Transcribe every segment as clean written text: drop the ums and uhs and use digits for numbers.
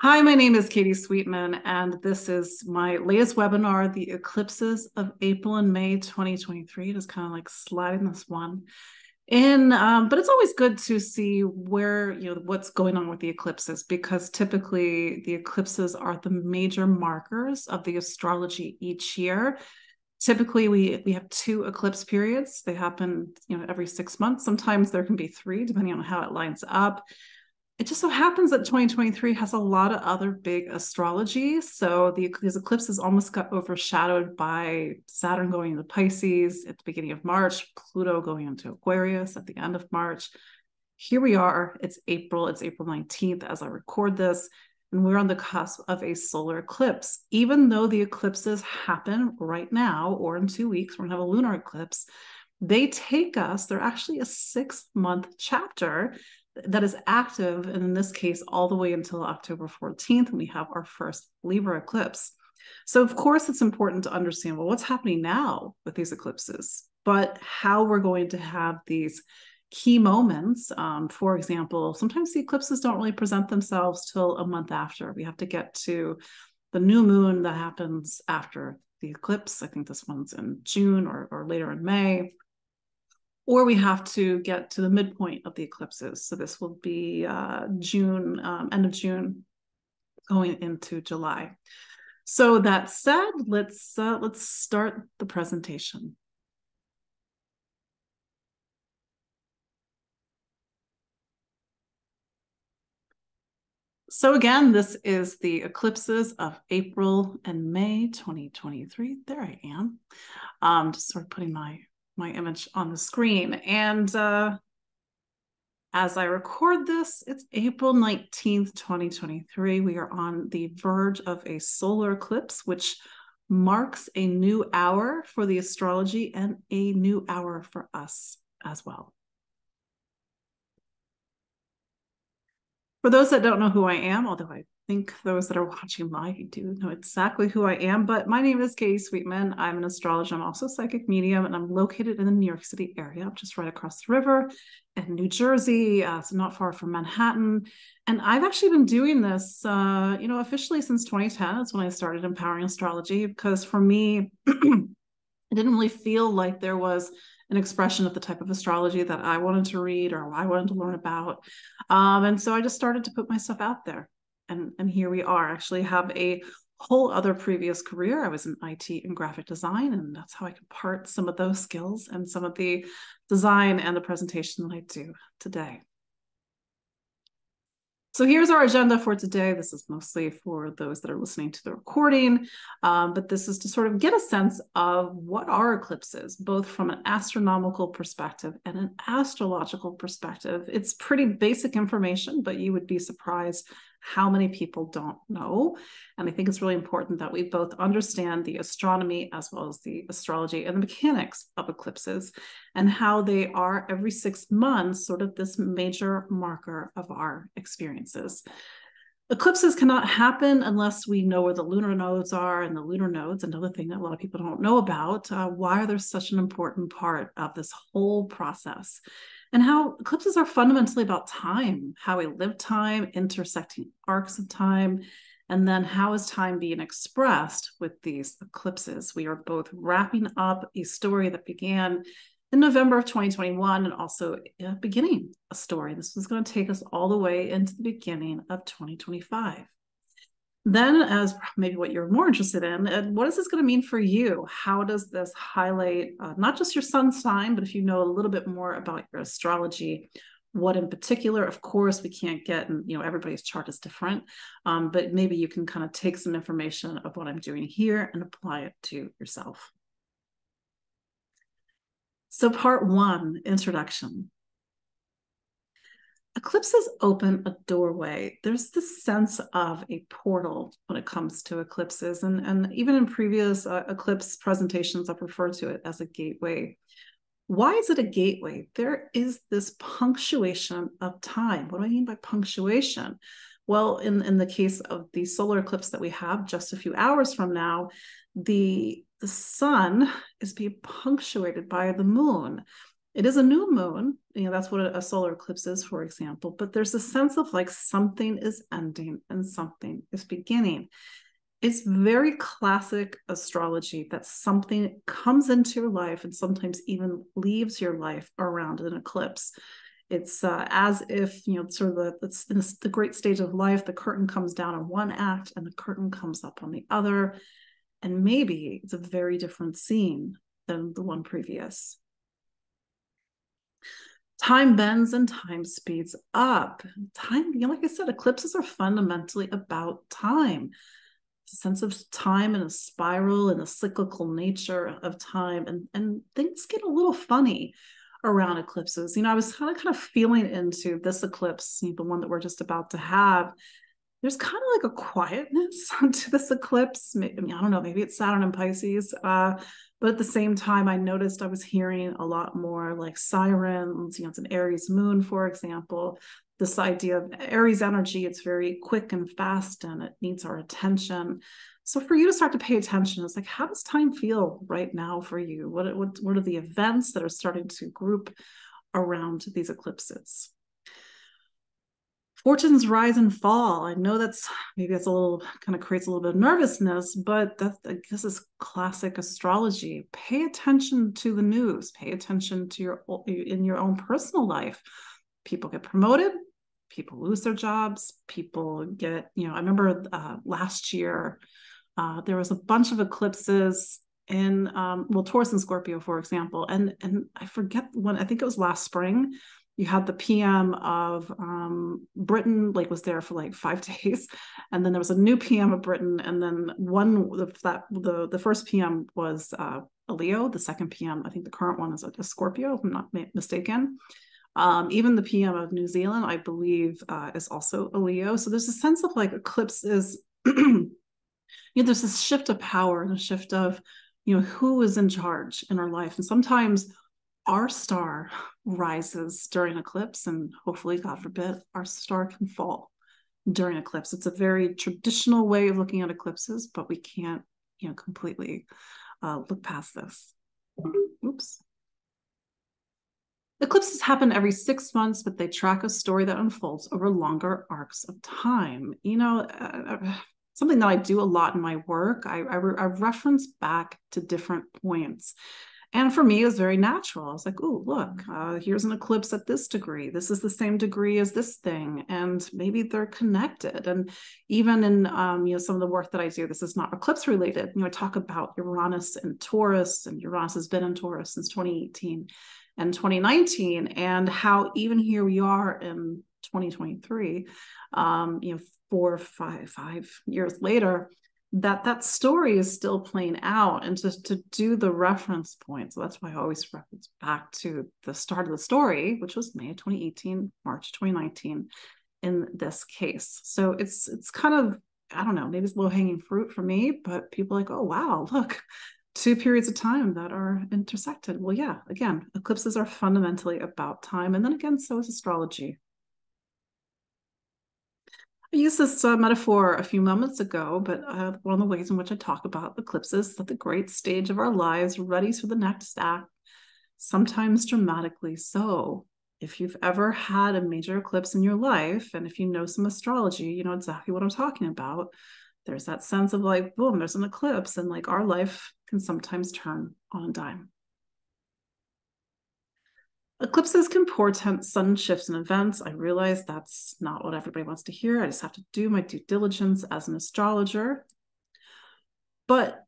Hi, my name is Katie Sweetman, and this is my latest webinar, the Eclipses of April and May 2023. Just kind of like sliding this one in, but it's always good to see where, what's going on with the eclipses, because typically the eclipses are the major markers of the astrology each year. Typically, we have two eclipse periods. They happen, every 6 months. Sometimes there can be three, depending on how it lines up. It just so happens that 2023 has a lot of other big astrology. So these eclipses almost got overshadowed by Saturn going into Pisces at the beginning of March, Pluto going into Aquarius at the end of March. Here we are. It's April 19th as I record this, and we're on the cusp of a solar eclipse. Even though the eclipses happen right now, or in 2 weeks, we're going to have a lunar eclipse, they're actually a 6-month chapter that is active, and in this case, all the way until October 14th, when we have our first Libra eclipse. So, of course, it's important to understand, well, what's happening now with these eclipses, but how we're going to have these key moments. For example, sometimes the eclipses don't really present themselves till a month after. We have to get to the new moon that happens after the eclipse. I think this one's in June or later in May. Or we have to get to the midpoint of the eclipses. So this will be June, end of June, going into July. So that said, let's start the presentation. So again, this is the eclipses of April and May 2023. There I am. Just sort of putting my image on the screen. And as I record this, it's April 19th, 2023. We are on the verge of a solar eclipse, which marks a new hour for the astrology and a new hour for us as well. For those that don't know who I am, although I think those that are watching live, you do know exactly who I am, but my name is Katie Sweetman. I'm an astrologer. I'm also a psychic medium, and I'm located in the New York City area. I'm just right across the river in New Jersey, so not far from Manhattan. And I've actually been doing this, officially since 2010. That's when I started empowering astrology, because for me, I didn't really feel like there was an expression of the type of astrology that I wanted to read or I wanted to learn about. And so I just started to put myself out there. And here we are. I actually have a whole other previous career. I was in IT and graphic design, and that's how I can part some of those skills and some of the design and the presentation that I do today. So here's our agenda for today. This is mostly for those that are listening to the recording, but this is to sort of get a sense of what are eclipses, both from an astronomical perspective and an astrological perspective. It's pretty basic information, but you would be surprised how many people don't know. And I think it's really important that we both understand the astronomy as well as the astrology and the mechanics of eclipses, and how they are every 6 months, sort of this major marker of our experiences. Eclipses cannot happen unless we know where the lunar nodes are, and the lunar nodes, another thing that a lot of people don't know about. Why are they such an important part of this whole process? And how eclipses are fundamentally about time, how we live time, intersecting arcs of time, and then how is time being expressed with these eclipses? We are both wrapping up a story that began in November of 2021, and also beginning a story. This was going to take us all the way into the beginning of 2025. Then, as maybe what you're more interested in, what is this going to mean for you? How does this highlight not just your sun sign, but if you know a little bit more about your astrology, what in particular? Of course, we can't get, and everybody's chart is different, but maybe you can kind of take some information of what I'm doing here and apply it to yourself. So part 1, introduction. Eclipses open a doorway. There's this sense of a portal when it comes to eclipses. And even in previous eclipse presentations, I've referred to it as a gateway. Why is it a gateway? There is this punctuation of time. What do I mean by punctuation? Well, in the case of the solar eclipse that we have just a few hours from now, the sun is being punctuated by the moon. It is a new moon, that's what a solar eclipse is, for example, but there's a sense of like something is ending and something is beginning. It's very classic astrology that something comes into your life and sometimes even leaves your life around an eclipse. It's as if, sort of it's in the great stage of life, the curtain comes down on one act and the curtain comes up on the other. And maybe it's a very different scene than the one previous. Time bends and time speeds up. Time, like I said, eclipses are fundamentally about time. It's a sense of time and a spiral and a cyclical nature of time. And things get a little funny around eclipses. I was kind of feeling into this eclipse, the one that we're just about to have. There's kind of like a quietness to this eclipse. I don't know, maybe it's Saturn and Pisces. But at the same time, I noticed I was hearing a lot more like sirens. It's an Aries moon, for example. This idea of Aries energy, it's very quick and fast and it needs our attention. So for you to start to pay attention, it's like, how does time feel right now for you? What are the events that are starting to group around these eclipses? Fortunes rise and fall. I know maybe that's a little kind of creates a little bit of nervousness, but this is classic astrology. Pay attention to the news. Pay attention to in your own personal life. People get promoted. People lose their jobs. People get, I remember last year there was a bunch of eclipses in Taurus and Scorpio, for example, and I forget when. I think it was last spring. You had the PM of Britain, like was there for like 5 days, and then there was a new PM of Britain, and then the first PM was a Leo, the second PM, I think the current one is a Scorpio, if I'm not mistaken. Even the PM of New Zealand, I believe, is also a Leo. So there's a sense of like eclipses. There's this shift of power and a shift of who is in charge in our life, and sometimes our star rises during eclipse, and hopefully, God forbid, our star can fall during eclipse. It's a very traditional way of looking at eclipses, but we can't, completely look past this. Oops. Eclipses happen every 6 months, but they track a story that unfolds over longer arcs of time. Something that I do a lot in my work, I reference back to different points. And for me, it was very natural. I was like, oh, look, here's an eclipse at this degree. This is the same degree as this thing. And maybe they're connected. And even in, some of the work that I do, this is not eclipse related. I talk about Uranus and Taurus, and Uranus has been in Taurus since 2018 and 2019, and how even here we are in 2023, 5 years later, that story is still playing out, and to do the reference point. So that's why I always reference back to the start of the story, which was May of 2018, March 2019 in this case. So it's kind of, I don't know, maybe it's low-hanging fruit for me, but people are like, oh, wow, look, 2 periods of time that are intersected. Well, yeah, again, eclipses are fundamentally about time. And then again, so is astrology. I used this metaphor a few moments ago, but one of the ways in which I talk about eclipses is at the great stage of our lives, ready for the next act, sometimes dramatically so. If you've ever had a major eclipse in your life, and if you know some astrology, you know exactly what I'm talking about. There's that sense of like, boom, there's an eclipse, and like our life can sometimes turn on a dime. Eclipses can portend sudden shifts in events. I realize that's not what everybody wants to hear. I just have to do my due diligence as an astrologer. But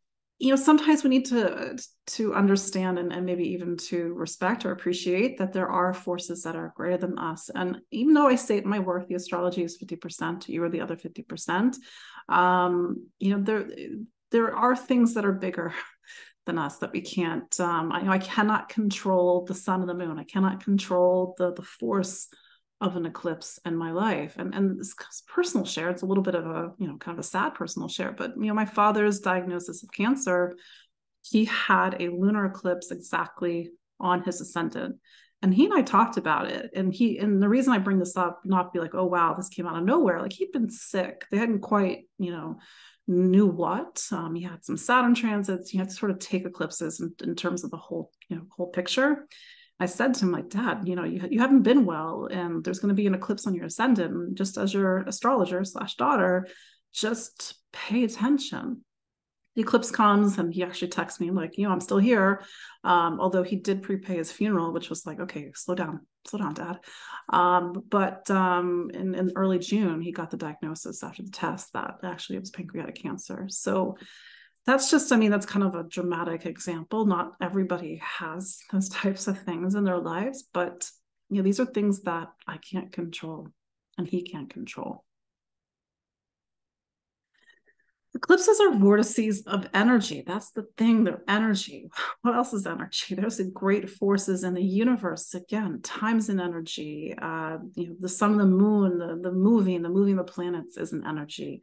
sometimes we need to understand and maybe even to respect or appreciate that there are forces that are greater than us. And even though I say in my work, the astrology is 50%, you are the other 50%. There are things that are bigger than us that we can't. I cannot control the sun and the moon. I cannot control the force of an eclipse in my life. And this personal share, it's a little bit of a, kind of a sad personal share, but, my father's diagnosis of cancer, he had a lunar eclipse exactly on his ascendant. And he and I talked about it. And the reason I bring this up, not be like, oh, wow, this came out of nowhere. Like he'd been sick. They hadn't quite, knew what. He had some Saturn transits. You have to sort of take eclipses in terms of the whole, whole picture. I said to him, like, Dad, you haven't been well, and there's going to be an eclipse on your ascendant. And just as your astrologer / daughter, just pay attention. The eclipse comes, and he actually texts me like, I'm still here. Although he did prepay his funeral, which was like, okay, slow down, Dad. But in early June, he got the diagnosis after the test that actually it was pancreatic cancer. So that's just, that's kind of a dramatic example. Not everybody has those types of things in their lives, but these are things that I can't control and he can't control. Eclipses are vortices of energy. That's the thing. They're energy. What else is energy? There's great forces in the universe. Again, time's an energy. The sun, the moon, the moving the planets is an energy.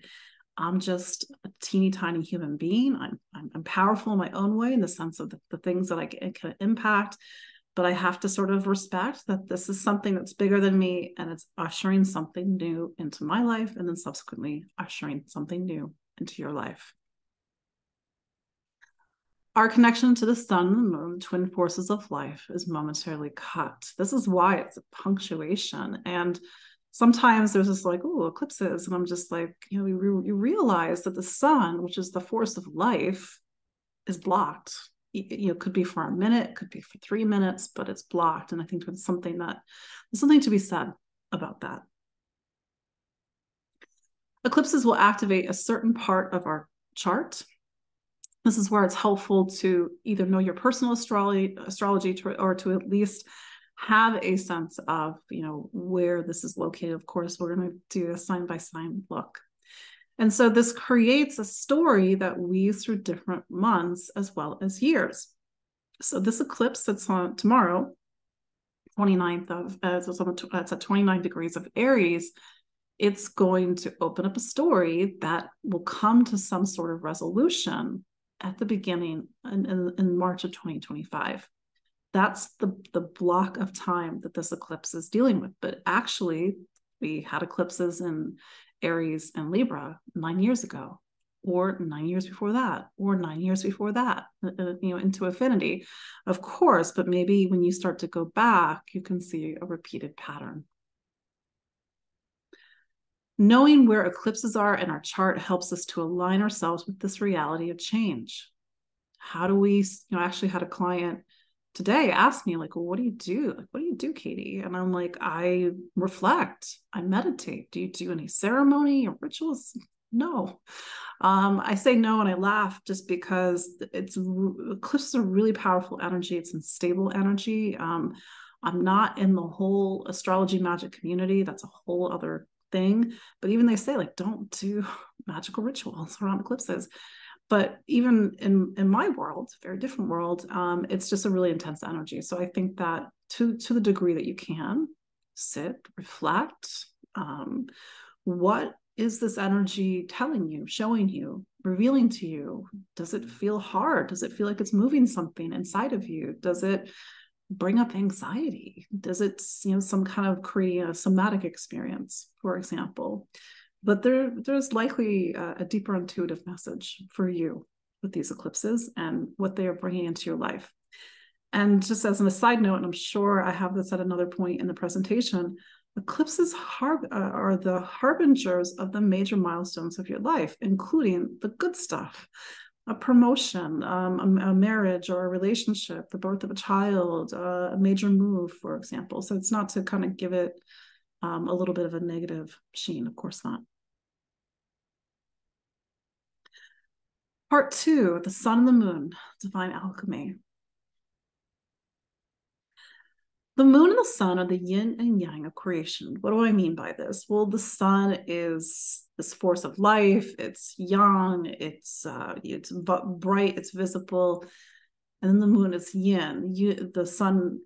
I'm just a teeny tiny human being. I'm powerful in my own way in the sense of the things that I can impact, but I have to sort of respect that this is something that's bigger than me, and it's ushering something new into my life, and then subsequently ushering something new into your life. Our connection to the sun and the moon, twin forces of life, is momentarily cut. This is why it's a punctuation. And sometimes there's this like, oh, eclipses. And I'm just like, you realize that the sun, which is the force of life, is blocked. It could be for a minute, could be for 3 minutes, but it's blocked. And I think there's something to be said about that. Eclipses will activate a certain part of our chart. This is where it's helpful to either know your personal astrology or to at least have a sense of, where this is located. Of course, we're going to do a sign by sign look. And so this creates a story that weaves through different months as well as years. So this eclipse that's on tomorrow, 29th of, it's at 29 degrees of Aries. It's going to open up a story that will come to some sort of resolution at the beginning in March of 2025. That's the block of time that this eclipse is dealing with. But actually, we had eclipses in Aries and Libra 9 years ago, or 9 years before that, or 9 years before that, into infinity, of course. But maybe when you start to go back, you can see a repeated pattern. Knowing where eclipses are in our chart helps us to align ourselves with this reality of change. How do we, actually had a client today ask me like, well, what do you do? Like, what do you do, Katie? And I'm like, I reflect, I meditate. Do you do any ceremony or rituals? No. I say no and I laugh just because eclipses are really powerful energy. It's unstable energy. I'm not in the whole astrology magic community. That's a whole other thing. But even they say like, don't do magical rituals around eclipses. But even in my world, very different world, it's just a really intense energy. So I think that to the degree that you can sit, reflect, what is this energy telling you, showing you, revealing to you? Does it feel hard? Does it feel like it's moving something inside of you? Does it bring up anxiety? Does it, some kind of create a somatic experience, for example? But there's likely a deeper intuitive message for you with these eclipses and what they are bringing into your life. And just as an aside note, and I'm sure I have this at another point in the presentation, eclipses are the harbingers of the major milestones of your life, including the good stuff, a promotion, a marriage or a relationship, the birth of a child, a major move, for example. So it's not to kind of give it a little bit of a negative sheen, of course not. Part 2, the sun and the moon, divine alchemy. The moon and the sun are the yin and yang of creation. What do I mean by this? Well, the sun is this force of life. It's young, it's bright, it's visible. And then the moon is yin. The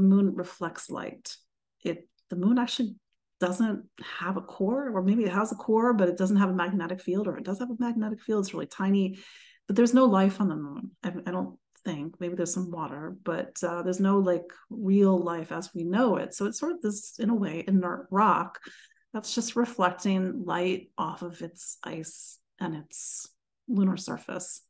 moon reflects light. The moon actually doesn't have a core, or maybe it has a core, but it doesn't have a magnetic field, or it does have a magnetic field. It's really tiny, but there's no life on the moon. I don't think. Maybe there's some water, but there's no like real life as we know it. So it's sort of this, in a way, inert rock that's just reflecting light off of its ice and its lunar surface.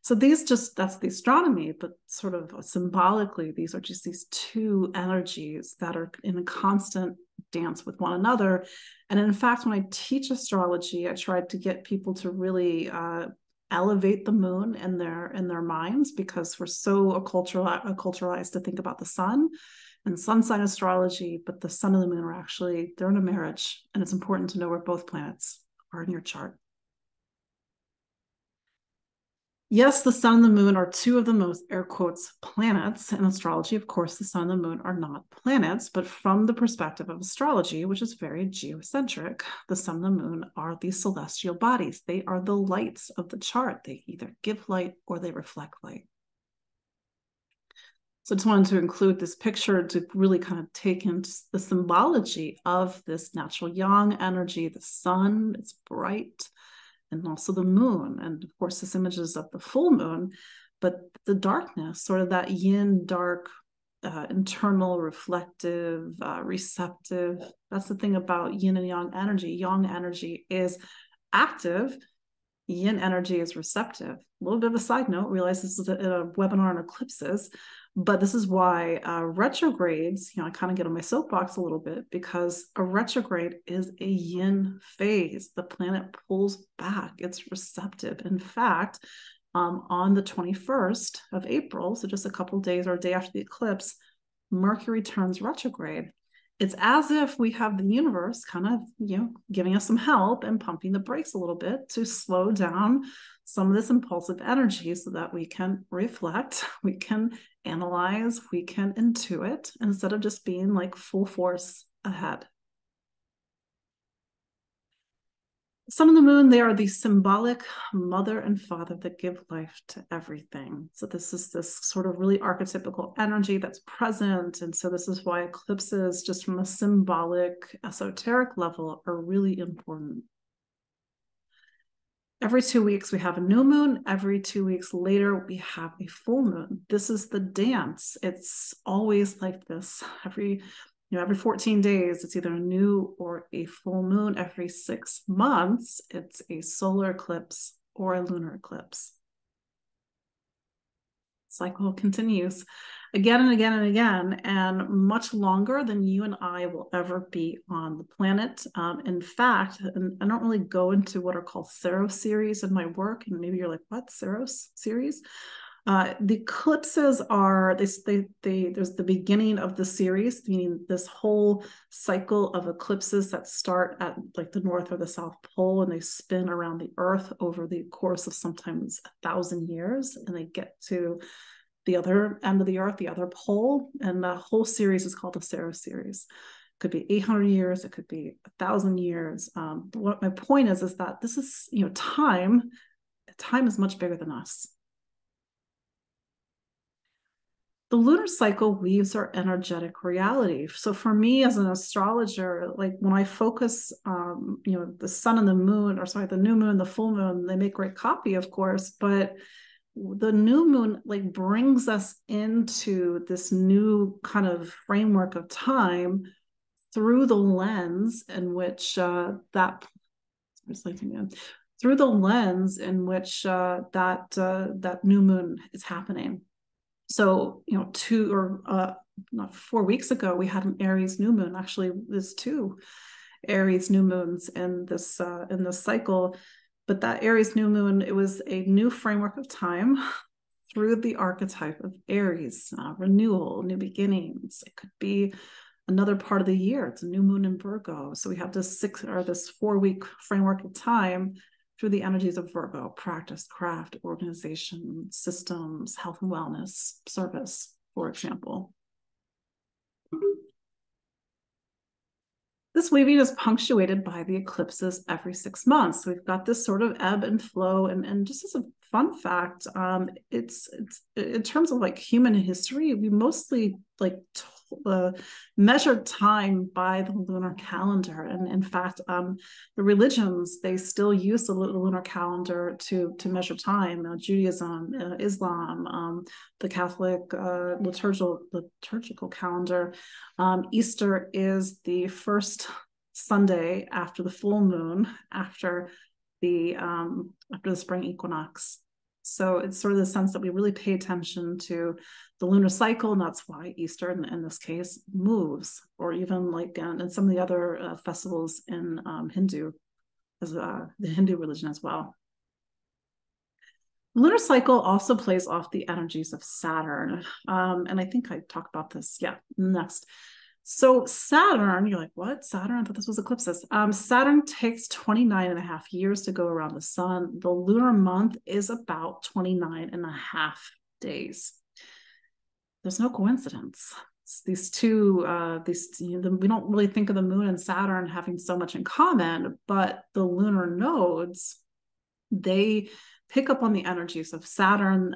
So that's the astronomy, but sort of symbolically, these are just these two energies that are in a constant dance with one another. And in fact, when I teach astrology, I try to get people to really elevate the moon in their minds, because we're so acculturalized to think about the sun and sun sign astrology, but the sun and the moon are actually, they're in a marriage, and it's important to know where both planets are in your chart. Yes, the sun and the moon are two of the most, air quotes, planets in astrology. Of course, the sun and the moon are not planets, but from the perspective of astrology, which is very geocentric, the sun and the moon are these celestial bodies. They are the lights of the chart. They either give light or they reflect light. So I just wanted to include this picture to really kind of take into the symbology of this natural yang energy. The sun, it's bright, and also the moon. And of course, this image is of the full moon, but the darkness, sort of that yin dark, internal, reflective, receptive. That's the thing about yin and yang energy. Yang energy is active, yin energy is receptive. A little bit of a side note, realize this is a webinar on eclipses, but this is why retrogrades, I kind of get on my soapbox a little bit, because a retrograde is a yin phase. The planet pulls back, it's receptive. In fact, on the 21st of April, so just a couple days or a day after the eclipse, Mercury turns retrograde. It's as if we have the universe kind of, giving us some help and pumping the brakes a little bit to slow down some of this impulsive energy so that we can reflect, we can analyze, we can intuit, instead of just being like full force ahead. Sun and the moon, they are the symbolic mother and father that give life to everything. So this is this sort of really archetypical energy that's present. And so this is why eclipses, just from a symbolic, esoteric level, are really important. Every 2 weeks, we have a new moon. Every 2 weeks later, we have a full moon. This is the dance. It's always like this. Every 14 days, it's either a new or a full moon. Every 6 months, it's a solar eclipse or a lunar eclipse. Cycle continues again and again and again, and much longer than you and I will ever be on the planet. In fact, and I don't really go into what are called Saros series in my work, and maybe you're like, what, Saros series? The eclipses are, there's the beginning of the series, meaning this whole cycle of eclipses that start at like the North or the South Pole, and they spin around the Earth over the course of sometimes 1,000 years, and they get to the other end of the Earth, the other pole, and the whole series is called the Saros series. It could be 800 years, it could be 1,000 years. What my point is that this is, time is much bigger than us. The lunar cycle weaves our energetic reality. So for me as an astrologer, like when I focus, the sun and the moon, or sorry, the new moon, the full moon, they make great copy, of course, but the new moon like brings us into this new kind of framework of time through the lens in which that new moon is happening. So, 4 weeks ago, we had an Aries new moon. Actually, there's 2 Aries new moons in this cycle. But that Aries new moon, it was a new framework of time through the archetype of Aries, renewal, new beginnings. It could be another part of the year. It's a new moon in Virgo. So we have this 4-week framework of time through the energies of Virgo: practice, craft, organization, systems, health and wellness, service, for example. This weaving is punctuated by the eclipses every 6 months. So we've got this sort of ebb and flow. And just as a fun fact, it's in terms of like human history, we mostly measured time by the lunar calendar. And in fact, the religions, they still use the lunar calendar to measure time. Judaism, Islam, the Catholic liturgical calendar. Easter is the first Sunday after the full moon, after the spring equinox. So it's sort of the sense that we really pay attention to the lunar cycle, and that's why Easter, in this case, moves, or even like in some of the other festivals in Hindu, as the Hindu religion as well. Lunar cycle also plays off the energies of Saturn. And I think I talked about this, next. So Saturn, you're like, what? Saturn? I thought this was eclipses. Saturn takes 29 and a half years to go around the sun. The lunar month is about 29 and a half days. There's no coincidence. These two, we don't really think of the moon and Saturn having so much in common, but the lunar nodes, they pick up on the energies of Saturn,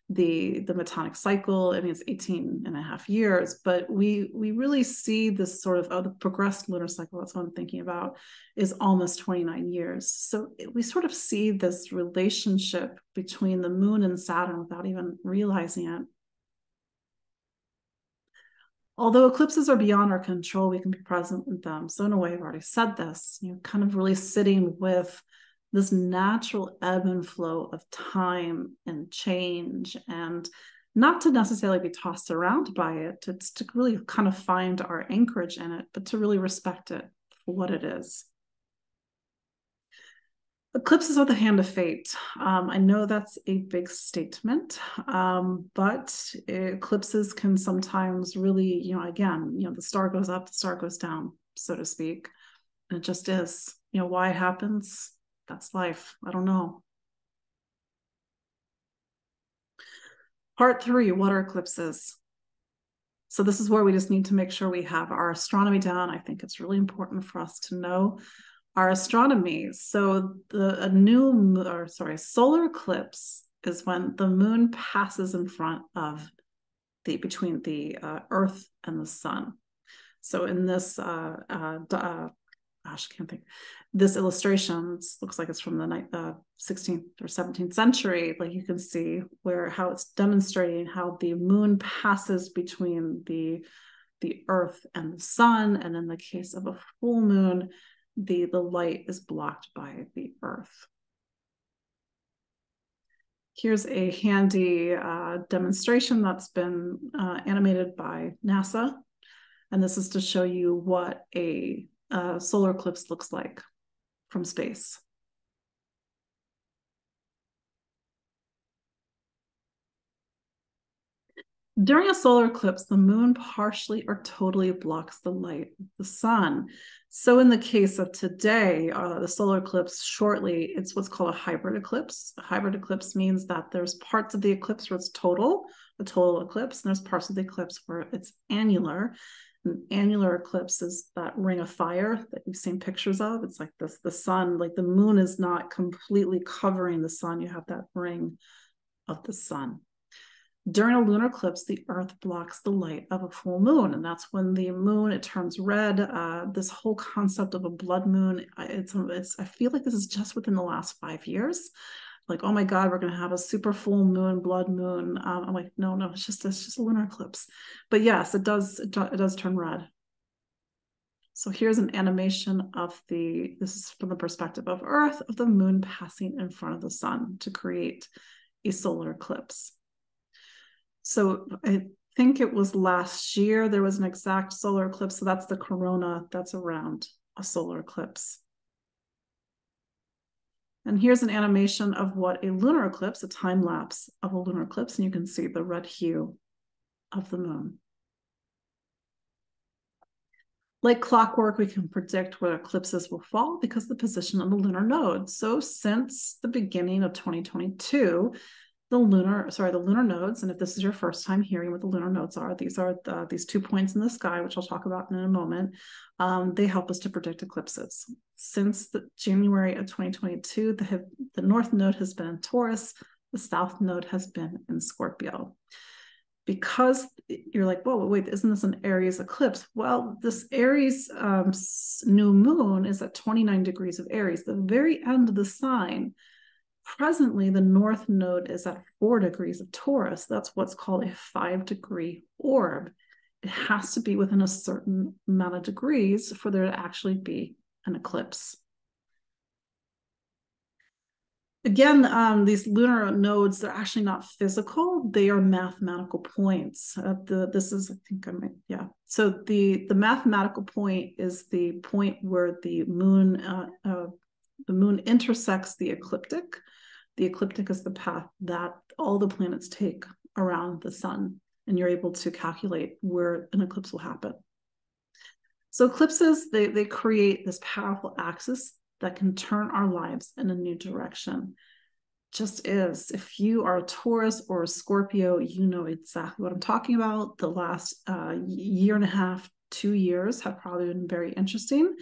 the Metonic cycle. I mean, it's 18 and a half years, but we really see this sort of, the progressed lunar cycle, that's what I'm thinking about, is almost 29 years. So we sort of see this relationship between the moon and Saturn without even realizing it. Although eclipses are beyond our control, we can be present with them. So in a way, I've already said this, kind of really sitting with this natural ebb and flow of time and change, and not to necessarily be tossed around by it, to really kind of find our anchorage in it, but to really respect it for what it is. Eclipses are the hand of fate. I know that's a big statement, but eclipses can sometimes really, again, the star goes up, the star goes down, so to speak. And it just is, why it happens. That's life. I don't know. Part 3, what are eclipses? So this is where we just need to make sure we have our astronomy down. I think it's really important for us to know our astronomy. So solar eclipse is when the moon passes in front of between the Earth and the sun. So in this, I can't think. This illustration looks like it's from the 16th or 17th century. Like you can see how it's demonstrating how the moon passes between the Earth and the sun, and in the case of a full moon, the light is blocked by the Earth. Here's a handy demonstration that's been animated by NASA, and this is to show you what a solar eclipse looks like from space. During a solar eclipse, the moon partially or totally blocks the light of the sun. So in the case of today, the solar eclipse shortly, it's what's called a hybrid eclipse. A hybrid eclipse means that there's parts of the eclipse where it's a total eclipse, and there's parts of the eclipse where it's annular. An annular eclipse is that ring of fire that you've seen pictures of. It's like this, the sun, like the moon is not completely covering the sun. You have that ring of the sun. During a lunar eclipse, the Earth blocks the light of a full moon, and that's when the moon, it turns red. This whole concept of a blood moon, I feel like this is just within the last 5 years. Like, oh my God, we're going to have a super full moon, blood moon. I'm like, no, it's just a lunar eclipse. But yes, it does turn red. So here's an animation of this is from the perspective of Earth, of the moon passing in front of the sun to create a solar eclipse. So I think it was last year, there was an exact solar eclipse. So that's the corona that's around a solar eclipse. And here's an animation of what a lunar eclipse, a time lapse of a lunar eclipse, and you can see the red hue of the moon. Like clockwork, we can predict where eclipses will fall because of the position of the lunar nodes. So since the beginning of 2022, the lunar nodes, and if this is your first time hearing what the lunar nodes are, these 2 points in the sky, which I'll talk about in a moment. They help us to predict eclipses. Since January of 2022, the north node has been in Taurus, the south node has been in Scorpio. Because you're like, whoa, wait, isn't this an Aries eclipse? Well, this Aries new moon is at 29 degrees of Aries, the very end of the sign. Presently, the north node is at 4 degrees of Taurus. That's what's called a 5-degree orb. It has to be within a certain amount of degrees for there to actually be an eclipse. Again, these lunar nodes, they're actually not physical. They are mathematical points. This is, I think I might, yeah. So the mathematical point is the point where the moon intersects the ecliptic. The ecliptic is the path that all the planets take around the sun, and you're able to calculate where an eclipse will happen. So eclipses, they create this powerful axis that can turn our lives in a new direction. Just is. If you are a Taurus or a Scorpio, you know exactly what I'm talking about. The last year and a half, 2 years have probably been very interesting.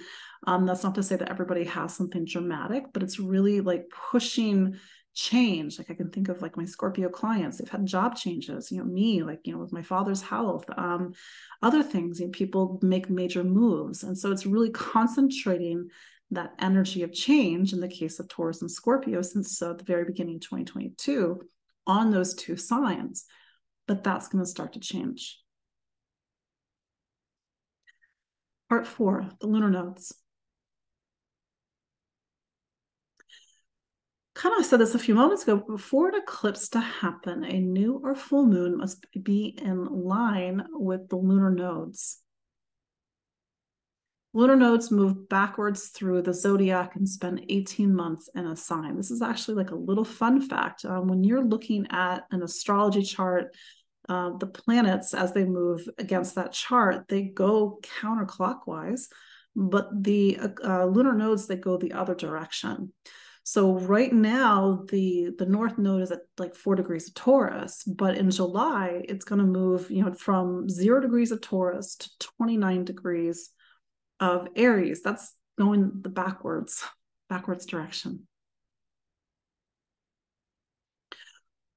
That's not to say that everybody has something dramatic, but it's really like pushing change. Like I can think of like my Scorpio clients, they've had job changes, me, like, with my father's health, other things, people make major moves. And so it's really concentrating that energy of change in the case of Taurus and Scorpio since the very beginning of 2022 on those two signs. But that's going to start to change. Part 4, the lunar nodes. Kind of said this a few moments ago, before an eclipse to happen, a new or full moon must be in line with the lunar nodes. Lunar nodes move backwards through the zodiac and spend 18 months in a sign. This is actually like a little fun fact. When you're looking at an astrology chart, the planets, as they move against that chart, they go counterclockwise, but the lunar nodes, they go the other direction. So right now, the north node is at like 4 degrees of Taurus, but in July, it's going to move, from 0 degrees of Taurus to 29 degrees of Aries. That's going the backwards direction.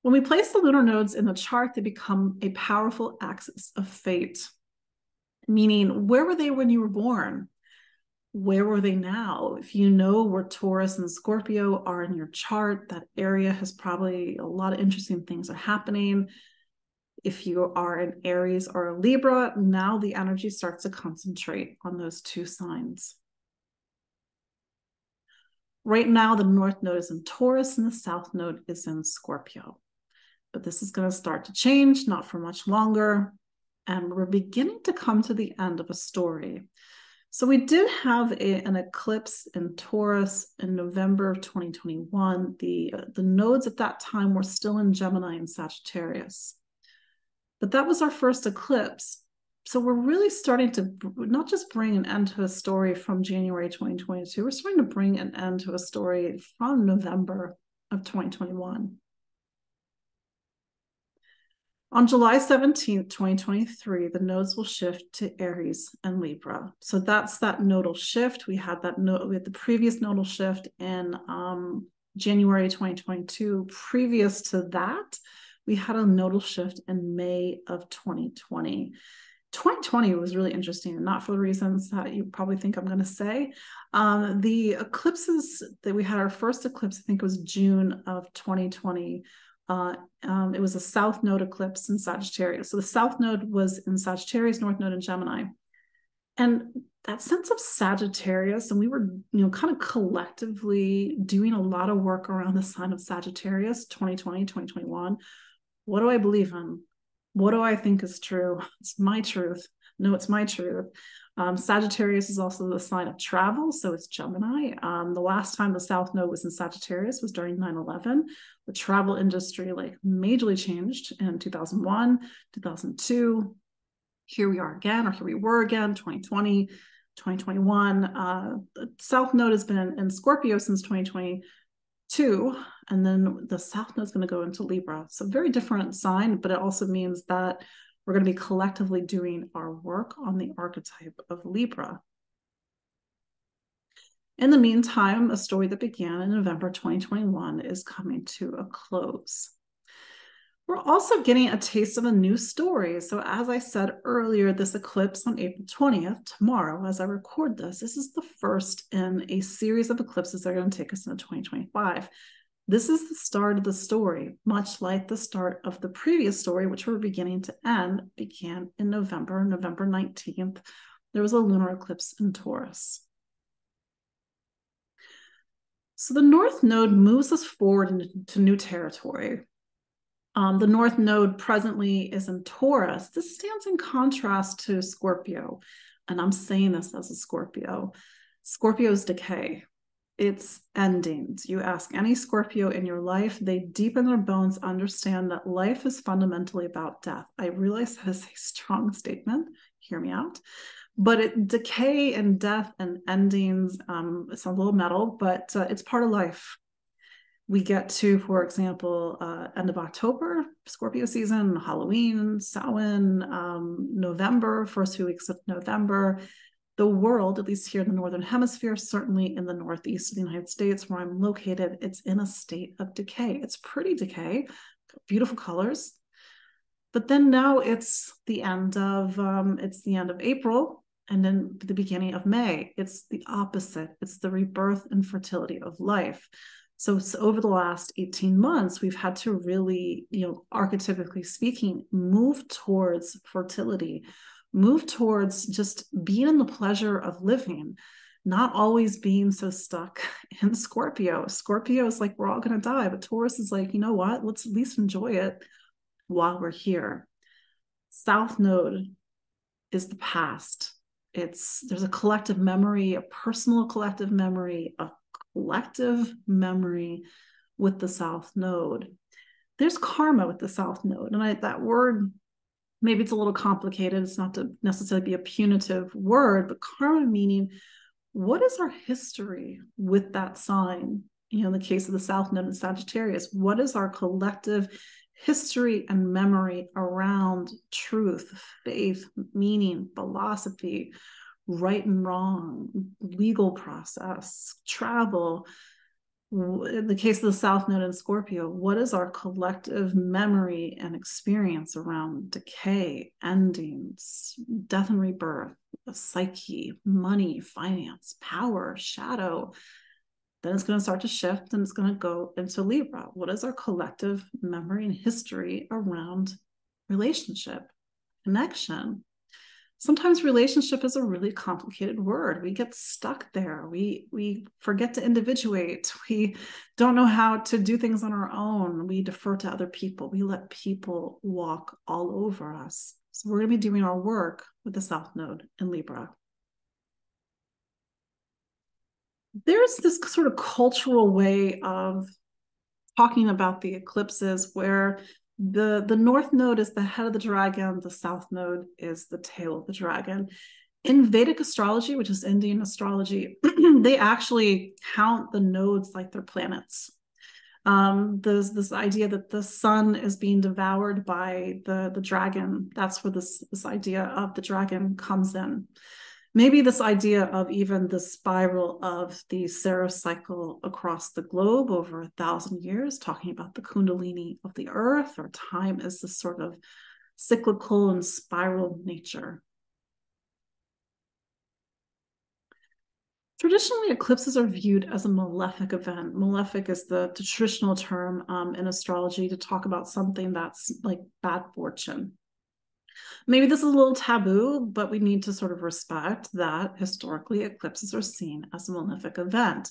When we place the lunar nodes in the chart, they become a powerful axis of fate, meaning where were they when you were born? Where were they now? If you know where Taurus and Scorpio are in your chart, that area has probably a lot of interesting things are happening. If you are an Aries or a Libra, now the energy starts to concentrate on those two signs. Right now, the north node is in Taurus and the south node is in Scorpio. But this is going to start to change, not for much longer. And we're beginning to come to the end of a story. So we did have an eclipse in Taurus in November of 2021. The nodes at that time were still in Gemini and Sagittarius. But that was our first eclipse. So we're really starting to not just bring an end to a story from January 2022, we're starting to bring an end to a story from November of 2021. On July 17th, 2023, the nodes will shift to Aries and Libra. So that's that nodal shift. We had the previous nodal shift in January 2022. Previous to that, we had a nodal shift in May of 2020. 2020 was really interesting, and not for the reasons that you probably think I'm going to say. The eclipses that we had, our first eclipse, I think it was June of 2020. It was a south node eclipse in Sagittarius. So the south node was in Sagittarius, north node in Gemini. And that sense of Sagittarius, and we were, kind of collectively doing a lot of work around the sign of Sagittarius, 2020, 2021. What do I believe in? What do I think is true? It's my truth. No, it's my truth. Sagittarius is also the sign of travel, so it's Gemini. The last time the South Node was in Sagittarius was during 9/11. The travel industry majorly changed in 2001, 2002. Here we are again, or here we were again, 2020, 2021. The South Node has been in Scorpio since 2022, and then the South Node is going to go into Libra. So very different sign, but it also means that we're going to be collectively doing our work on the archetype of Libra. In the meantime, a story that began in November 2021 is coming to a close. We're also getting a taste of a new story. So as I said earlier, this eclipse on April 20th, tomorrow, as I record this is the first in a series of eclipses that are going to take us into 2025. This is the start of the story, much like the start of the previous story, which we're beginning to end, began in November 19th. There was a lunar eclipse in Taurus. So the North Node moves us forward into new territory. The North Node presently is in Taurus. This stands in contrast to Scorpio. And I'm saying this as a Scorpio. Scorpio's decay. It's endings. You ask any Scorpio in your life, they deep in their bones understand that life is fundamentally about death. I realize that is a strong statement. Hear me out. But decay and death and endings, it's a little metal, but it's part of life. We get to, for example, end of October, Scorpio season, Halloween, Samhain, November, first 2 weeks of November. The world, at least here in the Northern Hemisphere, certainly in the Northeast of the United States, where I'm located, it's in a state of decay. It's pretty decay, beautiful colors. But then now it's the end of April, and then the beginning of May. It's the opposite. It's the rebirth and fertility of life. So over the last 18 months, we've had to really, archetypically speaking, move towards fertility, move towards just being in the pleasure of living, not always being so stuck in Scorpio. Scorpio is like, we're all going to die. But Taurus is like, you know what? Let's at least enjoy it while we're here. South Node is the past. There's a collective memory, a personal collective memory, a collective memory with the South Node. There's karma with the South Node. And that word, maybe it's a little complicated. It's not to necessarily be a punitive word, but karma meaning, what is our history with that sign? In the case of the South Node in Sagittarius, what is our collective history and memory around truth, faith, meaning, philosophy, right and wrong, legal process, travel? In the case of the South Node in Scorpio, what is our collective memory and experience around decay, endings, death and rebirth, psyche, money, finance, power, shadow? Then it's going to start to shift and it's going to go into Libra. What is our collective memory and history around relationship, connection? Sometimes relationship is a really complicated word. We get stuck there. We forget to individuate. We don't know how to do things on our own. We defer to other people. We let people walk all over us. So we're going to be doing our work with the South Node in Libra. There's this sort of cultural way of talking about the eclipses where the North Node is the head of the dragon, the South Node is the tail of the dragon. In Vedic astrology, which is Indian astrology, they actually count the nodes like they're planets. There's this idea that the sun is being devoured by the dragon. That's where this idea of the dragon comes in. Maybe this idea of even the spiral of the Saros cycle across the globe over 1,000 years, talking about the Kundalini of the earth, or time as this sort of cyclical and spiral nature. Traditionally, eclipses are viewed as a malefic event. Malefic is the traditional term in astrology to talk about something that's like bad fortune. Maybe this is a little taboo, but we need to sort of respect that historically eclipses are seen as a malefic event.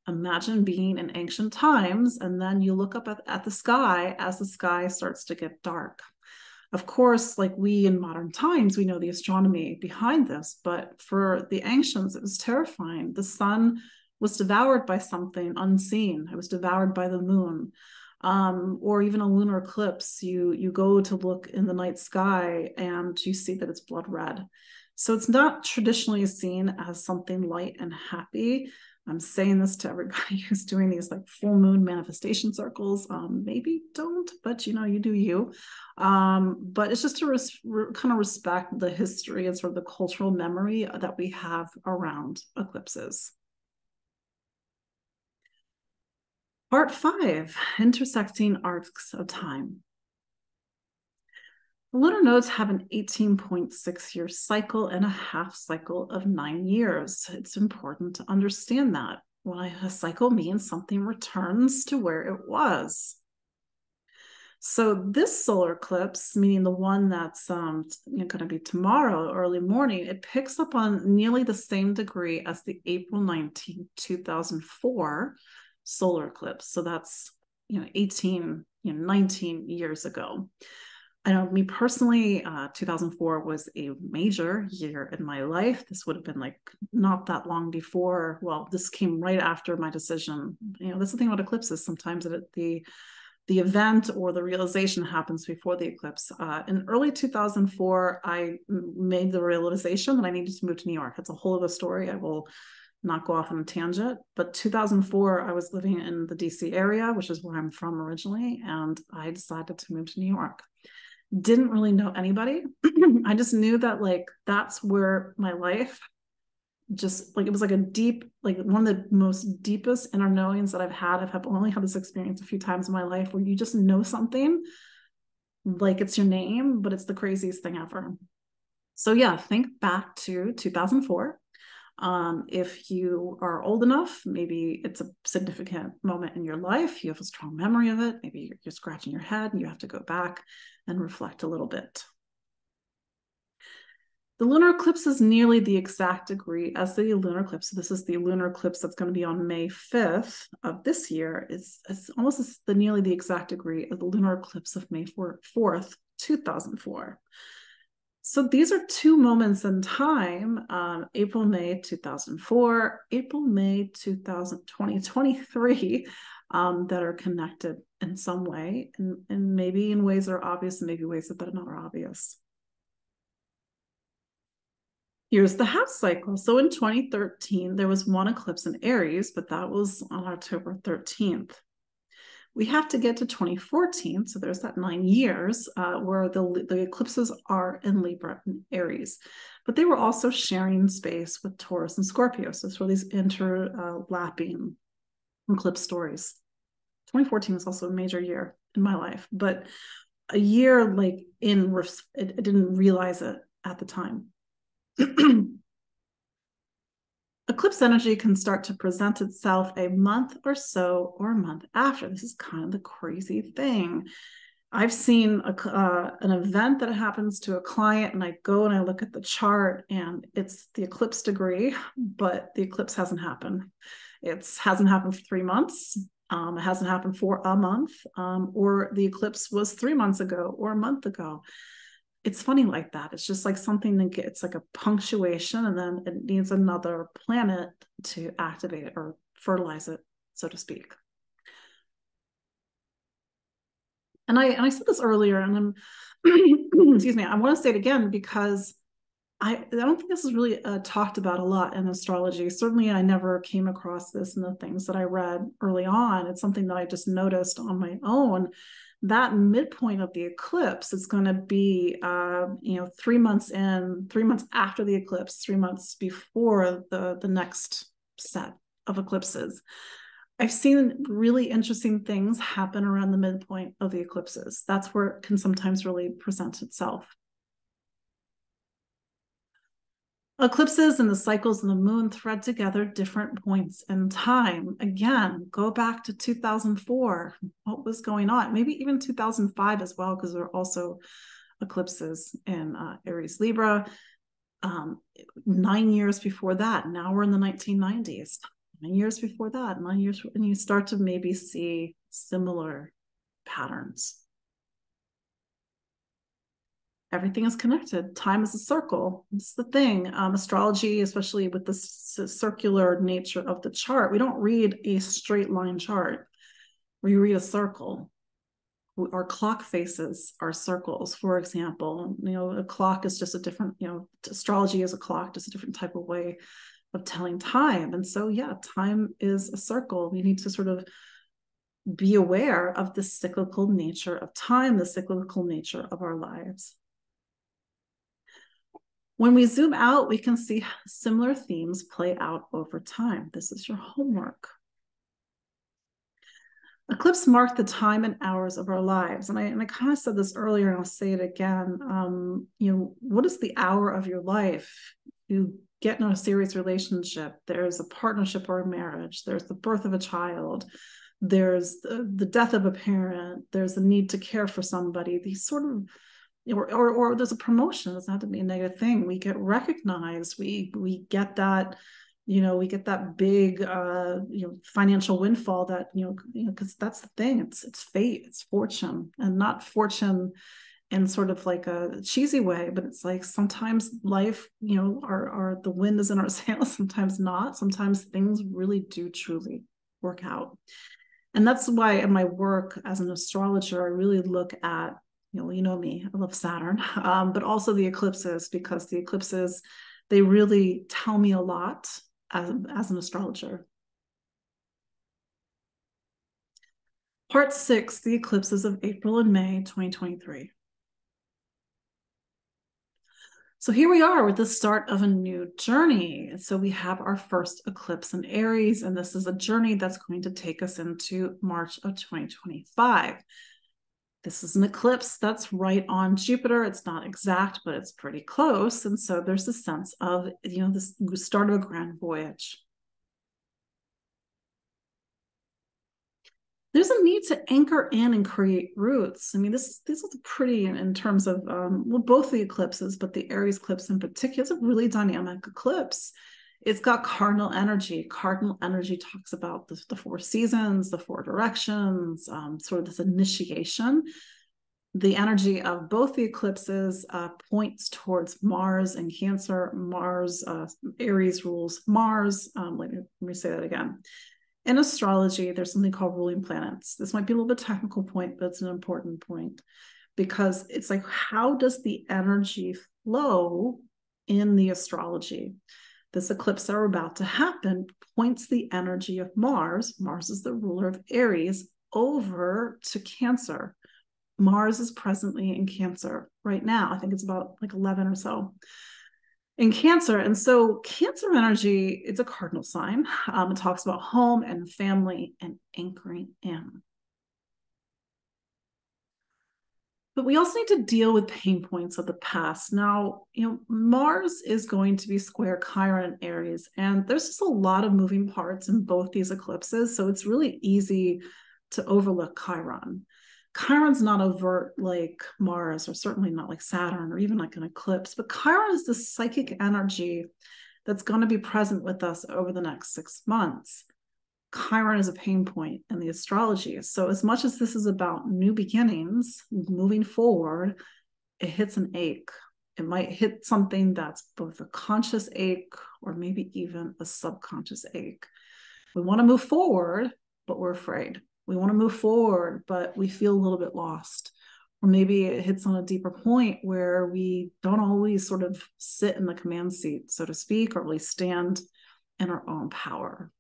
Imagine being in ancient times and then you look up at the sky as the sky starts to get dark. Of course, like we in modern times, we know the astronomy behind this, but for the ancients, it was terrifying. The sun was devoured by something unseen. It was devoured by the moon. Or even a lunar eclipse, you go to look in the night sky and you see that it's blood red. So it's not traditionally seen as something light and happy. I'm saying this to everybody who's doing these like full moon manifestation circles. Maybe don't, but you do you. But it's just to kind of respect the history and sort of the cultural memory that we have around eclipses. Part 5, intersecting arcs of time. The lunar nodes have an 18.6-year cycle and a half cycle of 9 years. It's important to understand that. When a cycle means something returns to where it was. So this solar eclipse, meaning the one that's going to be tomorrow, early morning, it picks up on nearly the same degree as the April 19, 2004 solar eclipse. So that's, 18, 19 years ago. I know me personally, 2004 was a major year in my life. This would have been like not that long before. Well, this came right after my decision. That's the thing about eclipses. Sometimes the event or the realization happens before the eclipse. In early 2004, I made the realization that I needed to move to New York. It's a whole other story. I will not go off on a tangent, but 2004, I was living in the DC area, which is where I'm from originally, and I decided to move to New York. Didn't really know anybody. I just knew that that's where my life just it was like a deep, one of the most deepest inner knowings that I've had. I've only had this experience a few times in my life where you just know something like it's your name, but it's the craziest thing ever. So yeah, think back to 2004. If you are old enough, maybe it's a significant moment in your life. You have a strong memory of it. Maybe you're scratching your head and you have to go back and reflect a little bit. The lunar eclipse is nearly the exact degree as the lunar eclipse. So this is the lunar eclipse that's going to be on May 5th of this year. It's almost nearly the exact degree of the lunar eclipse of May 4th, 2004. So these are two moments in time, April, May 2004, April, May 2023, that are connected in some way, and maybe in ways that are obvious and maybe ways that are not obvious. Here's the half cycle. So in 2013, there was one eclipse in Aries, but that was on October 13th. We have to get to 2014, so there's that 9 years where the eclipses are in Libra and Aries, but they were also sharing space with Taurus and Scorpio. So it's these interlapping eclipse stories. 2014 was also a major year in my life, but a year I didn't realize it at the time. Eclipse energy can start to present itself a month or so or a month after. This is kind of the crazy thing. I've seen an event that happens to a client, and I go and I look at the chart, and it's the eclipse degree, but the eclipse hasn't happened. It hasn't happened for 3 months. It hasn't happened for a month, or the eclipse was 3 months ago or a month ago. It's funny like that. It's just like something that gets like a punctuation, and then it needs another planet to activate it or fertilize it, so to speak. And I said this earlier, and I'm excuse me, I want to say it again because I don't think this is really talked about a lot in astrology. Certainly, I never came across this in the things that I read early on. It's something that I just noticed on my own. That midpoint of the eclipse is going to be, 3 months in, 3 months after the eclipse, 3 months before the next set of eclipses. I've seen really interesting things happen around the midpoint of the eclipses. That's where it can sometimes really present itself. Eclipses and the cycles of the moon thread together different points in time. Again, go back to 2004. What was going on? Maybe even 2005 as well, because there are also eclipses in Aries Libra. 9 years before that. Now we're in the 1990s. 9 years before that, 9 years, and you start to maybe see similar patterns. Everything is connected. Time is a circle. It's the thing. Astrology, especially with the circular nature of the chart, we don't read a straight line chart. We read a circle. Our clock faces are circles, for example. A clock is just a different, astrology is a clock, just a different type of way of telling time. And so, yeah, time is a circle. We need to sort of be aware of the cyclical nature of time, the cyclical nature of our lives. When we zoom out, we can see similar themes play out over time. This is your homework. Eclipse mark the time and hours of our lives. And I kind of said this earlier, and I'll say it again. What is the hour of your life? You get in a serious relationship. There's a partnership or a marriage. There's the birth of a child. There's the death of a parent. There's the need to care for somebody. These sort of or there's a promotion. It doesn't have to be a negative thing. We get recognized. We get that we get that big financial windfall that because that's the thing, it's fate, it's fortune, and not fortune in sort of like a cheesy way, but it's like sometimes life, our the wind is in our sails, sometimes not. Sometimes things really do truly work out. And that's why in my work as an astrologer, I really look at, me, I love Saturn, but also the eclipses, because the eclipses, they really tell me a lot as an astrologer. Part 6, the eclipses of April and May 2023. So here we are with the start of a new journey. So we have our first eclipse in Aries, and this is a journey that's going to take us into March of 2025. This is an eclipse that's right on Jupiter. It's not exact, but it's pretty close. And so there's a sense of, this start of a grand voyage. There's a need to anchor in and create roots. I mean, these are pretty in terms of, both the eclipses, but the Aries eclipse in particular is a really dynamic eclipse. It's got cardinal energy. Cardinal energy talks about the 4 seasons, the 4 directions, sort of this initiation. The energy of both the eclipses points towards Mars and Cancer. Mars, Aries rules Mars. Let me say that again. In astrology, there's something called ruling planets. This might be a little bit technical point, but it's an important point, because it's like, how does the energy flow in the astrology? This eclipse that are about to happen points the energy of Mars. Mars is the ruler of Aries, over to Cancer. Mars is presently in Cancer right now. I think it's about like 11 or so in Cancer. And so Cancer energy, it's a cardinal sign. It talks about home and family and anchoring in. But we also need to deal with pain points of the past. Now, Mars is going to be square Chiron in Aries, and there's just a lot of moving parts in both these eclipses. So it's really easy to overlook Chiron. Chiron's not overt like Mars, or certainly not like Saturn, or even like an eclipse, but Chiron is the psychic energy that's going to be present with us over the next 6 months. Chiron is a pain point in the astrology. So as much as this is about new beginnings, moving forward, it hits an ache. It might hit something that's both a conscious ache or maybe even a subconscious ache. We want to move forward, but we're afraid. We want to move forward, but we feel a little bit lost. Or maybe it hits on a deeper point where we don't always sort of sit in the command seat, so to speak, or really stand in our own power.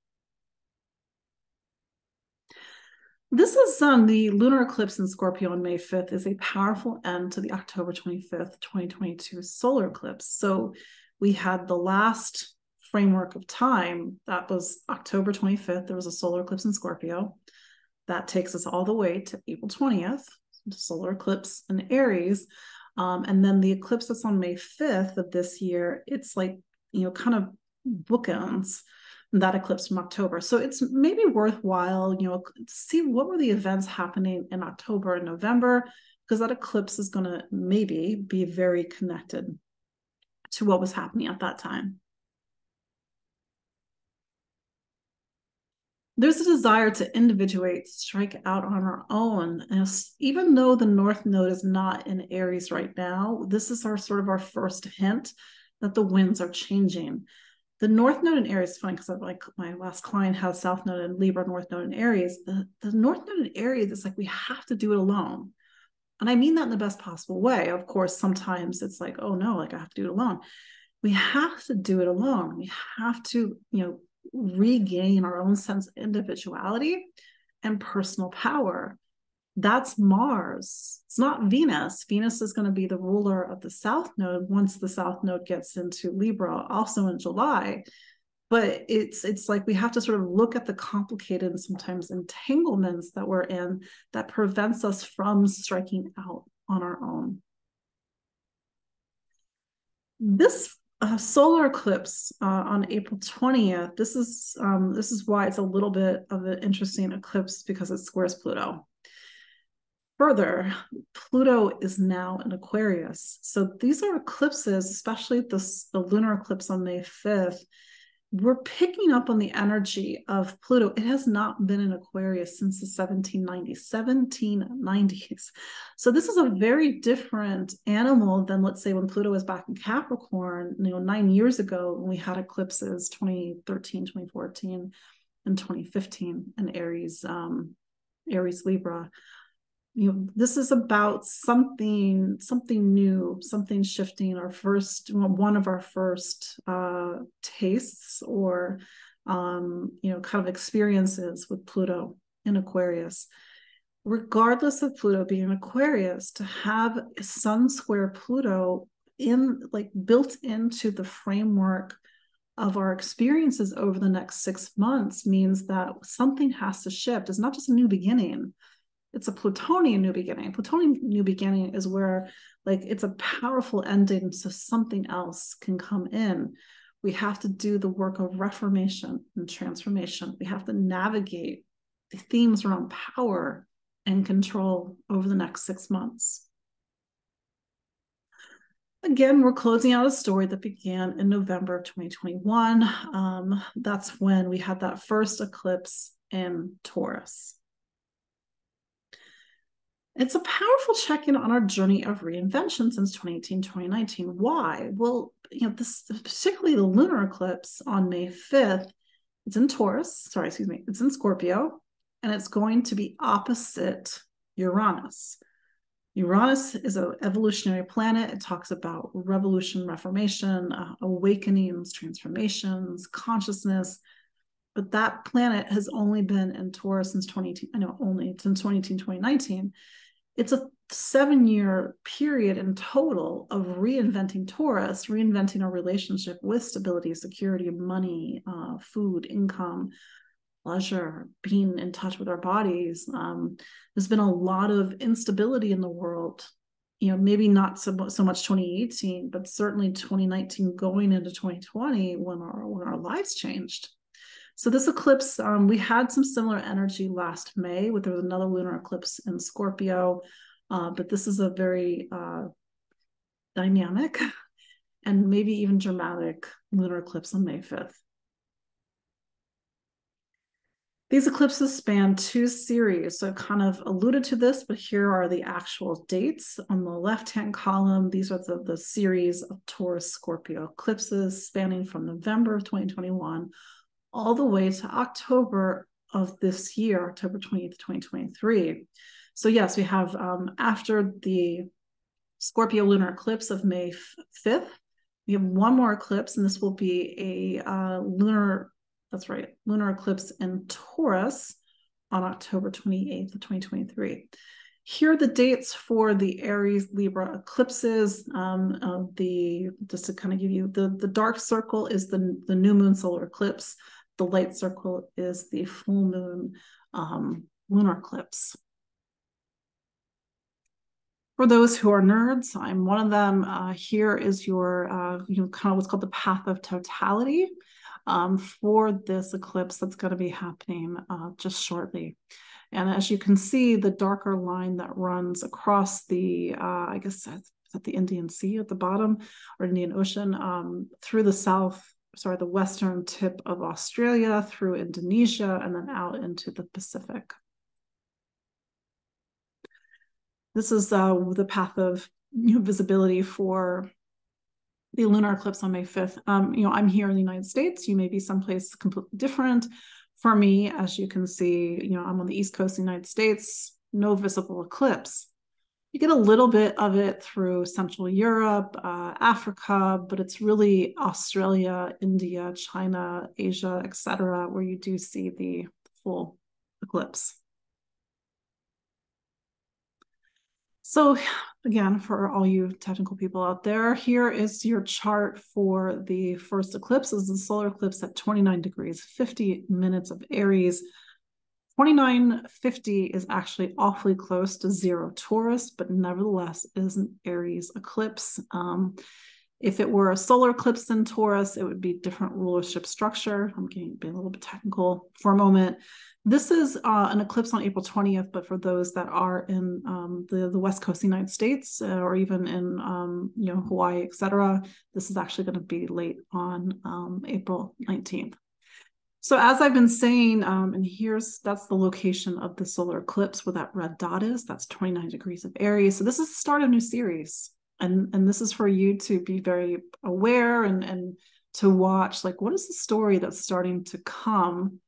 This is the lunar eclipse in Scorpio on May 5th is a powerful end to the October 25th, 2022 solar eclipse. So we had the last framework of time, that was October 25th. There was a solar eclipse in Scorpio. That takes us all the way to April 20th, the solar eclipse in Aries. And then the eclipse that's on May 5th of this year, it's like, kind of bookends that eclipse from October. So it's maybe worthwhile, to see what were the events happening in October and November, because that eclipse is going to maybe be very connected to what was happening at that time. There's a desire to individuate, strike out on our own. And even though the North Node is not in Aries right now, this is our first hint that the winds are changing. The North Node in Aries is funny, because like my last client has South Node in Libra, North Node in Aries. The North Node in Aries, it's like we have to do it alone. And I mean that in the best possible way. Of course, sometimes it's like, oh no, like I have to do it alone. We have to do it alone. We have to, regain our own sense of individuality and personal power. That's Mars. It's not Venus. Venus is going to be the ruler of the South Node once the South Node gets into Libra, also in July. But it's like we have to sort of look at the complicated and sometimes entanglements that we're in that prevents us from striking out on our own. This solar eclipse on April 20th, this is why it's a little bit of an interesting eclipse, because it squares Pluto. Further, Pluto is now in Aquarius. So these are eclipses, especially the lunar eclipse on May 5th. we're picking up on the energy of Pluto. It has not been in Aquarius since the 1790s. So this is a very different animal than, let's say, when Pluto was back in Capricorn, 9 years ago, when we had eclipses, 2013, 2014, and 2015, and Aries Libra. This is about something new, something shifting. One of our first tastes or kind of experiences with Pluto in Aquarius. Regardless of Pluto being in Aquarius, to have Sun square Pluto built into the framework of our experiences over the next 6 months means that something has to shift. It's not just a new beginning. It's a Plutonian new beginning. Plutonian new beginning is where it's a powerful ending so something else can come in. We have to do the work of reformation and transformation. We have to navigate the themes around power and control over the next 6 months. Again, we're closing out a story that began in November of 2021. That's when we had that first eclipse in Taurus. It's a powerful check-in on our journey of reinvention since 2018, 2019. Why? Well, particularly the lunar eclipse on May 5th, it's in it's in Scorpio, and it's going to be opposite Uranus. Uranus is an evolutionary planet. It talks about revolution, reformation, awakenings, transformations, consciousness. But that planet has only been in Taurus since 2018, 2019. It's a 7-year period in total of reinventing Taurus, reinventing our relationship with stability, security, money, food, income, pleasure, being in touch with our bodies. There's been a lot of instability in the world, maybe not so much 2018, but certainly 2019 going into 2020 when our lives changed. So this eclipse, we had some similar energy last May. There was another lunar eclipse in Scorpio, but this is a very dynamic and maybe even dramatic lunar eclipse on May 5th. These eclipses span 2 series, so I've kind of alluded to this, but here are the actual dates. On the left-hand column, these are the series of Taurus Scorpio eclipses spanning from November of 2021 all the way to October of this year, October 20th, 2023. So yes, we have after the Scorpio lunar eclipse of May 5th, we have one more eclipse, and this will be a lunar eclipse in Taurus on October 28th of 2023. Here are the dates for the Aries Libra eclipses. Just to kind of give you, the dark circle is the new moon solar eclipse. The light circle is the full moon lunar eclipse. For those who are nerds, I'm one of them. Here is your kind of what's called the path of totality for this eclipse that's going to be happening just shortly. And as you can see, the darker line that runs across the, I guess that's at the Indian Sea at the bottom, or Indian Ocean, through the western tip of Australia, through Indonesia, and then out into the Pacific. This is the path of visibility for the lunar eclipse on May 5th. I'm here in the United States. You may be someplace completely different. For me, as you can see, I'm on the East Coast of the United States, no visible eclipse. You get a little bit of it through Central Europe, Africa, but it's really Australia, India, China, Asia, etc., where you do see the full eclipse. So again, for all you technical people out there, here is your chart for the first eclipse. This is the solar eclipse at 29 degrees, 50 minutes of Aries. 2950 is actually awfully close to 0 Taurus, but nevertheless is an Aries eclipse. If it were a solar eclipse in Taurus, it would be different rulership structure. I'm getting a little bit technical for a moment. This is an eclipse on April 20th, but for those that are in the West Coast of the United States or even in Hawaii, etc., this is actually going to be late on April 19th. So as I've been saying, and that's the location of the solar eclipse where that red dot is. That's 29 degrees of Aries. So this is the start of a new series. And this is for you to be very aware and to watch, like, what is the story that's starting to come,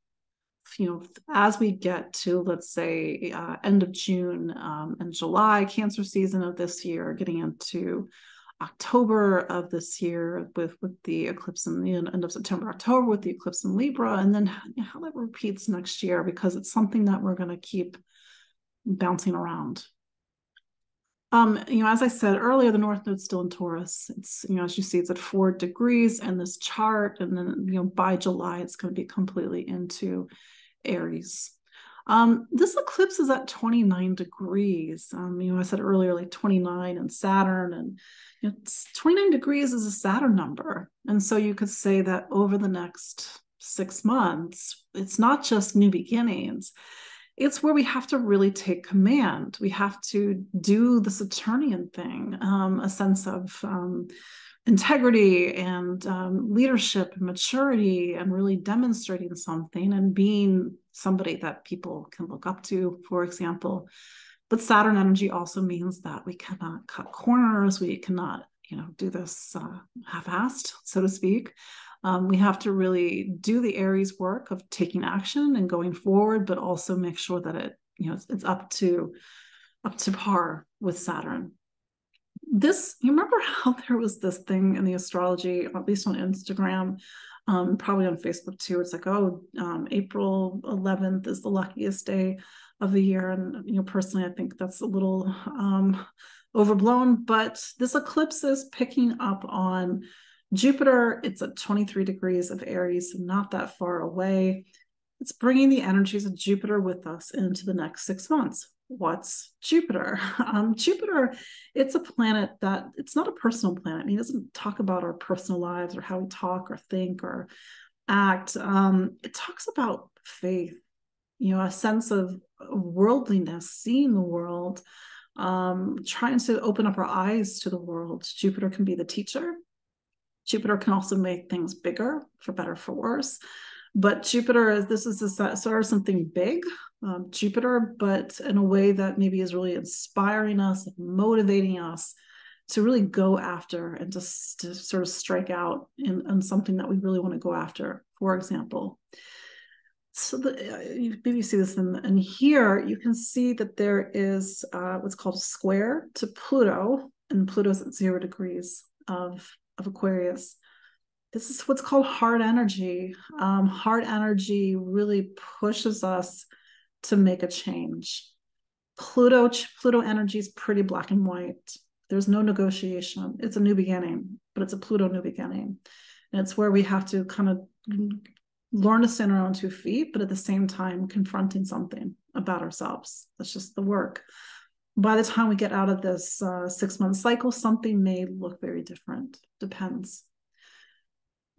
as we get to, let's say, end of June and July, Cancer season of this year, getting into October of this year with the eclipse in the end of September, October with the eclipse in Libra, and then how that repeats next year, because it's something that we're going to keep bouncing around. As I said earlier, the North Node's still in Taurus. It's, as you see, it's at 4 degrees in this chart. And then, by July, it's going to be completely into Aries. This eclipse is at 29 degrees. I said earlier, like 29 and Saturn, and 29 degrees is a Saturn number. And so you could say that over the next 6 months, it's not just new beginnings. It's where we have to really take command. We have to do the Saturnian thing, a sense of integrity and leadership and maturity, and really demonstrating something and being somebody that people can look up to, for example. But Saturn energy also means that we cannot cut corners. We cannot, do this half-assed, so to speak. We have to really do the Aries work of taking action and going forward, but also make sure that it's up to par with Saturn. You remember how there was this thing in the astrology, at least on Instagram, probably on Facebook too. It's like, April 11th is the luckiest day of the year. And, personally, I think that's a little overblown, but this eclipse is picking up on Jupiter. It's at 23 degrees of Aries, not that far away. It's bringing the energies of Jupiter with us into the next 6 months. What's Jupiter? Jupiter, it's a planet that, it's not a personal planet. He doesn't talk about our personal lives or how we talk or think or act. It talks about faith, a sense of worldliness, seeing the world, trying to open up our eyes to the world. Jupiter can be the teacher. Jupiter can also make things bigger, for better, for worse. But Jupiter, this is sort of something big, Jupiter, but in a way that maybe is really inspiring us, motivating us to really go after and to sort of strike out in something that we really want to go after, for example. So maybe you see this in here, you can see that there is what's called a square to Pluto, and Pluto's at 0 degrees of Aquarius. This is what's called hard energy. Hard energy really pushes us to make a change. Pluto energy is pretty black and white. There's no negotiation. It's a new beginning, but it's a Pluto new beginning. And it's where we have to kind of learn to stand on our own 2 feet, but at the same time confronting something about ourselves. That's just the work. By the time we get out of this 6-month cycle, something may look very different. Depends.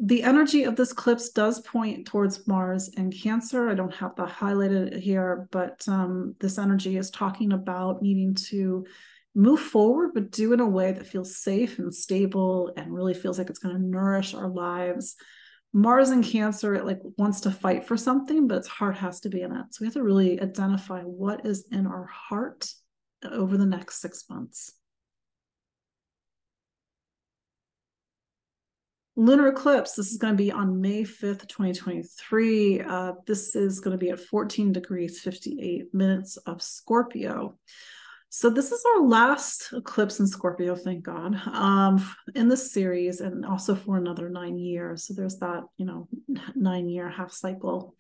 The energy of this eclipse does point towards Mars and Cancer. I don't have that highlighted here, but this energy is talking about needing to move forward, but do in a way that feels safe and stable and really feels like it's going to nourish our lives. Mars and Cancer, it wants to fight for something, but its heart has to be in it. So we have to really identify what is in our heart over the next 6 months. Lunar eclipse, this is going to be on May 5th, 2023. This is going to be at 14 degrees, 58 minutes of Scorpio. So this is our last eclipse in Scorpio, thank God, in this series, and also for another 9 years. So there's that, 9-year half cycle.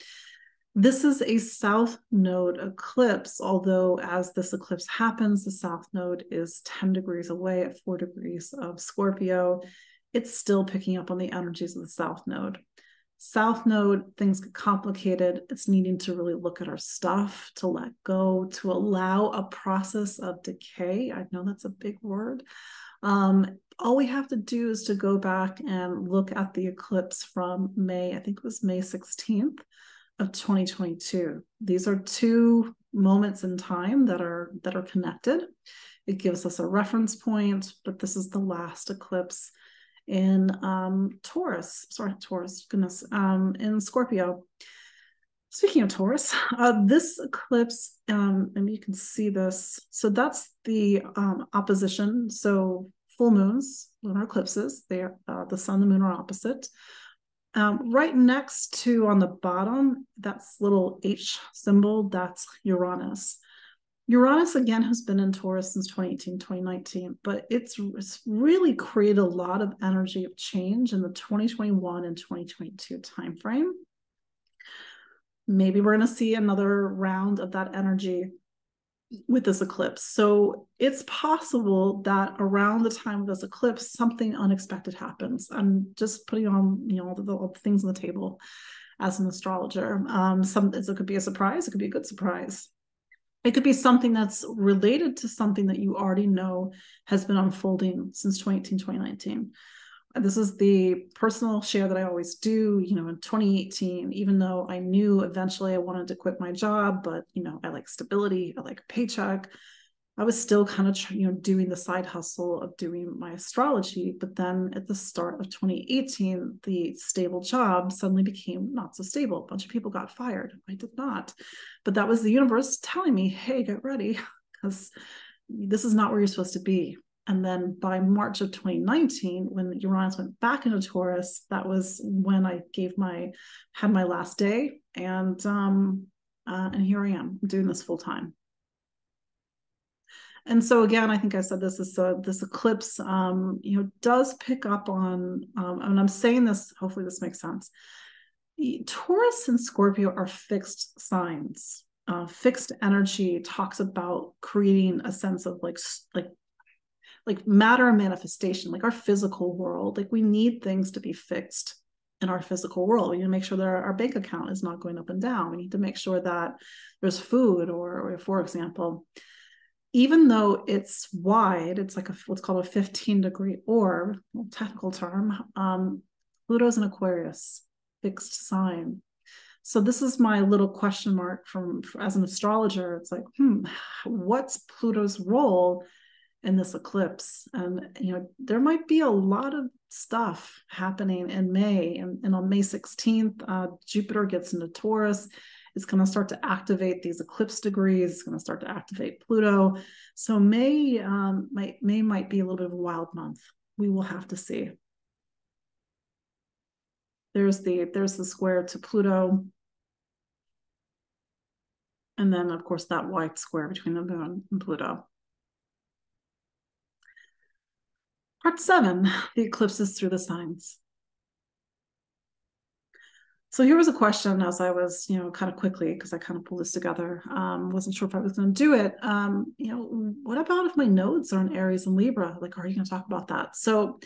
This is a South Node eclipse, although as this eclipse happens, the South Node is 10 degrees away at 4 degrees of Scorpio. It's still picking up on the energies of the South Node. South Node, things get complicated. It's needing to really look at our stuff, to let go, to allow a process of decay. I know that's a big word. All we have to do is to go back and look at the eclipse from May, I think it was May 16th of 2022. These are two moments in time that are connected. It gives us a reference point, but this is the last eclipse in Taurus, in Scorpio. Speaking of Taurus, this eclipse, and you can see this, so that's the opposition. So full moons, lunar eclipses, they're the sun and the moon are opposite. Right next to, on the bottom, that's little H symbol, that's Uranus. Uranus, again, has been in Taurus since 2018, 2019, but it's really created a lot of energy of change in the 2021 and 2022 timeframe. Maybe we're going to see another round of that energy with this eclipse. So it's possible that around the time of this eclipse, something unexpected happens. I'm just putting on, all the things on the table as an astrologer. It could be a surprise. It could be a good surprise. It could be something that's related to something that you already know has been unfolding since 2018, 2019. This is the personal share that I always do. In 2018, even though I knew eventually I wanted to quit my job, but, I like stability, I like a paycheck, I was still kind of, doing the side hustle of doing my astrology. But then at the start of 2018, the stable job suddenly became not so stable. A bunch of people got fired. I did not. But that was the universe telling me, hey, get ready, because this is not where you're supposed to be. And then by March of 2019, when Uranus went back into Taurus, that was when I had my last day. And here I am doing this full time. And so again, I think I said this eclipse, does pick up on, and I'm saying this, hopefully this makes sense. Taurus and Scorpio are fixed signs. Fixed energy talks about creating a sense of like matter manifestation, like our physical world. Like we need things to be fixed in our physical world. We need to make sure that our bank account is not going up and down. We need to make sure that there's food, or for example, even though it's wide, it's like what's called a 15-degree orb, technical term. Pluto's an Aquarius, fixed sign. So this is my little question mark as an astrologer. It's like, what's Pluto's role in this eclipse? And there might be a lot of stuff happening in May, and on May 16th, Jupiter gets into Taurus. It's going to start to activate these eclipse degrees. It's going to start to activate Pluto. So May might be a little bit of a wild month. We will have to see. There's the square to Pluto, and then of course that white square between the moon and Pluto. Part 7, the eclipses through the signs. So here was a question as I was, kind of quickly, because I kind of pulled this together. Wasn't sure if I was going to do it. What about if my nodes are in Aries and Libra? Like, are you going to talk about that? So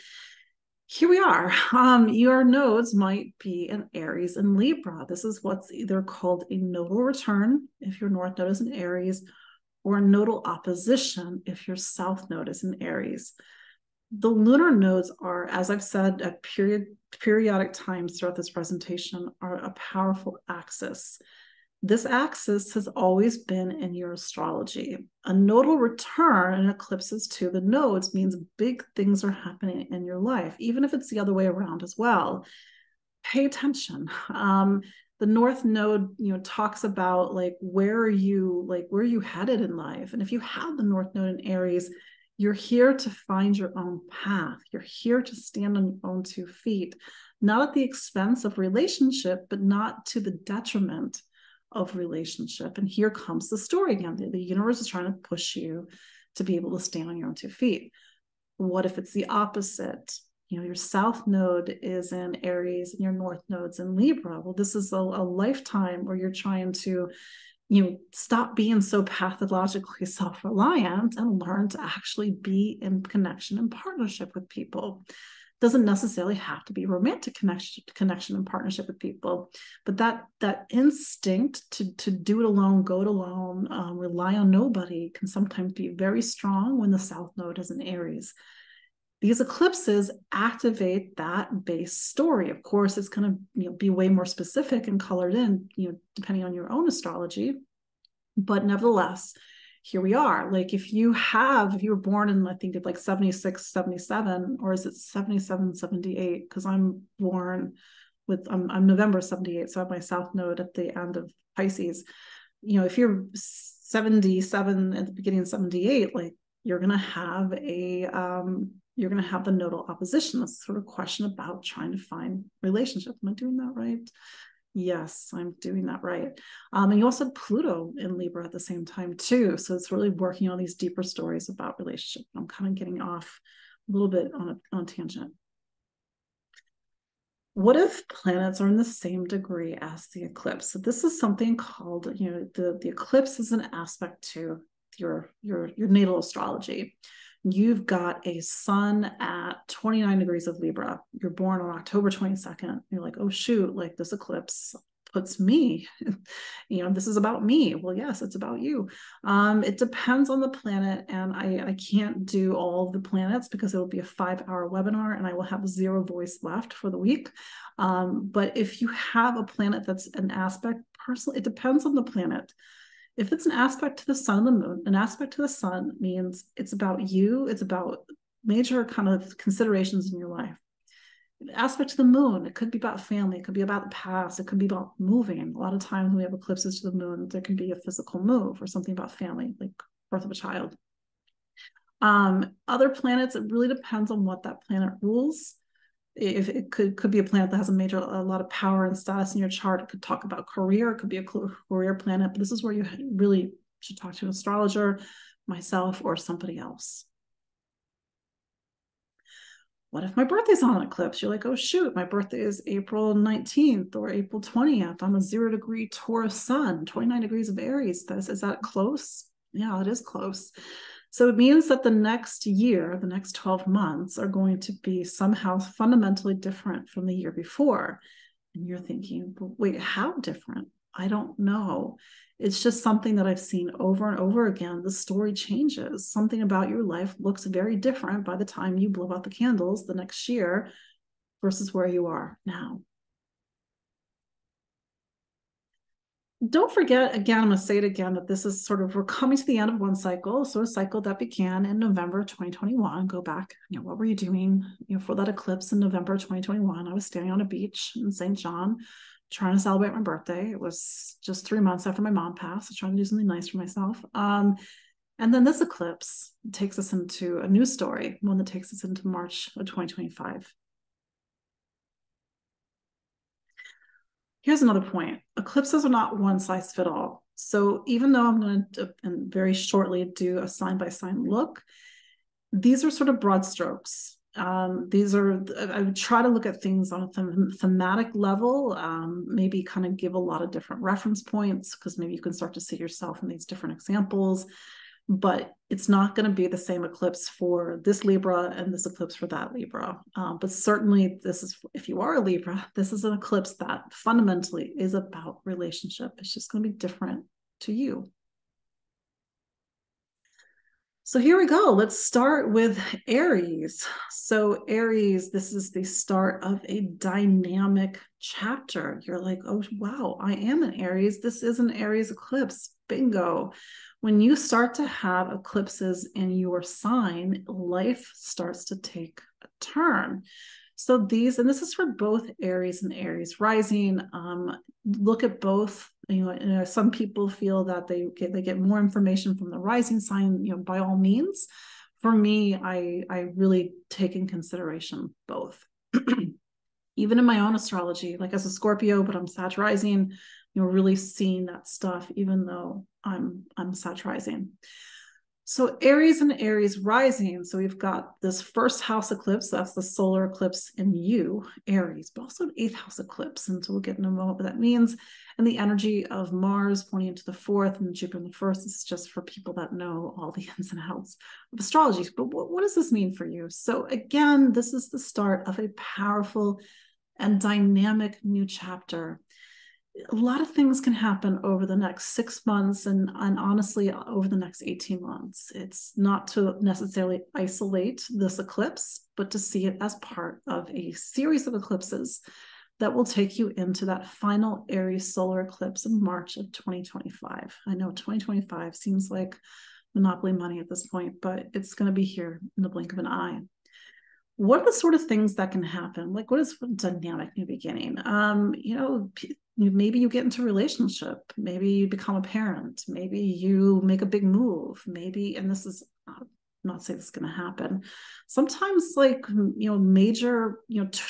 here we are. Your nodes might be in Aries and Libra. This is what's either called a nodal return if your north node is in Aries, or a nodal opposition if your south node is in Aries. The lunar nodes are, as I've said at periodic times throughout this presentation, are a powerful axis. This axis has always been in your astrology. A nodal return in eclipses to the nodes means big things are happening in your life, even if it's the other way around as well. Pay attention. The north node, talks about where are you headed in life? And if you have the north node in Aries, you're here to find your own path. You're here to stand on your own 2 feet, not at the expense of relationship, but not to the detriment of relationship. And here comes the story again. The universe is trying to push you to be able to stand on your own 2 feet. What if it's the opposite? Your south node is in Aries and your north node's in Libra. Well, this is a lifetime where you're trying to stop being so pathologically self-reliant and learn to actually be in connection and partnership with people. Doesn't necessarily have to be romantic connection and partnership with people, but that instinct to do it alone, go it alone, rely on nobody can sometimes be very strong when the south node is in Aries. these eclipses activate that base story. Of course, it's going to be way more specific and colored in, depending on your own astrology. But nevertheless, here we are. Like if you were born in, I think it's like 76, 77, or is it 77, 78? Because I'm born I'm November 78, so I have my South Node at the end of Pisces. If you're 77 at the beginning of 78, like you're gonna have the nodal opposition. That's sort of question about trying to find relationship. Am I doing that right? Yes, I'm doing that right. And you also had Pluto in Libra at the same time too. So it's really working on these deeper stories about relationship. I'm kind of getting off a little bit on a tangent. What if planets are in the same degree as the eclipse? So this is something called, the eclipse is an aspect to your natal astrology. You've got a sun at 29 degrees of Libra. You're born on October 22nd. You're like, oh shoot, like this eclipse puts me, this is about me. Well, yes, it's about you. It depends on the planet, and I can't do all the planets because it'll be a 5-hour webinar and I will have 0 voice left for the week. But if you have a planet that's an aspect, personally, it depends on the planet. If it's an aspect to the sun and the moon, an aspect to the sun means it's about you. It's about major kind of considerations in your life. An aspect to the moon, it could be about family. It could be about the past. It could be about moving. A lot of times when we have eclipses to the moon, there can be a physical move or something about family, like birth of a child. Other planets, it really depends on what that planet rules. If it could be a planet that has a lot of power and status in your chart. It could talk about career. It could be a career planet, but this is where you really should talk to an astrologer, myself, or somebody else. What if my birthday's on an eclipse? You're like, oh shoot, my birthday is April 19th or April 20th. I'm a 0-degree Taurus sun, 29 degrees of Aries. Is that close? Yeah, it is close. So it means that the next year, the next 12 months are going to be somehow fundamentally different from the year before. And you're thinking, but wait, how different? I don't know. It's just something that I've seen over and over again. The story changes. Something about your life looks very different by the time you blow out the candles the next year versus where you are now. Don't forget, again, I'm going to say it again, that this is we're coming to the end of one cycle. So a cycle that began in November 2021. Go back, what were you doing, for that eclipse in November 2021? I was standing on a beach in St. John trying to celebrate my birthday. It was just 3 months after my mom passed. I was trying to do something nice for myself. And then this eclipse takes us into a new story, one that takes us into March of 2025. Here's another point. Eclipses are not one size fit all. So even though I'm going to very shortly do a sign by sign look, these are sort of broad strokes. I would try to look at things on a thematic level, maybe kind of give a lot of different reference points, because maybe you can start to see yourself in these different examples. But it's not going to be the same eclipse for this Libra and this eclipse for that Libra. But certainly if you are a Libra, this is an eclipse that fundamentally is about relationship. It's just going to be different to you. So here we go. Let's start with Aries. So Aries, this is the start of a dynamic chapter. You're like, oh, wow, I am an Aries. This is an Aries eclipse. Bingo. When you start to have eclipses in your sign, life starts to take a turn. So this is for both Aries and Aries rising. Look at both. Some people feel that they get more information from the rising sign. By all means. For me, I really take in consideration both. Even in my own astrology, like as a Scorpio, but I'm Sag rising, really seeing that stuff, even though I'm Sag rising. So Aries and Aries rising. So we've got this first house eclipse. That's the solar eclipse in you, Aries, but also an 8th house eclipse. And so we'll get in a moment what that means. And the energy of Mars pointing into the 4th and Jupiter in the 1st. This is just for people that know all the ins and outs of astrology. But what does this mean for you? So again, this is the start of a powerful and dynamic new chapter. a lot of things can happen over the next 6 months and honestly over the next 18 months. It's not to necessarily isolate this eclipse, but to see it as part of a series of eclipses that will take you into that final Aries solar eclipse in March of 2025. I know 2025 seems like monopoly money at this point, but it's going to be here in the blink of an eye. What are the sort of things that can happen? Like, what is dynamic new beginning? Maybe you get into a relationship, maybe you become a parent, maybe you make a big move, maybe, and this is not saying this is going to happen. Sometimes, like, major,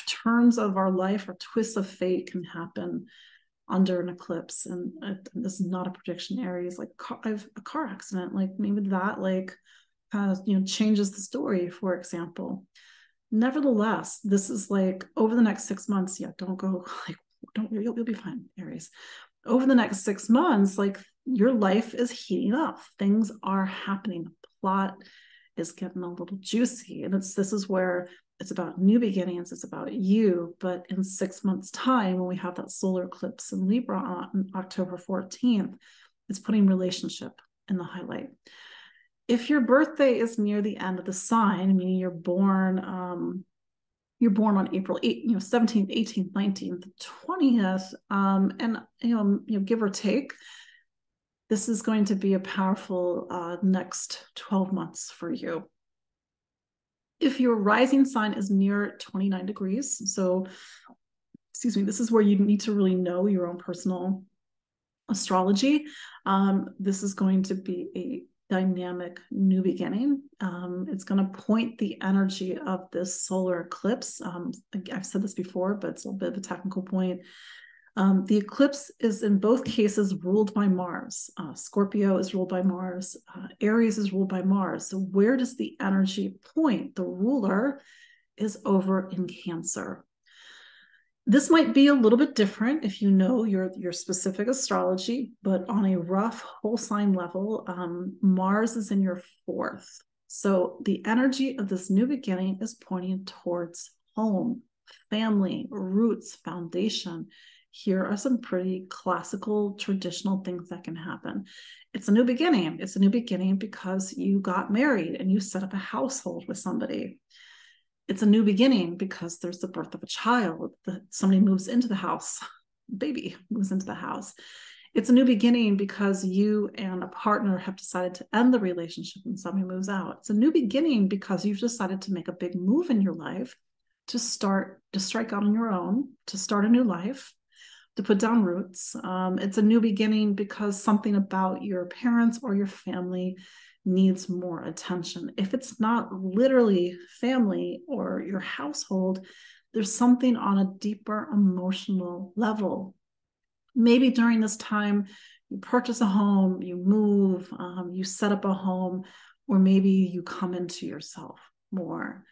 turns of our life or twists of fate can happen under an eclipse. And this is not a prediction, Aries. Like, I've a car accident, like maybe that, like, kind of, changes the story, for example. Nevertheless, this is like over the next 6 months. Yeah, don't go like, you'll be fine, Aries. Over the next 6 months, like, your life is heating up. Things are happening. The plot is getting a little juicy. And this is where it's about new beginnings. It's about you. But in 6 months' time, when we have that solar eclipse in Libra on October 14th, it's putting relationship in the highlight. If your birthday is near the end of the sign, meaning you're born on April 8th, 17th, 18th, 19th, 20th, and give or take, this is going to be a powerful next 12 months for you. If your rising sign is near 29 degrees, so, this is where you need to really know your own personal astrology. This is going to be a dynamic new beginning. It's going to point the energy of this solar eclipse. I've said this before, but it's a bit of a technical point. The eclipse is in both cases ruled by Mars. Scorpio is ruled by Mars. Aries is ruled by Mars. So where does the energy point? The ruler is over in Cancer. This might be a little bit different if you know your specific astrology, but on a rough whole sign level, Mars is in your 4th. So the energy of this new beginning is pointing towards home, family, roots, foundation. Here are some pretty classical, traditional things that can happen. It's a new beginning. It's a new beginning because you got married and you set up a household with somebody. It's a new beginning because there's the birth of a child, that somebody moves into the house, baby moves into the house. It's a new beginning because you and a partner have decided to end the relationship and somebody moves out. It's a new beginning because you've decided to make a big move in your life, to strike out on your own, to start a new life, to put down roots. It's a new beginning because something about your parents or your family needs more attention. If it's not literally family or your household, there's something on a deeper emotional level. Maybe during this time, you purchase a home, you move, you set up a home, or maybe you come into yourself more.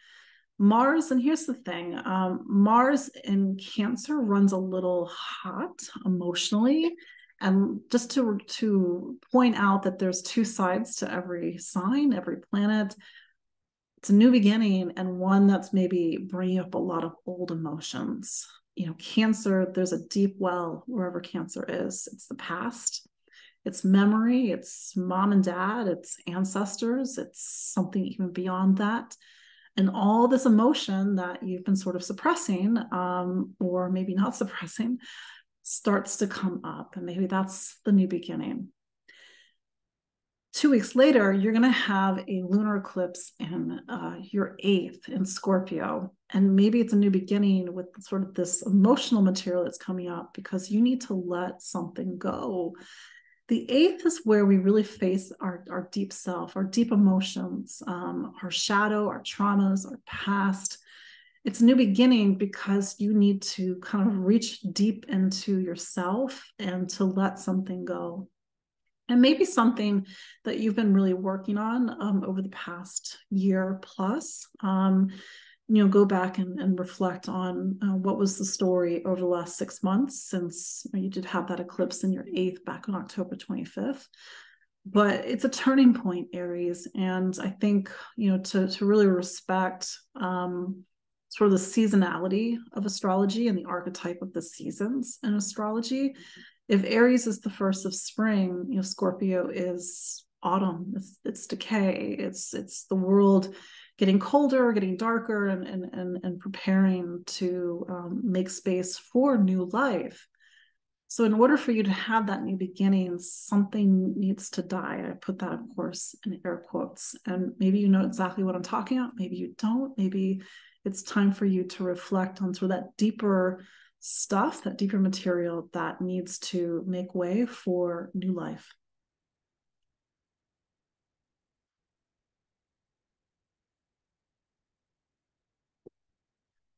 Mars, and here's the thing, Mars in Cancer runs a little hot emotionally. And just to point out that there's 2 sides to every sign, every planet. It's a new beginning and one that's maybe bringing up a lot of old emotions. Cancer, there's a deep well wherever Cancer is. It's the past, it's memory, it's mom and dad, it's ancestors, it's something even beyond that. And all this emotion that you've been sort of suppressing, or maybe not suppressing, starts to come up. And maybe that's the new beginning. 2 weeks later, you're going to have a lunar eclipse in your 8th in Scorpio. And maybe it's a new beginning with sort of this emotional material that's coming up because you need to let something go. The 8th is where we really face our deep self, our deep emotions, our shadow, our traumas, our past. It's a new beginning because you need to kind of reach deep into yourself and to let something go. And maybe something that you've been really working on over the past year plus. Go back and reflect on what was the story over the last 6 months, since you did have that eclipse in your 8th back on October 25th. But it's a turning point, Aries. And I think, to really respect sort of the seasonality of astrology and the archetype of the seasons in astrology. If Aries is the first of spring, Scorpio is autumn. It's decay. It's the world getting colder, getting darker, and preparing to make space for new life. So in order for you to have that new beginning, something needs to die. I put that, of course, in air quotes. And maybe you know exactly what I'm talking about. Maybe you don't. Maybe it's time for you to reflect on sort of that deeper stuff, that deeper material that needs to make way for new life.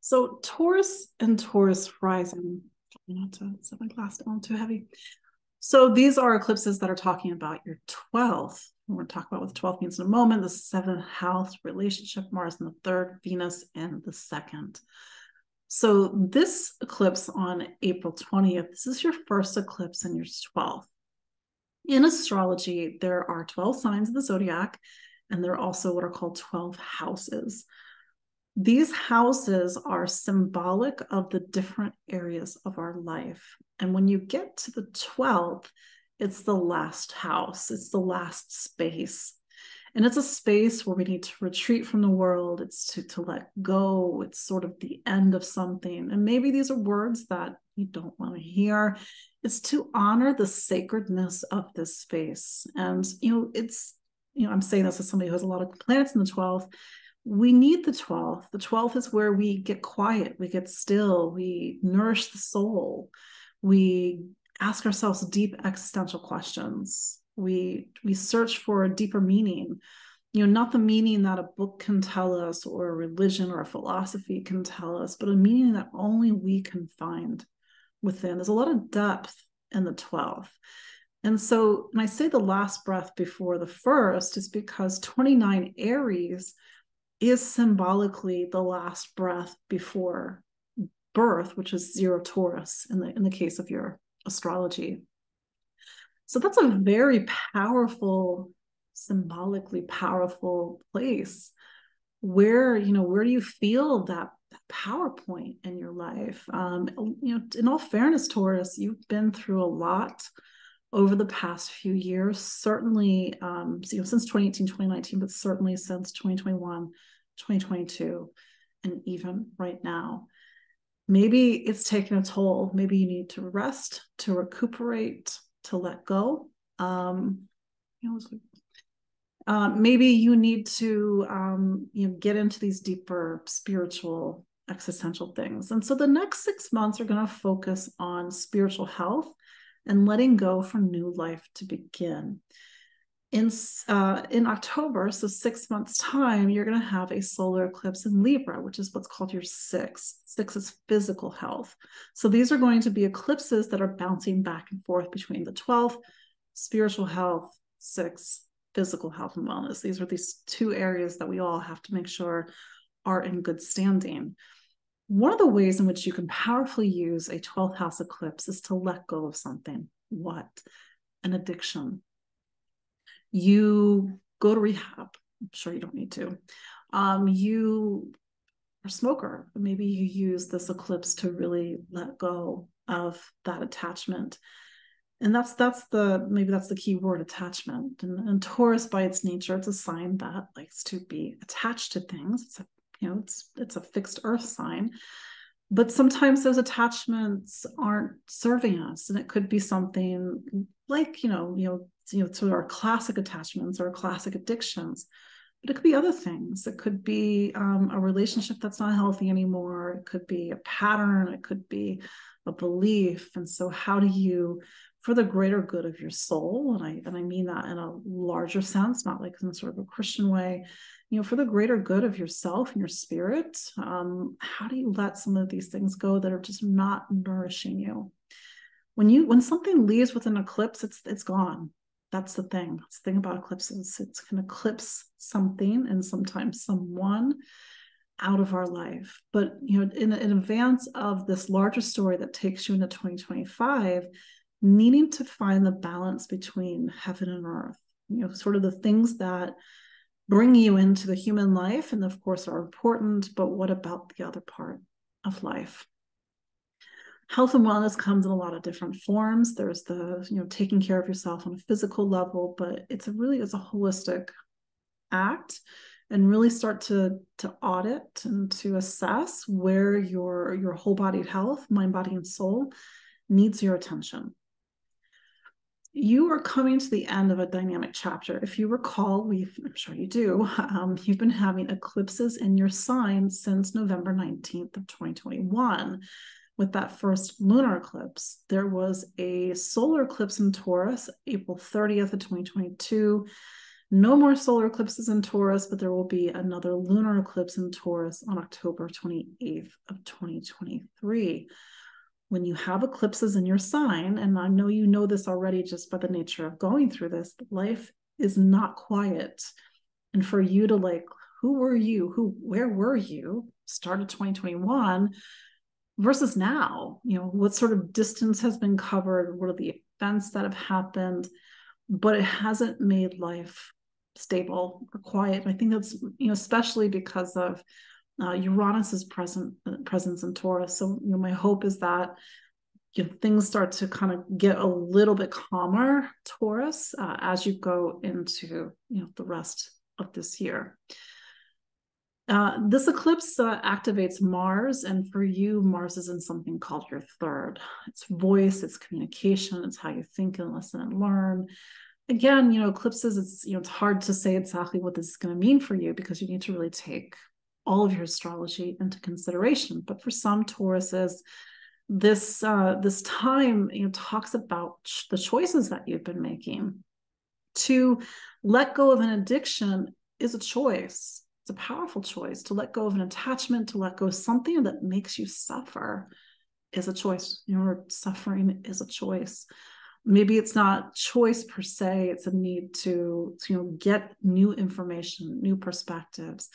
So Taurus and Taurus rising, not to set my glass down too heavy. So these are eclipses that are talking about your 12th. We're going to talk about what the 12th means in a moment. The 7th house, relationship, Mars in the 3rd, Venus in the 2nd. So this eclipse on April 20th, this is your first eclipse in your 12th. In astrology, there are 12 signs of the zodiac, and there are also what are called 12 houses. These houses are symbolic of the different areas of our life. And when you get to the 12th, it's the last house, it's the last space. And it's a space where we need to retreat from the world. It's to let go. It's sort of the end of something. And maybe these are words that you don't want to hear. It's to honor the sacredness of this space. And, I'm saying this as somebody who has a lot of planets in the 12th. We need the 12th. The 12th is where we get quiet, we get still, we nourish the soul, we ask ourselves deep existential questions. We search for a deeper meaning, not the meaning that a book can tell us or a religion or a philosophy can tell us, but a meaning that only we can find within. There's a lot of depth in the 12th. And so when I say the last breath before the first, is because 29 Aries is symbolically the last breath before birth, which is 0 Taurus in the case of your astrology. So that's a very powerful, symbolically powerful place where do you feel that power point in your life? In all fairness, Taurus, you've been through a lot over the past few years, certainly since 2018, 2019, but certainly since 2021, 2022, and even right now. Maybe it's taken a toll. Maybe you need to rest, to recuperate, to let go. Maybe you need to get into these deeper spiritual, existential things. And so the next 6 months are going to focus on spiritual health and letting go for new life to begin. In October, so 6 months' time, you're going to have a solar eclipse in Libra, which is what's called your 6th. 6 is physical health. So these are going to be eclipses that are bouncing back and forth between the 12th, spiritual health, 6, physical health and wellness. These are these two areas that we all have to make sure are in good standing. One of the ways in which you can powerfully use a 12th house eclipse is to let go of something. What? An addiction. You go to rehab. I'm sure you don't need to. You are a smoker. Maybe you use this eclipse to really let go of that attachment. And that's the key word, attachment. And Taurus, by its nature, it's a sign that likes to be attached to things. It's a fixed earth sign, but sometimes those attachments aren't serving us, and it could be something like sort of our classic attachments or classic addictions, but it could be other things. It could be a relationship that's not healthy anymore. It could be a pattern. It could be a belief. And so, how do you, for the greater good of your soul, and I mean that in a larger sense, not like in sort of a Christian way, for the greater good of yourself and your spirit, how do you let some of these things go that are just not nourishing you? When something leaves with an eclipse, it's gone. That's the thing. That's the thing about eclipses. It can eclipse something and sometimes someone out of our life. But in advance of this larger story that takes you into 2025, needing to find the balance between heaven and earth, sort of the things that bring you into the human life and of course are important, but what about the other part of life? Health and wellness comes in a lot of different forms. There's the, taking care of yourself on a physical level, but it's a holistic act, and really start to audit and to assess where your whole body health, mind, body, and soul needs your attention. You are coming to the end of a dynamic chapter. If you recall, I'm sure you do, you've been having eclipses in your sign since November 19th of 2021. With that first lunar eclipse, there was a solar eclipse in Taurus, April 30th of 2022. No more solar eclipses in Taurus, but there will be another lunar eclipse in Taurus on October 28th of 2023. When you have eclipses in your sign, and I know you know this already just by the nature of going through this, life is not quiet. And for you to who were you? Where were you? Started 2021 versus now, what sort of distance has been covered? What are the events that have happened? But it hasn't made life stable or quiet. And I think that's, especially because of Uranus's presence in Taurus. So, my hope is that things start to kind of get a little bit calmer, Taurus, as you go into, the rest of this year. This eclipse activates Mars, and for you, Mars is in something called your third. It's voice, it's communication, it's how you think and listen and learn. Again, eclipses, it's hard to say exactly what this is going to mean for you because you need to really take all of your astrology into consideration. But for some Tauruses, this time, talks about the choices that you've been making. To let go of an addiction is a choice. It's a powerful choice. To let go of an attachment, to let go of something that makes you suffer is a choice. Suffering is a choice. Maybe it's not choice per se. It's a need to get new information, new perspectives.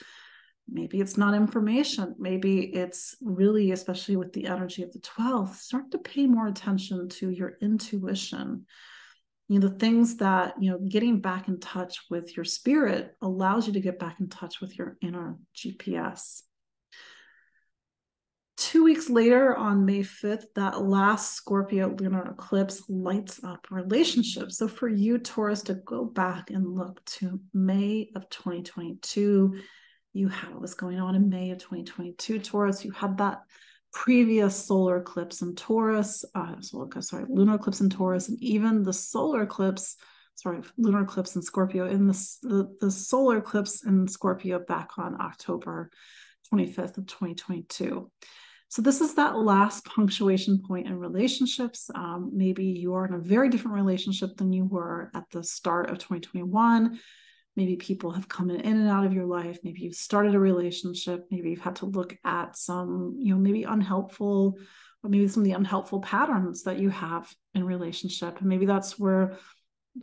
Maybe it's not information. Maybe it's really, especially with the energy of the 12th, start to pay more attention to your intuition. The things that, getting back in touch with your spirit allows you to get back in touch with your inner GPS. 2 weeks later, on May 5th, that last Scorpio lunar eclipse lights up relationships. So for you, Taurus, to go back and look to May of 2022, you had what was going on in May of 2022, Taurus. You had that previous solar eclipse in Taurus, lunar eclipse in Taurus, and even the lunar eclipse in Scorpio, in the solar eclipse in Scorpio back on October 25th of 2022. So this is that last punctuation point in relationships. Maybe you are in a very different relationship than you were at the start of 2021. Maybe people have come in and out of your life. Maybe you've started a relationship. Maybe you've had to look at some, maybe unhelpful, or maybe some of the unhelpful patterns that you have in relationship. And maybe that's where,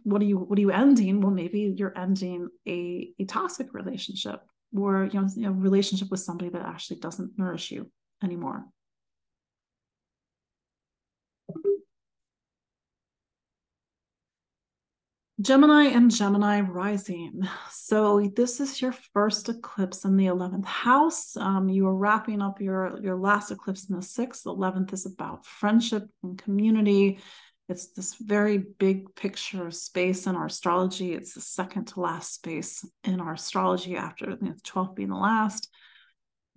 what are you ending? Well, maybe you're ending a toxic relationship, or, relationship with somebody that actually doesn't nourish you anymore. Gemini and Gemini rising. So this is your first eclipse in the 11th house. You are wrapping up your last eclipse in the 6th. The 11th is about friendship and community. It's this very big picture space in our astrology. It's the second to last space in our astrology after the 12th being the last.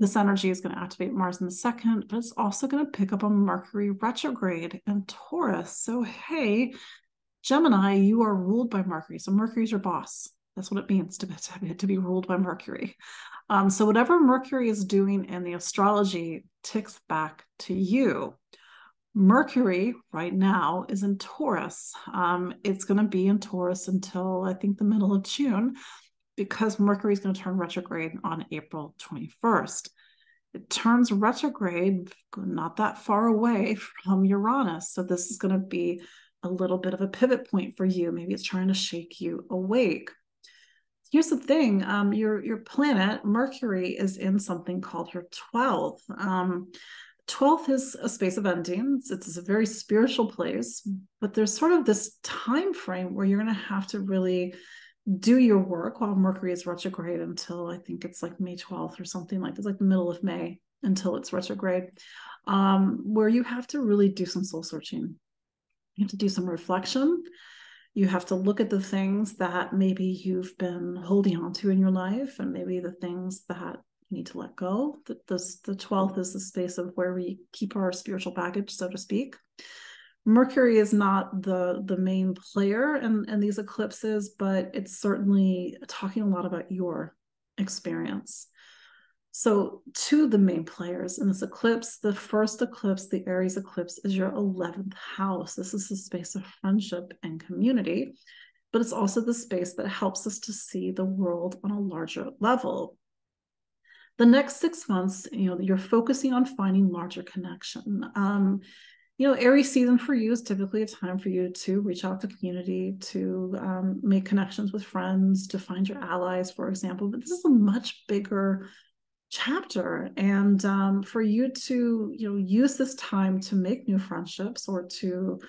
This energy is going to activate Mars in the second, but it's also going to pick up on Mercury retrograde and Taurus. So, hey, Gemini, you are ruled by Mercury. So Mercury's your boss. That's what it means to be ruled by Mercury. So whatever Mercury is doing in the astrology ticks back to you. Mercury right now is in Taurus. It's going to be in Taurus until I think the middle of June, because Mercury is going to turn retrograde on April 21st. It turns retrograde not that far away from Uranus. So this is going to be a little bit of a pivot point for you. Maybe it's trying to shake you awake. Here's the thing. Your planet, Mercury, is in something called your 12th. 12th is a space of endings. It's a very spiritual place, but there's sort of this time frame where you're going to have to really do your work while Mercury is retrograde until I think it's like May 12th or something like it's like the middle of May until it's retrograde, where you have to really do some soul searching. You have to do some reflection. You have to look at the things that maybe you've been holding on to in your life, and maybe the things that you need to let go. The 12th is the space of where we keep our spiritual baggage, so to speak. Mercury is not the main player in these eclipses, but it's certainly talking a lot about your experience. So, two of the main players in this eclipse, the first eclipse, the Aries eclipse, is your 11th house. This is the space of friendship and community, but it's also the space that helps us to see the world on a larger level. The next 6 months, you're focusing on finding larger connection. Aries season for you is typically a time for you to reach out to community, to make connections with friends, to find your allies, for example. But this is a much bigger chapter, and for you to use this time to make new friendships or to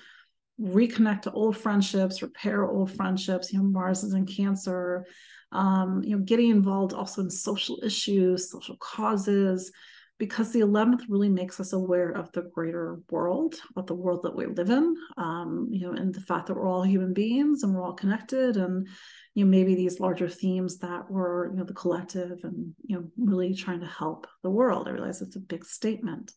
reconnect to old friendships, repair old friendships. Mars is in Cancer. Getting involved also in social issues, social causes, because the 11th really makes us aware of the greater world, of the world that we live in, and the fact that we're all human beings and we're all connected, and maybe these larger themes that were the collective, and really trying to help the world. I realize it's a big statement.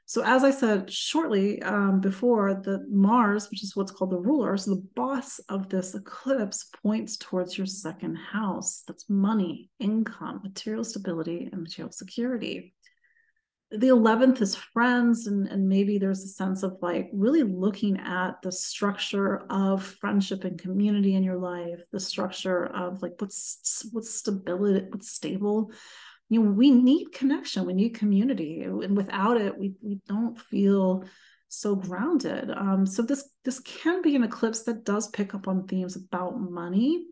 So as I said shortly before, the Mars, which is what's called the ruler, so the boss of this eclipse, points towards your second house. That's money, income, material stability, and material security. The 11th is friends, and maybe there's a sense of like really looking at the structure of friendship and community in your life, the structure of like what's stability, what's stable. We need connection, we need community, and without it, we don't feel so grounded. So this can be an eclipse that does pick up on themes about money,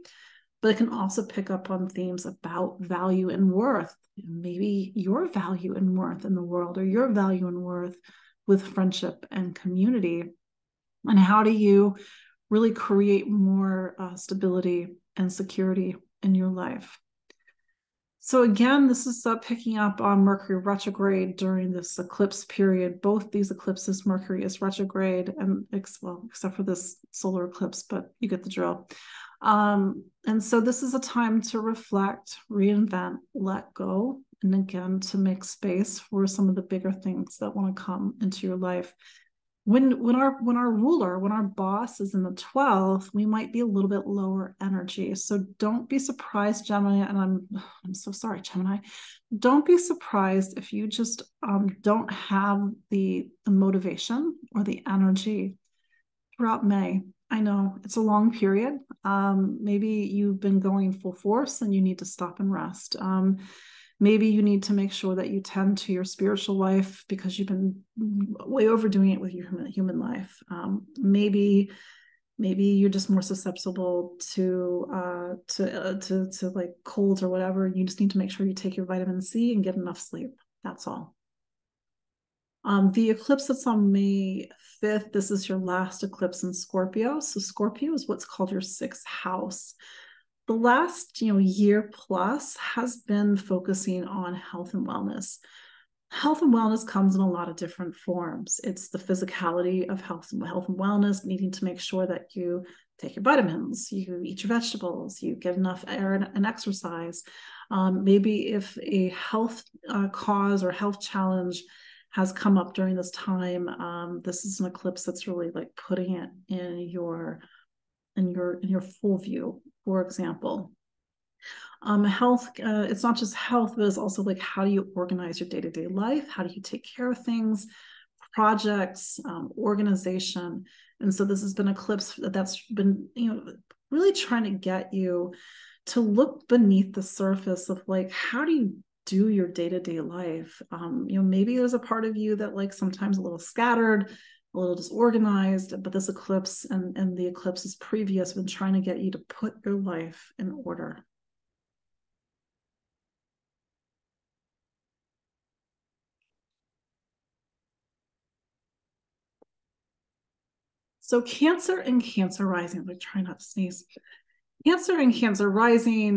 but it can also pick up on themes about value and worth. Maybe your value and worth in the world, or your value and worth with friendship and community. And how do you really create more stability and security in your life? So again, this is picking up on Mercury retrograde during this eclipse period. Both these eclipses, Mercury is retrograde, and except for this solar eclipse, but you get the drill. And so this is a time to reflect, reinvent, let go, and again, to make space for some of the bigger things that want to come into your life. When our boss is in the 12th, we might be a little bit lower energy. So don't be surprised, Gemini, and I'm so sorry, Gemini. Don't be surprised if you just don't have the motivation or the energy throughout May. I know it's a long period. Maybe you've been going full force and you need to stop and rest. Maybe you need to make sure that you tend to your spiritual life because you've been way overdoing it with your human life. Maybe you're just more susceptible to like colds or whatever. You just need to make sure you take your vitamin C and get enough sleep. That's all. The eclipse that's on May 5th, this is your last eclipse in Scorpio. So Scorpio is what's called your sixth house. The last year plus has been focusing on health and wellness. Health and wellness comes in a lot of different forms. It's the physicality of health and wellness, needing to make sure that you take your vitamins, you eat your vegetables, you get enough air and exercise. Maybe if a health cause or health challenge has come up during this time, this is an eclipse that's really like putting it in your full view. For example, health, it's not just health, but it's also like, how do you organize your day-to-day life? How do you take care of things, projects, organization? And so this has been an eclipse that's been, really trying to get you to look beneath the surface of like, how do you do your day-to-day life? Maybe there's a part of you that like sometimes a little scattered, a little disorganized, but this eclipse and the eclipses previous have been trying to get you to put your life in order. So Cancer and Cancer rising, I'm trying not to sneeze. Cancer and Cancer rising,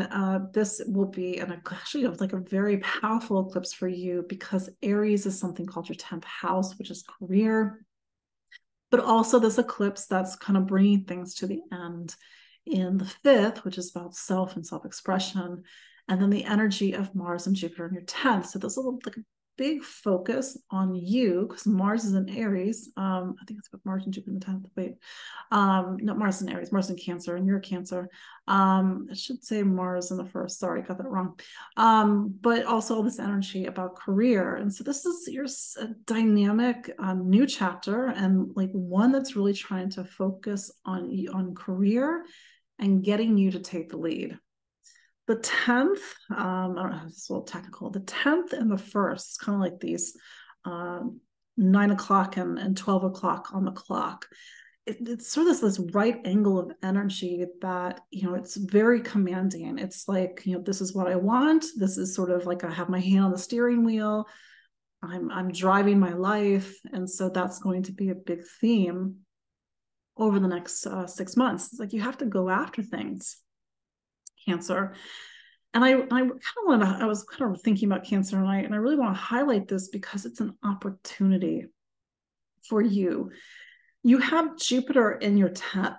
this will be actually like a very powerful eclipse for you because Aries is something called your 10th house, which is career, but also this eclipse that's kind of bringing things to the end in the 5th, which is about self and self-expression, and then the energy of Mars and Jupiter in your 10th. So there's like a big focus on you because Mars is in Aries. I think it's about Mars and Jupiter in the 10th. Wait, not Mars in Aries, Mars in Cancer, and you're Cancer. I should say Mars in the 1st. Sorry, got that wrong. But also all this energy about career. And so this is your dynamic new chapter, and like one that's really trying to focus on career and getting you to take the lead. The 10th, I don't know, it's a little technical. The 10th and the 1st, kind of like these 9 o'clock and 12 o'clock on the clock. It's sort of this right angle of energy that, it's very commanding. It's like, this is what I want. This is sort of like I have my hand on the steering wheel. I'm driving my life. And so that's going to be a big theme over the next 6 months. It's like you have to go after things, Cancer. And I was kind of thinking about Cancer, and I really want to highlight this because it's an opportunity for you. You have Jupiter in your 10th,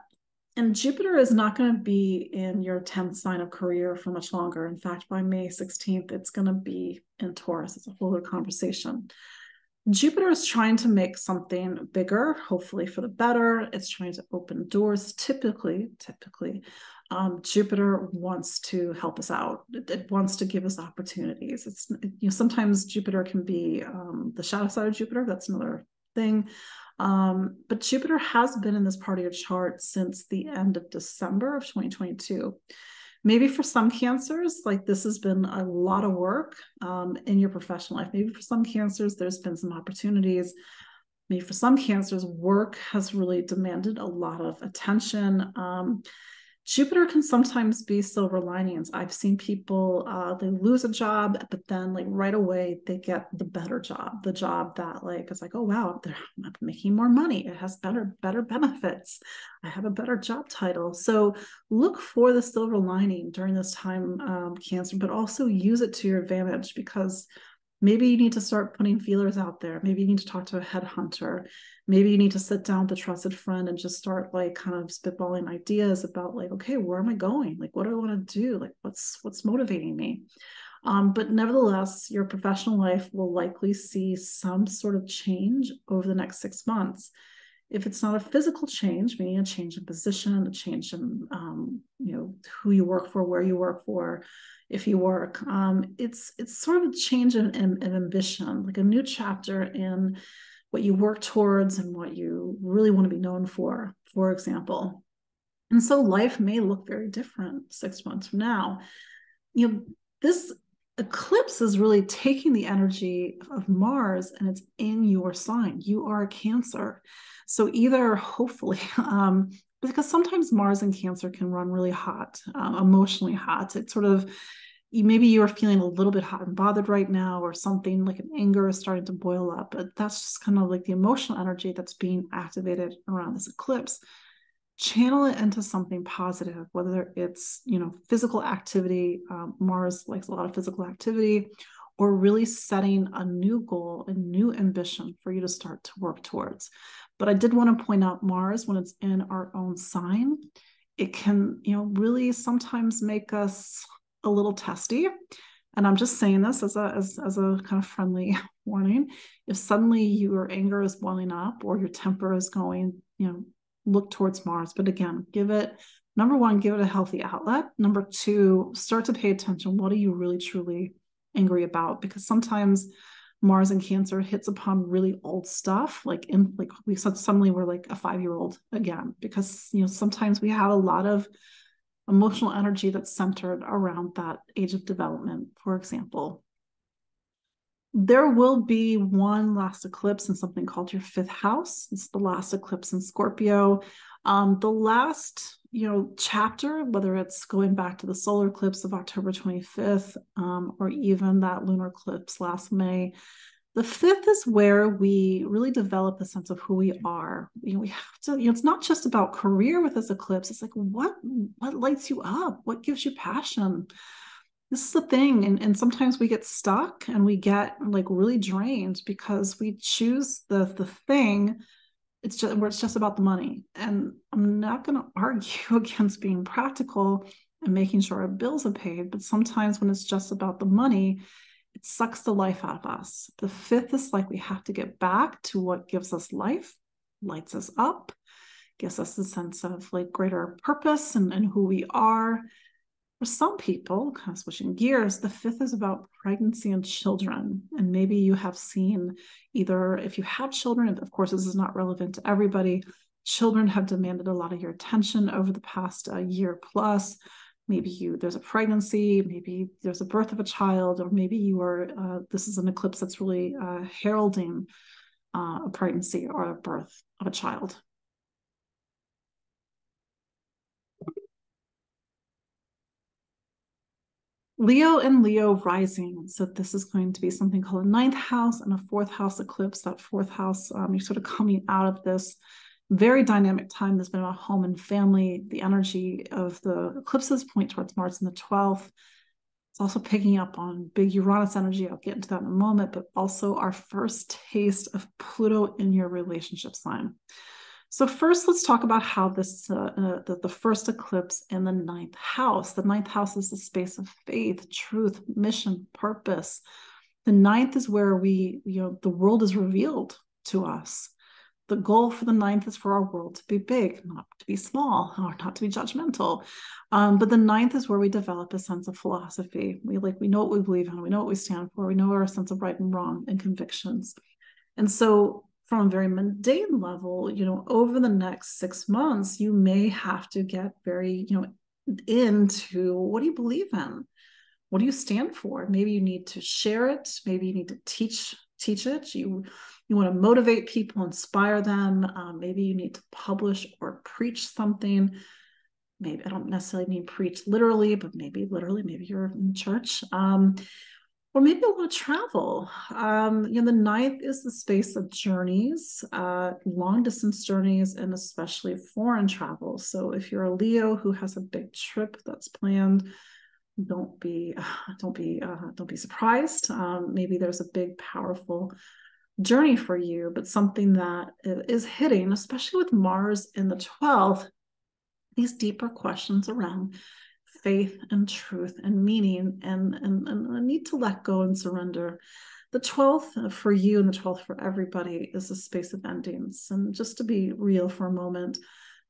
and Jupiter is not going to be in your 10th sign of career for much longer. In fact, by May 16th, it's going to be in Taurus. It's a whole other conversation. Jupiter is trying to make something bigger, hopefully for the better. It's trying to open doors. Typically, Jupiter wants to help us out. It wants to give us opportunities. Sometimes Jupiter can be the shadow side of Jupiter. That's another thing. But Jupiter has been in this part of your chart since the end of December of 2022. Maybe for some Cancers, like this has been a lot of work in your professional life. Maybe for some Cancers, there's been some opportunities. Maybe for some Cancers, work has really demanded a lot of attention. Jupiter can sometimes be silver linings. I've seen people, they lose a job, but then like right away they get the better job, the job that like, it's like, oh, wow, I'm making more money. It has better benefits. I have a better job title. So look for the silver lining during this time, Cancer, but also use it to your advantage because maybe you need to start putting feelers out there. Maybe you need to talk to a headhunter. Maybe you need to sit down with a trusted friend and just start like kind of spitballing ideas about like, okay, where am I going? Like, what do I want to do? Like, what's motivating me? But nevertheless, your professional life will likely see some sort of change over the next 6 months. If it's not a physical change, meaning a change in position, a change in who you work for, where you work for, if you work, it's sort of a change in ambition, like a new chapter in what you work towards and what you really want to be known for example. And so life may look very different 6 months from now. This eclipse is really taking the energy of Mars and it's in your sign. You are a Cancer. So either hopefully, because sometimes Mars and Cancer can run really hot, emotionally hot. It's sort of, maybe you're feeling a little bit hot and bothered right now, or something like an anger is starting to boil up. But that's just kind of like the emotional energy that's being activated around this eclipse. Channel it into something positive, whether it's, physical activity. Mars likes a lot of physical activity, or really setting a new goal, a new ambition for you to start to work towards. But I did want to point out Mars, when it's in our own sign, it can, really sometimes make us a little testy. And I'm just saying this as a kind of friendly warning. If suddenly your anger is welling up or your temper is going, look towards Mars. But again, number one, give it a healthy outlet. Number two, start to pay attention. What are you really truly angry about? Because sometimes Mars and Cancer hits upon really old stuff. Like we said, suddenly we're like a 5-year-old again, because, sometimes we have a lot of emotional energy that's centered around that age of development, for example. There will be one last eclipse in something called your 5th house. It's the last eclipse in Scorpio. The last, chapter, whether it's going back to the solar eclipse of October 25th, or even that lunar eclipse last May, The fifth is where we really develop a sense of who we are. We have to, it's not just about career with this eclipse. It's like, what lights you up? What gives you passion? This is the thing. And sometimes we get stuck and we get like really drained because we choose the thing. It's just where it's just about the money. And I'm not going to argue against being practical and making sure our bills are paid. But sometimes when it's just about the money, it sucks the life out of us. The fifth is like we have to get back to what gives us life, lights us up, gives us a sense of like greater purpose and who we are. For some people, kind of switching gears, the fifth is about pregnancy and children. And maybe you have seen either if you have children, of course, this is not relevant to everybody. Children have demanded a lot of your attention over the past year plus. Maybe there's a pregnancy, maybe there's a birth of a child, or maybe this is an eclipse that's really heralding a pregnancy or a birth of a child. Leo and Leo rising. So this is going to be something called a ninth house and a fourth house eclipse. That fourth house, you're sort of coming out of this very dynamic time that's been about home and family. The energy of the eclipses point towards Mars in the 12th. It's also picking up on big Uranus energy. I'll get into that in a moment, but also our first taste of Pluto in your relationship sign. So first, let's talk about how the first eclipse in the ninth house. The ninth house is the space of faith, truth, mission, purpose. The ninth is where the world is revealed to us. The goal for the ninth is for our world to be big, not to be small, or not to be judgmental. But the ninth is where we develop a sense of philosophy. We know what we believe in, we know what we stand for, we know our sense of right and wrong and convictions. And so from a very mundane level, over the next 6 months, you may have to get very, into what do you believe in? What do you stand for? Maybe you need to share it. Maybe you need to teach it. You want to motivate people, inspire them. Maybe you need to publish or preach something. Maybe I don't necessarily mean preach literally, but maybe literally, maybe you're in church. Or maybe you want to travel. The ninth is the space of journeys, long distance journeys, and especially foreign travel. So if you're a Leo who has a big trip that's planned, don't be surprised. Maybe there's a big, powerful journey for you, but something that is hitting, especially with Mars in the 12th, these deeper questions around faith and truth and meaning and a need to let go and surrender. The 12th for you and the 12th for everybody is a space of endings. And just to be real for a moment,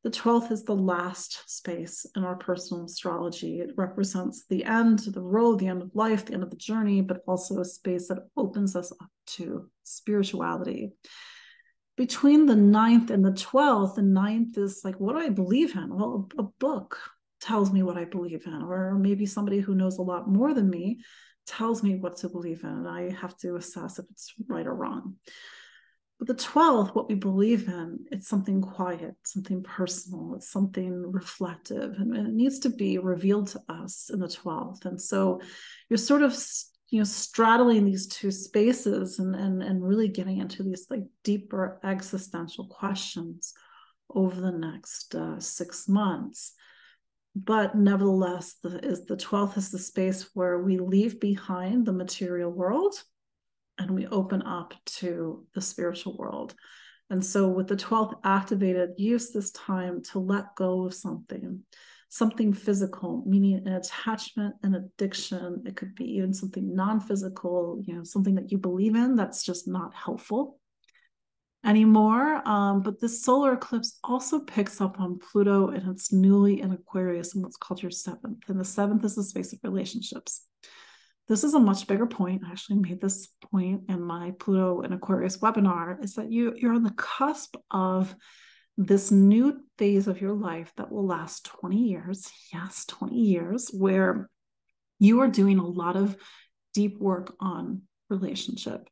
the 12th is the last space in our personal astrology. It represents the end of the road, the end of life, the end of the journey, but also a space that opens us up to spirituality. Between the 9th and the 12th, the 9th is like, what do I believe in? Well, a book tells me what I believe in, or maybe somebody who knows a lot more than me tells me what to believe in, and I have to assess if it's right or wrong. But the 12th, what we believe in, it's something quiet, something personal, it's something reflective, and it needs to be revealed to us in the 12th. And so you're sort of straddling these two spaces and really getting into these like deeper existential questions over the next 6 months. But nevertheless, the 12th is the space where we leave behind the material world and we open up to the spiritual world. And so with the 12th activated, use this time to let go of something physical, meaning an attachment, an addiction. It could be even something non-physical, something that you believe in that's just not helpful anymore. But this solar eclipse also picks up on Pluto, and it's newly in Aquarius in what's called your 7th. And the 7th is the space of relationships. This is a much bigger point. I actually made this point in my Pluto and Aquarius webinar, is that you're on the cusp of this new phase of your life that will last 20 years. Yes, 20 years, where you are doing a lot of deep work on relationship.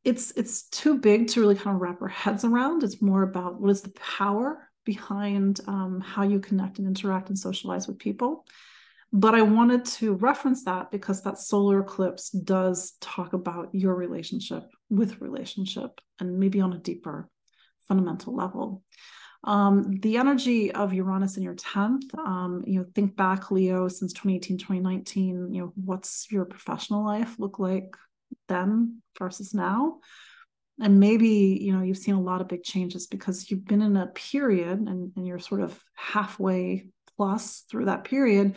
It's too big to really kind of wrap our heads around. It's more about what is the power behind how you connect and interact and socialize with people. But I wanted to reference that because that solar eclipse does talk about your relationship with relationship, and maybe on a deeper fundamental level. The energy of Uranus in your 10th, think back, Leo, since 2018, 2019, what's your professional life look like then versus now? And maybe, you've seen a lot of big changes because you've been in a period and you're sort of halfway plus through that period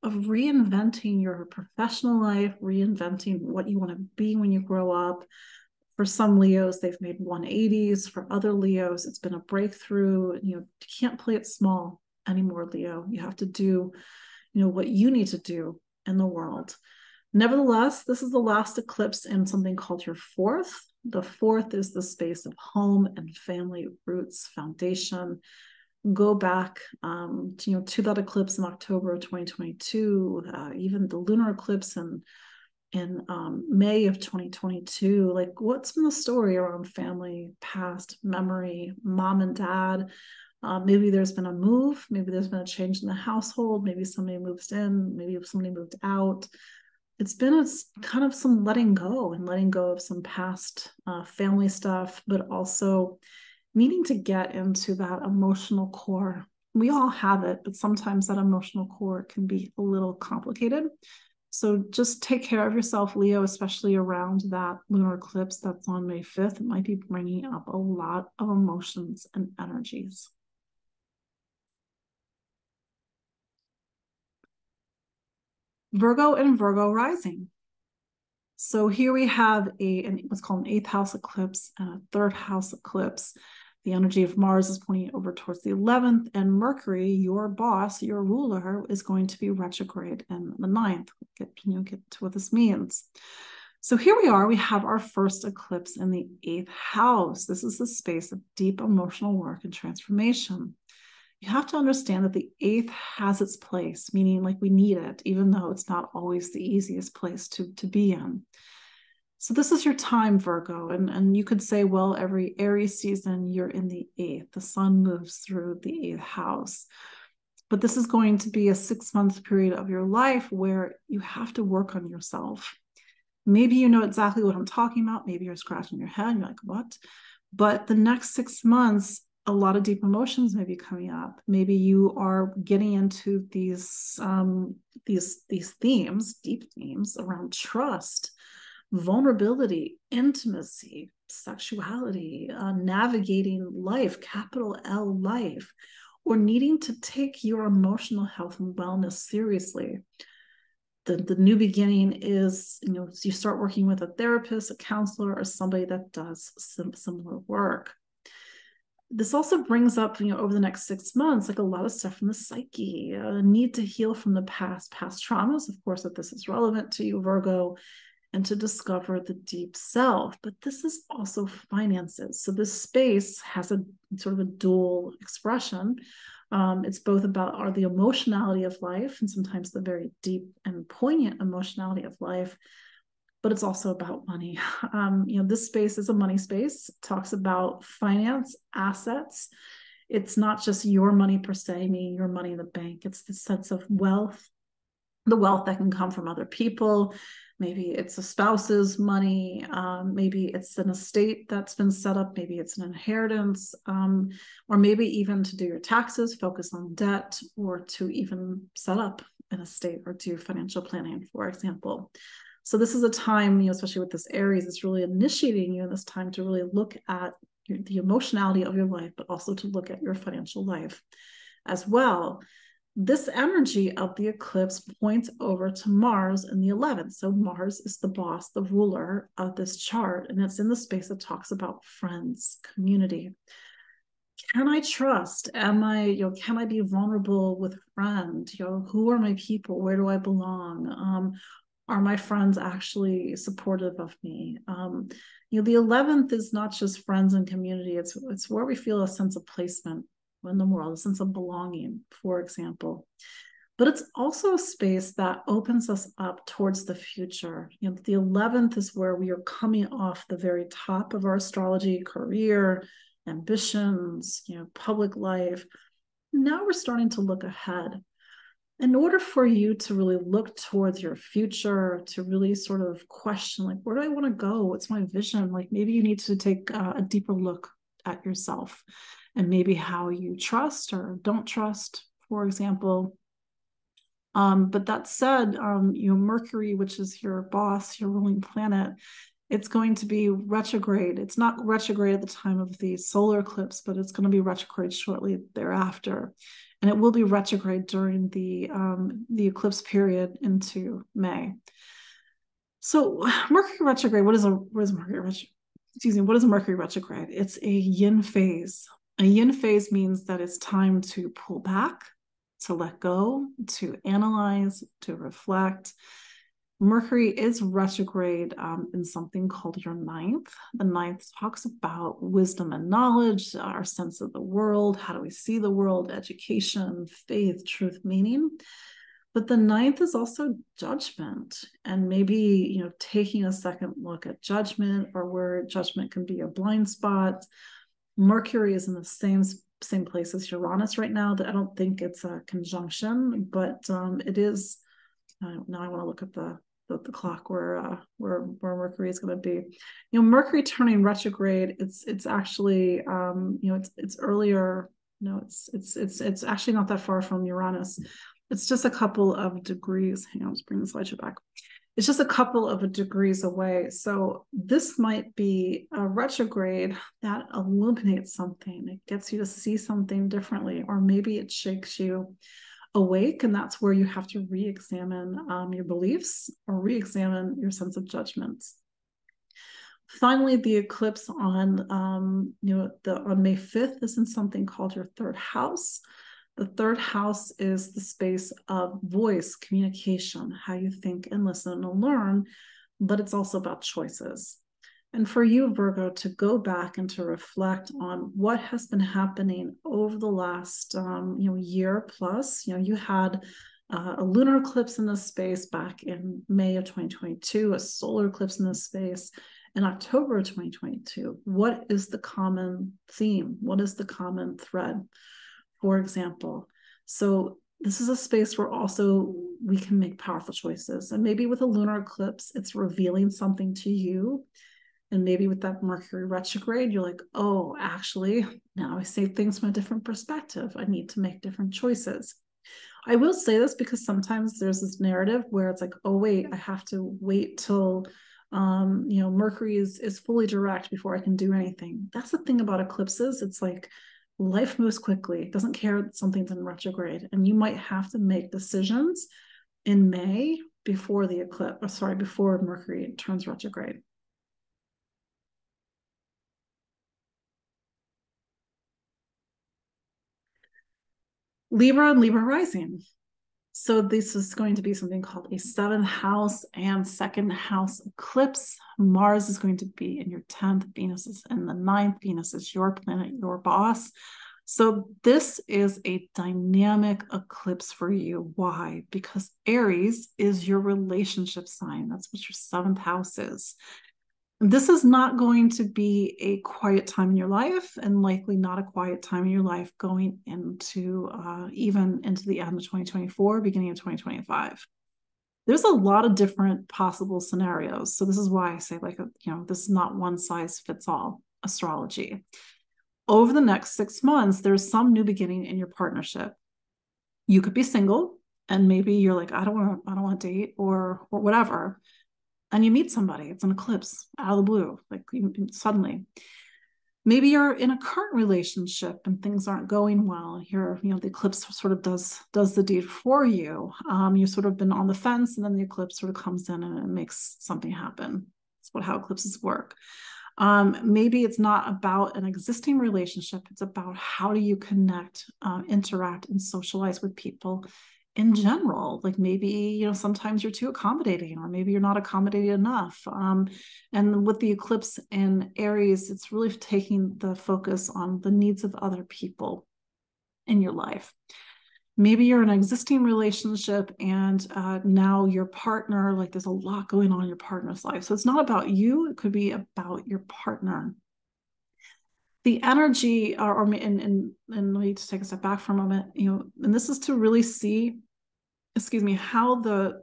of reinventing your professional life, reinventing what you want to be when you grow up. For some Leos, they've made 180s. For other Leos, it's been a breakthrough. You can't play it small anymore, Leo. You have to do, what you need to do in the world. Nevertheless, this is the last eclipse in something called your fourth. The fourth is the space of home and family roots, foundation. Go back to that eclipse in October of 2022, even the lunar eclipse in May of 2022. Like, what's been the story around family, past, memory, mom and dad? Maybe there's been a move, maybe there's been a change in the household, maybe somebody moves in, maybe somebody moved out. It's been a kind of some letting go of some past family stuff, but also needing to get into that emotional core. We all have it, but sometimes that emotional core can be a little complicated. So just take care of yourself, Leo, especially around that lunar eclipse that's on May 5th. It might be bringing up a lot of emotions and energies. Virgo and Virgo rising. So here we have what's called an 8th house eclipse and a 3rd house eclipse. The energy of Mars is pointing over towards the 11th, and Mercury, your boss, your ruler, is going to be retrograde in the 9th. Get to what this means. So here we are. We have our first eclipse in the 8th house. This is the space of deep emotional work and transformation. You have to understand that the 8th has its place, meaning like we need it, even though it's not always the easiest place to be in. So this is your time, Virgo. And you could say, well, every Aries season, you're in the 8th. The sun moves through the 8th house. But this is going to be a 6-month period of your life where you have to work on yourself. Maybe you know exactly what I'm talking about. Maybe you're scratching your head and you're like, what? But the next 6 months, a lot of deep emotions may be coming up. Maybe you are getting into these themes, deep themes around trust, vulnerability, intimacy, sexuality, navigating life, capital L life, or needing to take your emotional health and wellness seriously. The new beginning is, you start working with a therapist, a counselor, or somebody that does similar work. This also brings up, over the next 6 months, like a lot of stuff from the psyche, a need to heal from the past traumas, of course, if this is relevant to you, Virgo, and to discover the deep self. But this is also finances. So this space has a sort of a dual expression. It's both about the emotionality of life and sometimes the very deep and poignant emotionality of life, but it's also about money. This space is a money space. It talks about finance, assets. It's not just your money per se, meaning your money in the bank. It's the sense of wealth, the wealth that can come from other people. Maybe it's a spouse's money. Maybe it's an estate that's been set up. Maybe it's an inheritance, or maybe even to do your taxes, focus on debt, or to even set up an estate or do financial planning, for example. So this is a time, especially with this Aries, it's really initiating you in this time to really look at the emotionality of your life, but also to look at your financial life as well. This energy of the eclipse points over to Mars in the 11th. So Mars is the boss, the ruler of this chart, and it's in the space that talks about friends, community. Can I trust? Can I be vulnerable with a friend? Who are my people? Where do I belong? Are my friends actually supportive of me? The 11th is not just friends and community. It's where we feel a sense of placement in the world, a sense of belonging, for example. But it's also a space that opens us up towards the future. The 11th is where we are coming off the very top of our astrology, career, ambitions, public life. Now we're starting to look ahead. in order for you to really look towards your future, to really sort of question, like, where do I want to go? What's my vision? Like, maybe you need to take a deeper look at yourself and maybe how you trust or don't trust, for example. But that said, Mercury, which is your boss, your ruling planet, it's going to be retrograde. It's not retrograde at the time of the solar eclipse, but it's going to be retrograde shortly thereafter. And it will be retrograde during the eclipse period into May. So Mercury retrograde, what is Mercury retrograde? Excuse me, what is a Mercury retrograde? It's a yin phase. A yin phase means that it's time to pull back, to let go, to analyze, to reflect. Mercury is retrograde in something called your ninth. The ninth talks about wisdom and knowledge, our sense of the world, how do we see the world, education, faith, truth, meaning. But the ninth is also judgment, and maybe taking a second look at judgment, or where judgment can be a blind spot. Mercury is in the same place as Uranus right now. That I don't think it's a conjunction, but it is. Now I want to look at the clock where Mercury is going to be. Mercury turning retrograde. It's actually it's earlier. No, it's actually not that far from Uranus. It's just a couple of degrees. Hang on, let's bring the slideshow back. It's just a couple of degrees away. So this might be a retrograde that illuminates something. It gets you to see something differently, or maybe it shakes you awake, and that's where you have to re-examine your beliefs or re-examine your sense of judgments. Finally, the eclipse on on May 5th is in something called your third house. The third house is the space of voice, communication, how you think and listen and learn, but it's also about choices. And for you, Virgo, to go back and to reflect on what has been happening over the last year plus. You had a lunar eclipse in this space back in May of 2022, a solar eclipse in this space in October of 2022. What is the common theme? What is the common thread, for example? So this is a space where also we can make powerful choices. And maybe with a lunar eclipse, it's revealing something to you. And maybe with that Mercury retrograde, you're like, oh, actually, now I see things from a different perspective. I need to make different choices. I will say this because sometimes there's this narrative where it's like, oh, wait, I have to wait till Mercury is fully direct before I can do anything. That's the thing about eclipses. It's like life moves quickly. It doesn't care that something's in retrograde. And you might have to make decisions in May before the eclipse, before Mercury turns retrograde. Libra and Libra rising. So this is going to be something called a 7th house and 2nd house eclipse. Mars is going to be in your 10th, Venus is in the 9th. Venus is your planet, your boss. So this is a dynamic eclipse for you. Why? Because Aries is your relationship sign. That's what your 7th house is. This is not going to be a quiet time in your life, and likely not a quiet time in your life going into even into the end of 2024, beginning of 2025. There's a lot of different possible scenarios. So this is why I say, this is not one size fits all astrology. Over the next 6 months, there's some new beginning in your partnership. You could be single, and maybe you're like, I don't want to date or whatever. And you meet somebody, it's an eclipse out of the blue, like suddenly. Maybe you're in a current relationship and things aren't going well. The eclipse sort of does the deed for you. You've sort of been on the fence, and then the eclipse sort of comes in and it makes something happen. That's how eclipses work. Maybe it's not about an existing relationship. It's about how do you connect, interact, and socialize with people in general. Like maybe, sometimes you're too accommodating, or maybe you're not accommodating enough. And with the eclipse in Aries, it's really taking the focus on the needs of other people in your life. Maybe you're in an existing relationship, and now your partner, like there's a lot going on in your partner's life. So it's not about you, it could be about your partner. The energy, and let me just take a step back for a moment, and this is to really see excuse me, how the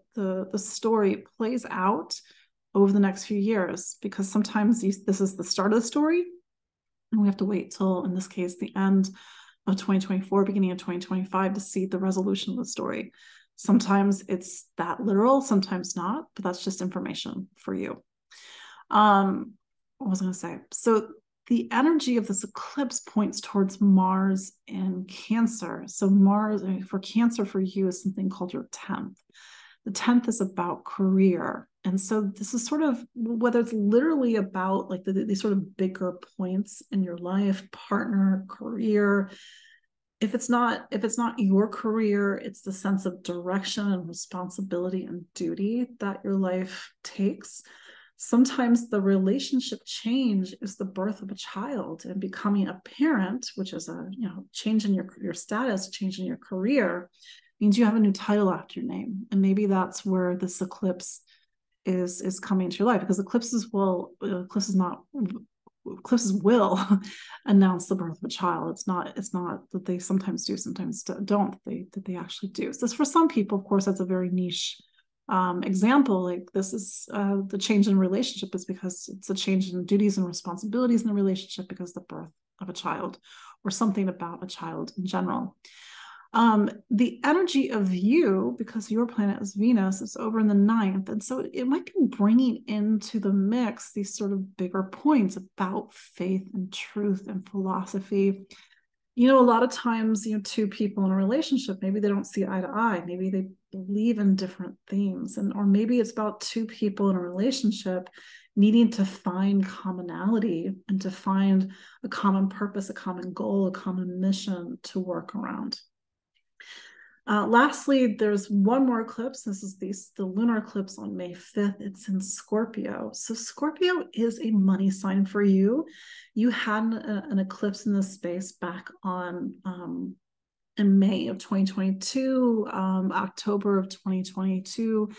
story plays out over the next few years, because sometimes this is the start of the story, and we have to wait till, in this case, the end of 2024, beginning of 2025 to see the resolution of the story. Sometimes it's that literal, sometimes not, but that's just information for you. What was I going to say? So the energy of this eclipse points towards Mars in Cancer. So Mars for Cancer for you is something called your 10th. The 10th is about career. And so this is sort of, whether it's literally about like these sort of bigger points in your life, partner, career. If it's not your career, it's the sense of direction and responsibility and duty that your life takes. Sometimes the relationship change is the birth of a child, and becoming a parent, which is a change in your status, change in your career, means you have a new title after your name. And maybe that's where this eclipse is coming into your life, because eclipses will announce the birth of a child. It's not that they sometimes do, sometimes don't, that they actually do. So for some people, of course, that's a very niche example. Like this is the change in relationship is because it's a change in duties and responsibilities in the relationship because of the birth of a child, or something about a child in general. The energy of you, because your planet is Venus, is over in the 9th. And so it might be bringing into the mix these sort of bigger points about faith and truth and philosophy. A lot of times, two people in a relationship, maybe they don't see eye to eye. Maybe they believe in different themes. Or maybe it's about two people in a relationship needing to find commonality and to find a common purpose, a common goal, a common mission to work around. Lastly, there's one more eclipse. This is the lunar eclipse on May 5th. It's in Scorpio. So Scorpio is a money sign for you. You had an eclipse in this space back on in May of 2022, October of 2022.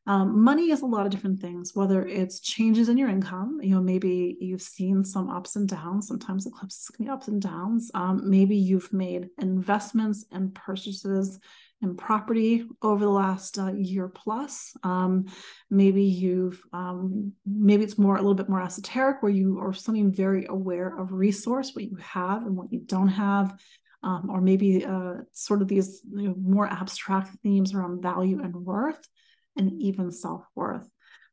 Money is a lot of different things, whether it's changes in your income, maybe you've seen some ups and downs. Sometimes eclipses can be ups and downs. Maybe you've made investments and purchases in property over the last year plus. Maybe maybe it's a little bit more esoteric, where you are something very aware of resource, what you have and what you don't have. Or maybe sort of these more abstract themes around value and worth, and even self-worth.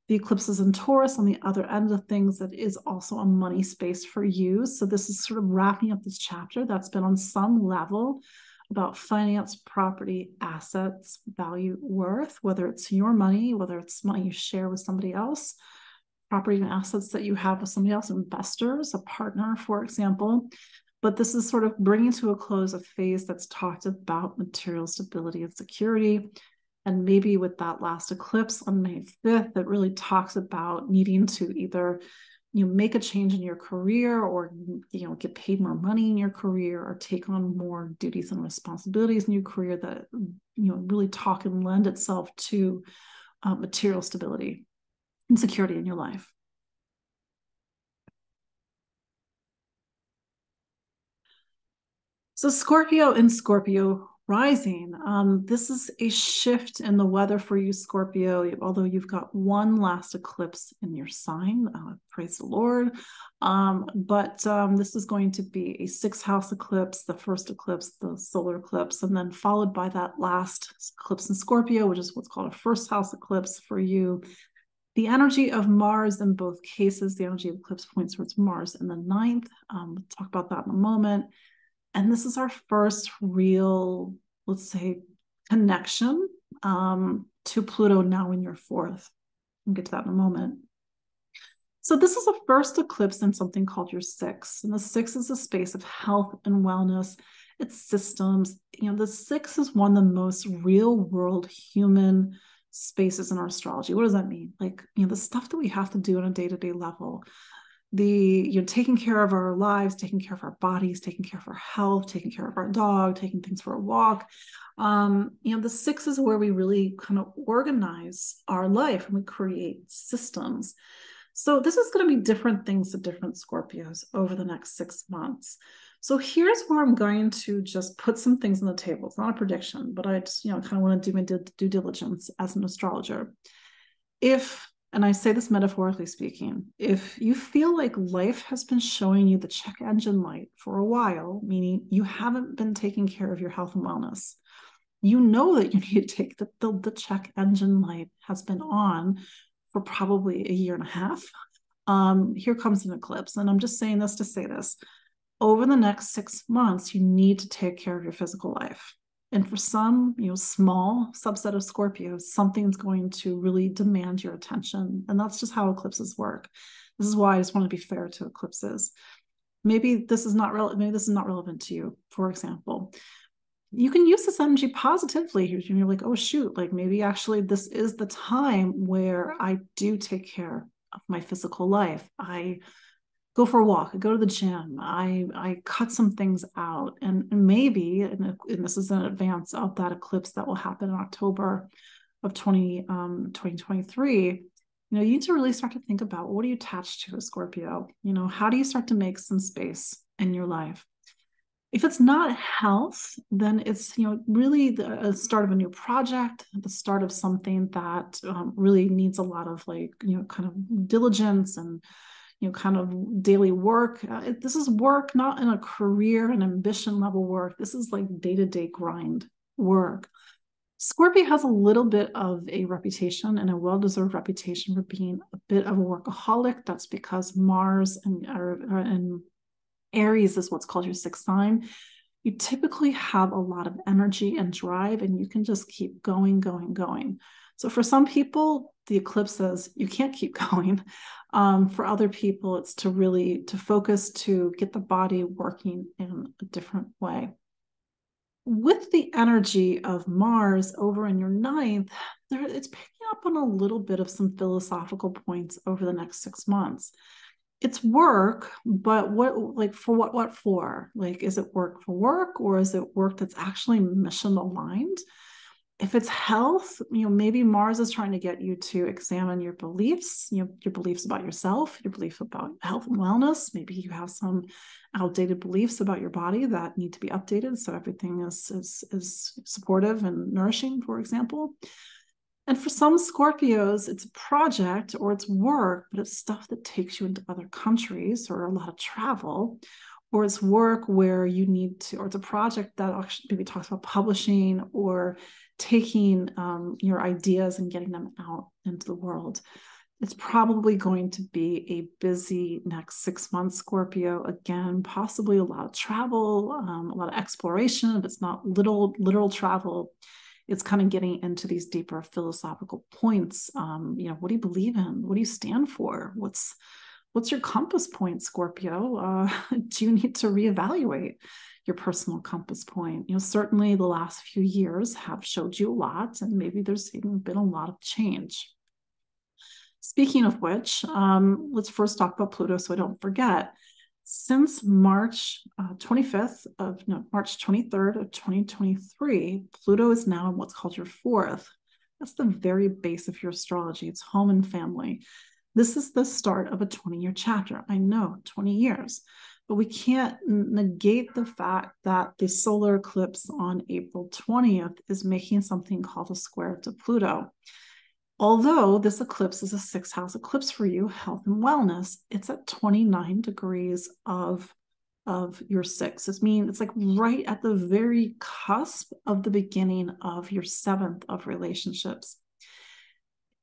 The eclipse is in Taurus on the other end of things. That is also a money space for you. So this is sort of wrapping up this chapter that's been on some level about finance, property, assets, value, worth, whether it's your money, whether it's money you share with somebody else, property and assets that you have with somebody else, investors, a partner, for example. But this is sort of bringing to a close a phase that's talked about material stability and security. And maybe with that last eclipse on May 5th, that really talks about needing to either make a change in your career, or get paid more money in your career, or take on more duties and responsibilities in your career that really talk and lend itself to material stability and security in your life. So Scorpio and Scorpio rising. This is a shift in the weather for you, Scorpio, although you've got one last eclipse in your sign. Praise the Lord. But this is going to be a 6th house eclipse, the first eclipse, the solar eclipse, and then followed by that last eclipse in Scorpio, which is what's called a 1st house eclipse for you. The energy of Mars in both cases, the energy of eclipse points towards Mars in the 9th. We'll talk about that in a moment. And this is our first real, let's say, connection to Pluto now in your 4th. We'll get to that in a moment. So this is a first eclipse in something called your 6th. And the 6th is a space of health and wellness. It's systems. The 6th is one of the most real world human spaces in our astrology. What does that mean? Like, the stuff that we have to do on a day-to-day level. Taking care of our lives, taking care of our bodies, taking care of our health, taking care of our dog, taking things for a walk. The 6 is where we really kind of organize our life and we create systems. So this is going to be different things to different Scorpios over the next 6 months. So here's where I'm going to just put some things on the table. It's not a prediction, but I just, kind of want to do my due diligence as an astrologer. And I say this metaphorically speaking, if you feel like life has been showing you the check engine light for a while, meaning you haven't been taking care of your health and wellness, you know that you need to take the check engine light has been on for probably a year and a half. Here comes an eclipse. And I'm just saying this to say this. Over the next 6 months, you need to take care of your physical life. And for some, small subset of Scorpios, something's going to really demand your attention. And that's just how eclipses work. This is why I just want to be fair to eclipses. Maybe this is not relevant to you, for example. You can use this energy positively. You're like, oh, shoot, like maybe actually this is the time where I do take care of my physical life. I go for a walk, I go to the gym, I cut some things out. And maybe, and this is in advance of that eclipse that will happen in October of 2023, you need to really start to think about, what are you attached to, a Scorpio? How do you start to make some space in your life? If it's not health, then it's, really the start of a new project, the start of something that really needs a lot of kind of diligence and, kind of daily work. This is work, not in a career and ambition level work. This is like day-to-day grind work. Scorpio has a little bit of a reputation, and a well-deserved reputation, for being a bit of a workaholic. That's because Mars and Aries is what's called your sixth sign. You typically have a lot of energy and drive, and you can just keep going, going, going. So for some people, the eclipse says you can't keep going. For other people, it's to focus, to get the body working in a different way. With the energy of Mars over in your ninth, it's picking up on a little bit of some philosophical points over the next 6 months. It's work, but what for? Like, is it work for work, or is it work that's actually mission aligned? If it's health, maybe Mars is trying to get you to examine your beliefs, your beliefs about yourself, your belief about health and wellness. Maybe you have some outdated beliefs about your body that need to be updated, so everything is supportive and nourishing, for example. And for some Scorpios, it's a project or it's work, but it's stuff that takes you into other countries, or a lot of travel, or it's work where you need to, or it's a project that actually maybe talks about publishing or taking your ideas and getting them out into the world. It's probably going to be a busy next 6 months, Scorpio. Again, possibly a lot of travel, a lot of exploration. If it's not literal travel, it's kind of getting into these deeper philosophical points. What do you believe in? What do you stand for? What's your compass point, Scorpio? Do you need to reevaluate your personal compass point? Certainly the last few years have showed you a lot, and maybe there's even been a lot of change. Speaking of which, let's first talk about Pluto so I don't forget. Since March 23rd of 2023, Pluto is now in what's called your fourth. That's the very base of your astrology. It's home and family. This is the start of a 20-year chapter. I know, 20 years. But we can't negate the fact that the solar eclipse on April 20th is making something called a square to Pluto. Although this eclipse is a 6th house eclipse for you, health and wellness, it's at 29 degrees of your 6th. It means it's like right at the very cusp of the beginning of your 7th of relationships.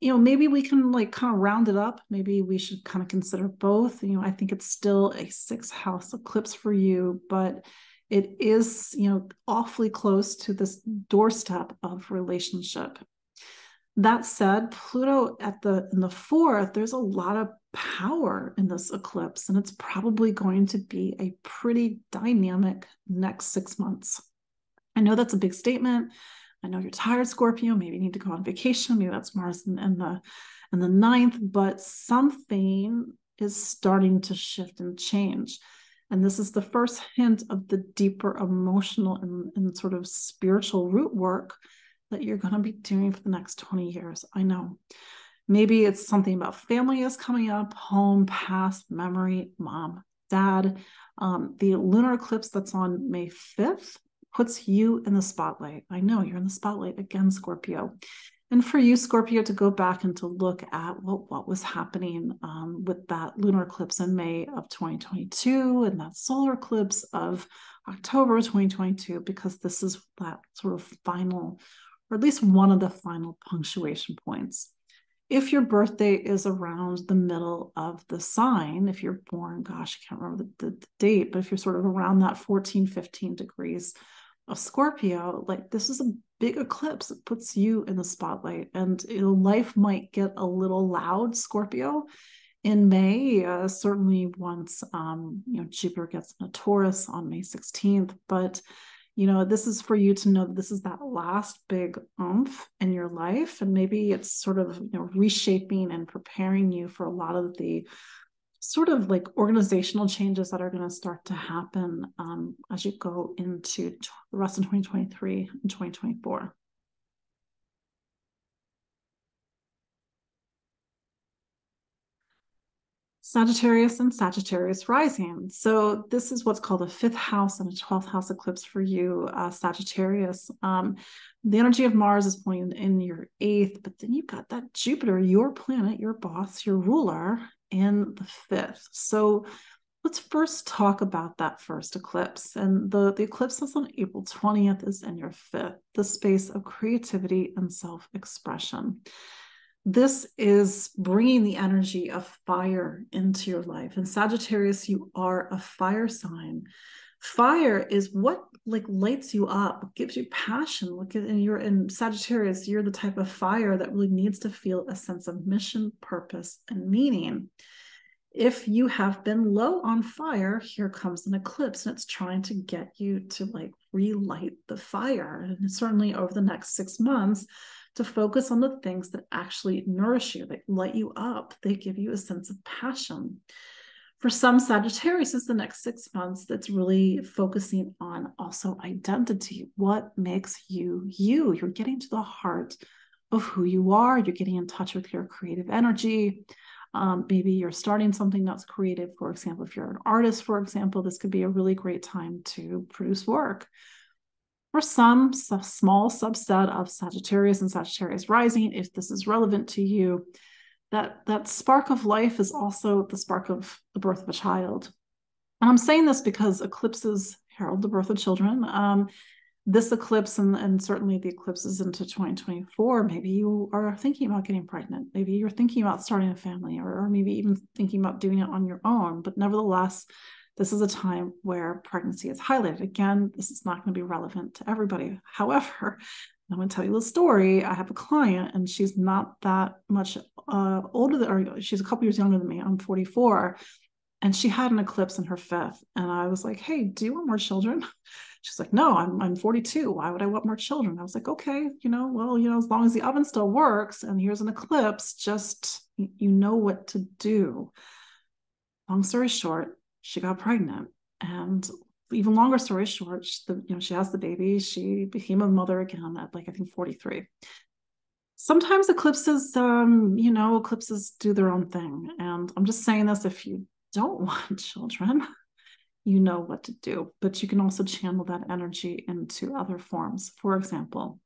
Maybe we can kind of round it up. Maybe we should kind of consider both. I think it's still a 6th house eclipse for you, but it is, awfully close to this doorstep of relationship. That said, Pluto in the fourth, there's a lot of power in this eclipse, and it's probably going to be a pretty dynamic next 6 months. I know that's a big statement. I know you're tired, Scorpio. Maybe you need to go on vacation. Maybe that's Mars in the ninth, but something is starting to shift and change. And this is the first hint of the deeper emotional and sort of spiritual root work that you're going to be doing for the next 20 years. I know. Maybe it's something about family is coming up, home, past, memory, mom, dad. The lunar eclipse that's on May 5th puts you in the spotlight. I know you're in the spotlight again, Scorpio. And for you, Scorpio, to go back and to look at what was happening with that lunar eclipse in May of 2022 and that solar eclipse of October 2022, because this is that sort of final, or at least one of the final punctuation points. If your birthday is around the middle of the sign, if you're born, gosh, I can't remember the date, but if you're sort of around that 14, 15 degrees of Scorpio, like this is a big eclipse. It puts you in the spotlight, and life might get a little loud, Scorpio, in May, certainly once Jupiter gets in a Taurus on May 16th. But this is for you to know that this is that last big oomph in your life, and maybe it's sort of reshaping and preparing you for a lot of the sort of like organizational changes that are going to start to happen as you go into the rest of 2023 and 2024. Sagittarius and Sagittarius rising. So this is what's called a 5th house and a 12th house eclipse for you, Sagittarius. The energy of Mars is pointing in your 8th, but then you've got that Jupiter, your planet, your boss, your ruler, in the 5th. So let's first talk about that first eclipse. And the eclipse that's on April 20th is in your 5th, the space of creativity and self-expression. This is bringing the energy of fire into your life. And Sagittarius, you are a fire sign. Fire is what lights you up, gives you passion. And you're in Sagittarius, you're the type of fire that really needs to feel a sense of mission, purpose, and meaning. If you have been low on fire, here comes an eclipse, and it's trying to get you to relight the fire. And certainly over the next 6 months, to focus on the things that actually nourish you, they light you up, they give you a sense of passion. For some Sagittarius, it's the next 6 months that's really focusing on also identity. What makes you you? You're getting to the heart of who you are. You're getting in touch with your creative energy. Maybe you're starting something that's creative. For example, if you're an artist, for example, this could be a really great time to produce work. For some small subset of Sagittarius and Sagittarius rising, if this is relevant to you, that spark of life is also the spark of the birth of a child. And I'm saying this because eclipses herald the birth of children. This eclipse and certainly the eclipses into 2024, maybe you are thinking about getting pregnant. Maybe you're thinking about starting a family, or maybe even thinking about doing it on your own. But nevertheless, this is a time where pregnancy is highlighted. Again, this is not going to be relevant to everybody. However, I'm going to tell you a story. I have a client, and she's not that much older or she's a couple years younger than me. I'm 44. And she had an eclipse in her 5th. And I was like, hey, do you want more children? She's like, no, I'm 42. Why would I want more children? I was like, okay, as long as the oven still works and here's an eclipse, just, what to do. Long story short, she got pregnant. And even longer story short, she has the baby. She became a mother again at I think 43. Sometimes eclipses, eclipses do their own thing. And I'm just saying this, if you don't want children, you know what to do, but you can also channel that energy into other forms. For example,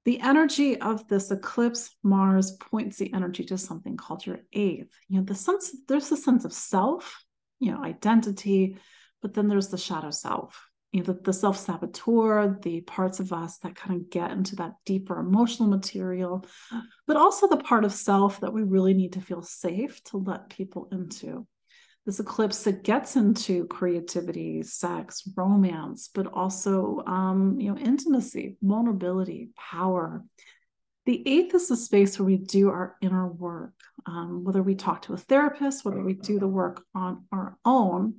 the energy of this eclipse, Mars, points the energy to something called your 8th. There's a sense of self, identity, but then there's the shadow self, the self-saboteur, the parts of us that kind of get into that deeper emotional material, but also the part of self that we really need to feel safe to let people into. This eclipse that gets into creativity, sex, romance, but also, intimacy, vulnerability, power. The 8th is the space where we do our inner work, whether we talk to a therapist, whether we do the work on our own.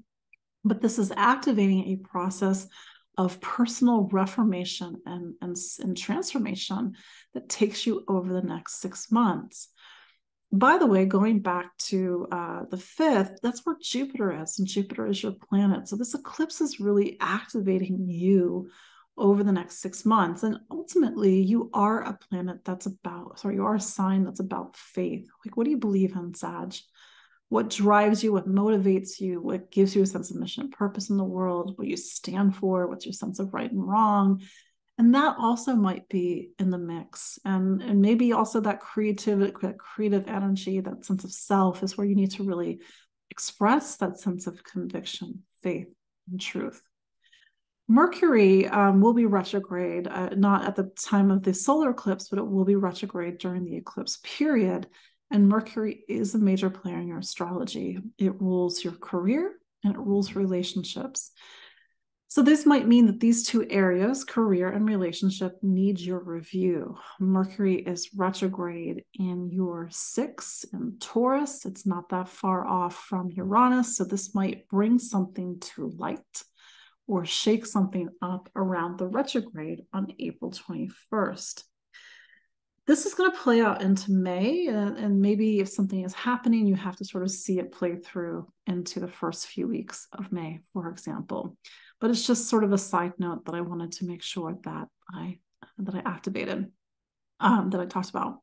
But this is activating a process of personal reformation and transformation that takes you over the next 6 months. By the way, going back to the 5th, that's where Jupiter is, and Jupiter is your planet. So this eclipse is really activating you over the next 6 months. And ultimately, you are a planet you are a sign that's about faith. What do you believe in, Sag? what drives you, what motivates you, what gives you a sense of mission and purpose in the world, what you stand for, what's your sense of right and wrong. And that also might be in the mix. And maybe also that creative energy, that sense of self is where you need to really express that sense of conviction, faith, and truth. Mercury will be retrograde, not at the time of the solar eclipse, but it will be retrograde during the eclipse period. And Mercury is a major player in your astrology. It rules your career and it rules relationships. So this might mean that these two areas, career and relationship, need your review. Mercury is retrograde in your 6th in Taurus. It's not that far off from Uranus. So this might bring something to light or shake something up around the retrograde on April 21st. This is going to play out into May, and maybe if something is happening, you have to sort of see it play through into the first few weeks of May, for example. But it's just sort of a side note that I wanted to make sure that I activated, that I talked about.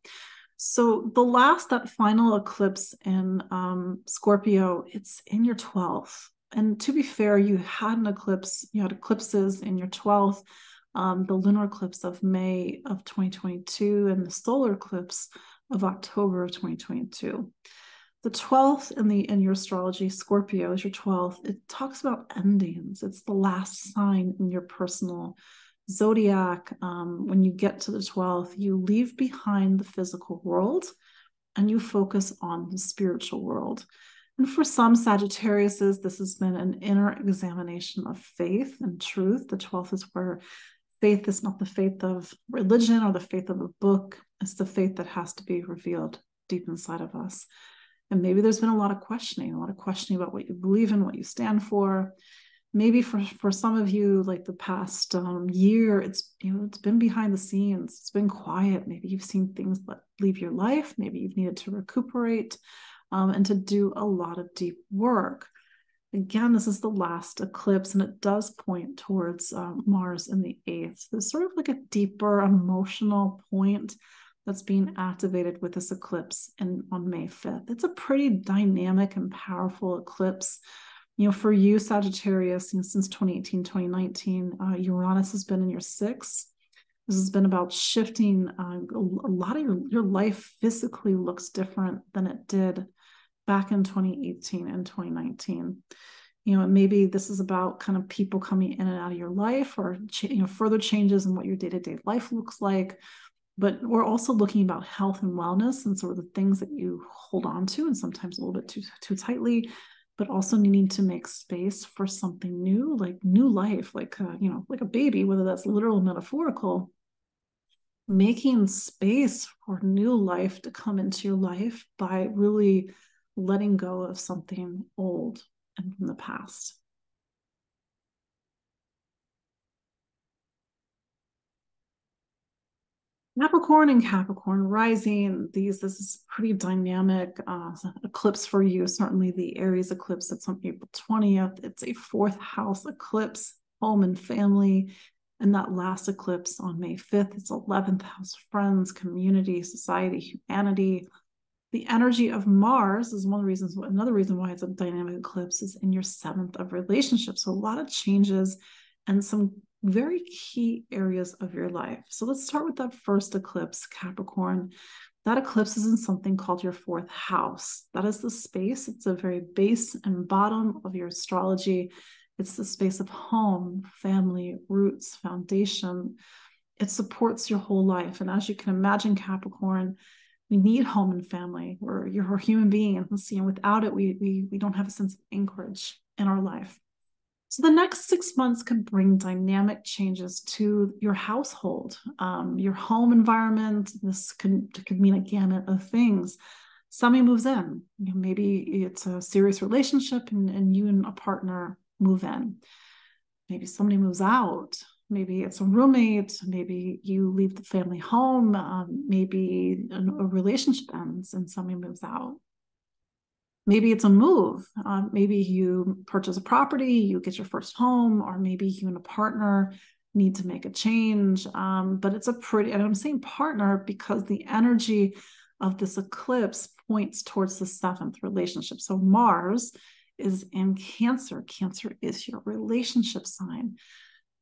So that final eclipse in Scorpio, it's in your 12th. And to be fair, you had an eclipse, you had eclipses in your 12th, the lunar eclipse of May of 2022 and the solar eclipse of October of 2022. The 12th in your astrology, Scorpio is your 12th. It talks about endings. It's the last sign in your personal zodiac. When you get to the 12th, you leave behind the physical world and you focus on the spiritual world. And for some Sagittariuses, this has been an inner examination of faith and truth. The 12th is where faith is not the faith of religion or the faith of a book. It's the faith that has to be revealed deep inside of us. And maybe there's been a lot of questioning about what you believe in, what you stand for. Maybe for some of you, like the past year, it's been behind the scenes. It's been quiet. Maybe you've seen things that leave your life. Maybe you've needed to recuperate. And to do a lot of deep work. Again, this is the last eclipse, and it does point towards Mars in the 8th. There's sort of like a deeper emotional point that's being activated with this eclipse on May 5th. It's a pretty dynamic and powerful eclipse. For you, Sagittarius, since 2018, 2019, Uranus has been in your 6th. This has been about shifting. A lot of your life physically looks different than it did back in 2018 and 2019. Maybe this is about kind of people coming in and out of your life, or further changes in what your day-to-day life looks like. But we're also looking about health and wellness and sort of the things that you hold on to, and sometimes a little bit too tightly, but also needing to make space for something new, like new life, like a baby, whether that's literal or metaphorical. Making space for new life to come into your life by really letting go of something old and from the past. Capricorn and Capricorn rising, this is pretty dynamic eclipse for you. Certainly the Aries eclipse that's on April 20th. It's a 4th house eclipse, home and family. And that last eclipse on May 5th, it's 11th house, friends, community, society, humanity. The energy of Mars is another reason why it's a dynamic eclipse is in your 7th of relationships. So a lot of changes and some very key areas of your life. So let's start with that first eclipse, Capricorn. That eclipse is in something called your 4th house. That is the space. It's a very base and bottom of your astrology. It's the space of home, family, roots, foundation. It supports your whole life. And as you can imagine, Capricorn, we need home and family. You're a human being, and without it, we don't have a sense of anchorage in our life. So the next 6 months could bring dynamic changes to your household, your home environment. This could mean a gamut of things. Somebody moves in. Maybe it's a serious relationship, and you and a partner move in. Maybe somebody moves out. Maybe it's a roommate. Maybe you leave the family home. Maybe a relationship ends and somebody moves out. Maybe it's a move. Maybe you purchase a property, you get your first home, or maybe you and a partner need to make a change. But it's and I'm saying partner because the energy of this eclipse points towards the 7th relationship. So Mars is in Cancer. Cancer is your relationship sign.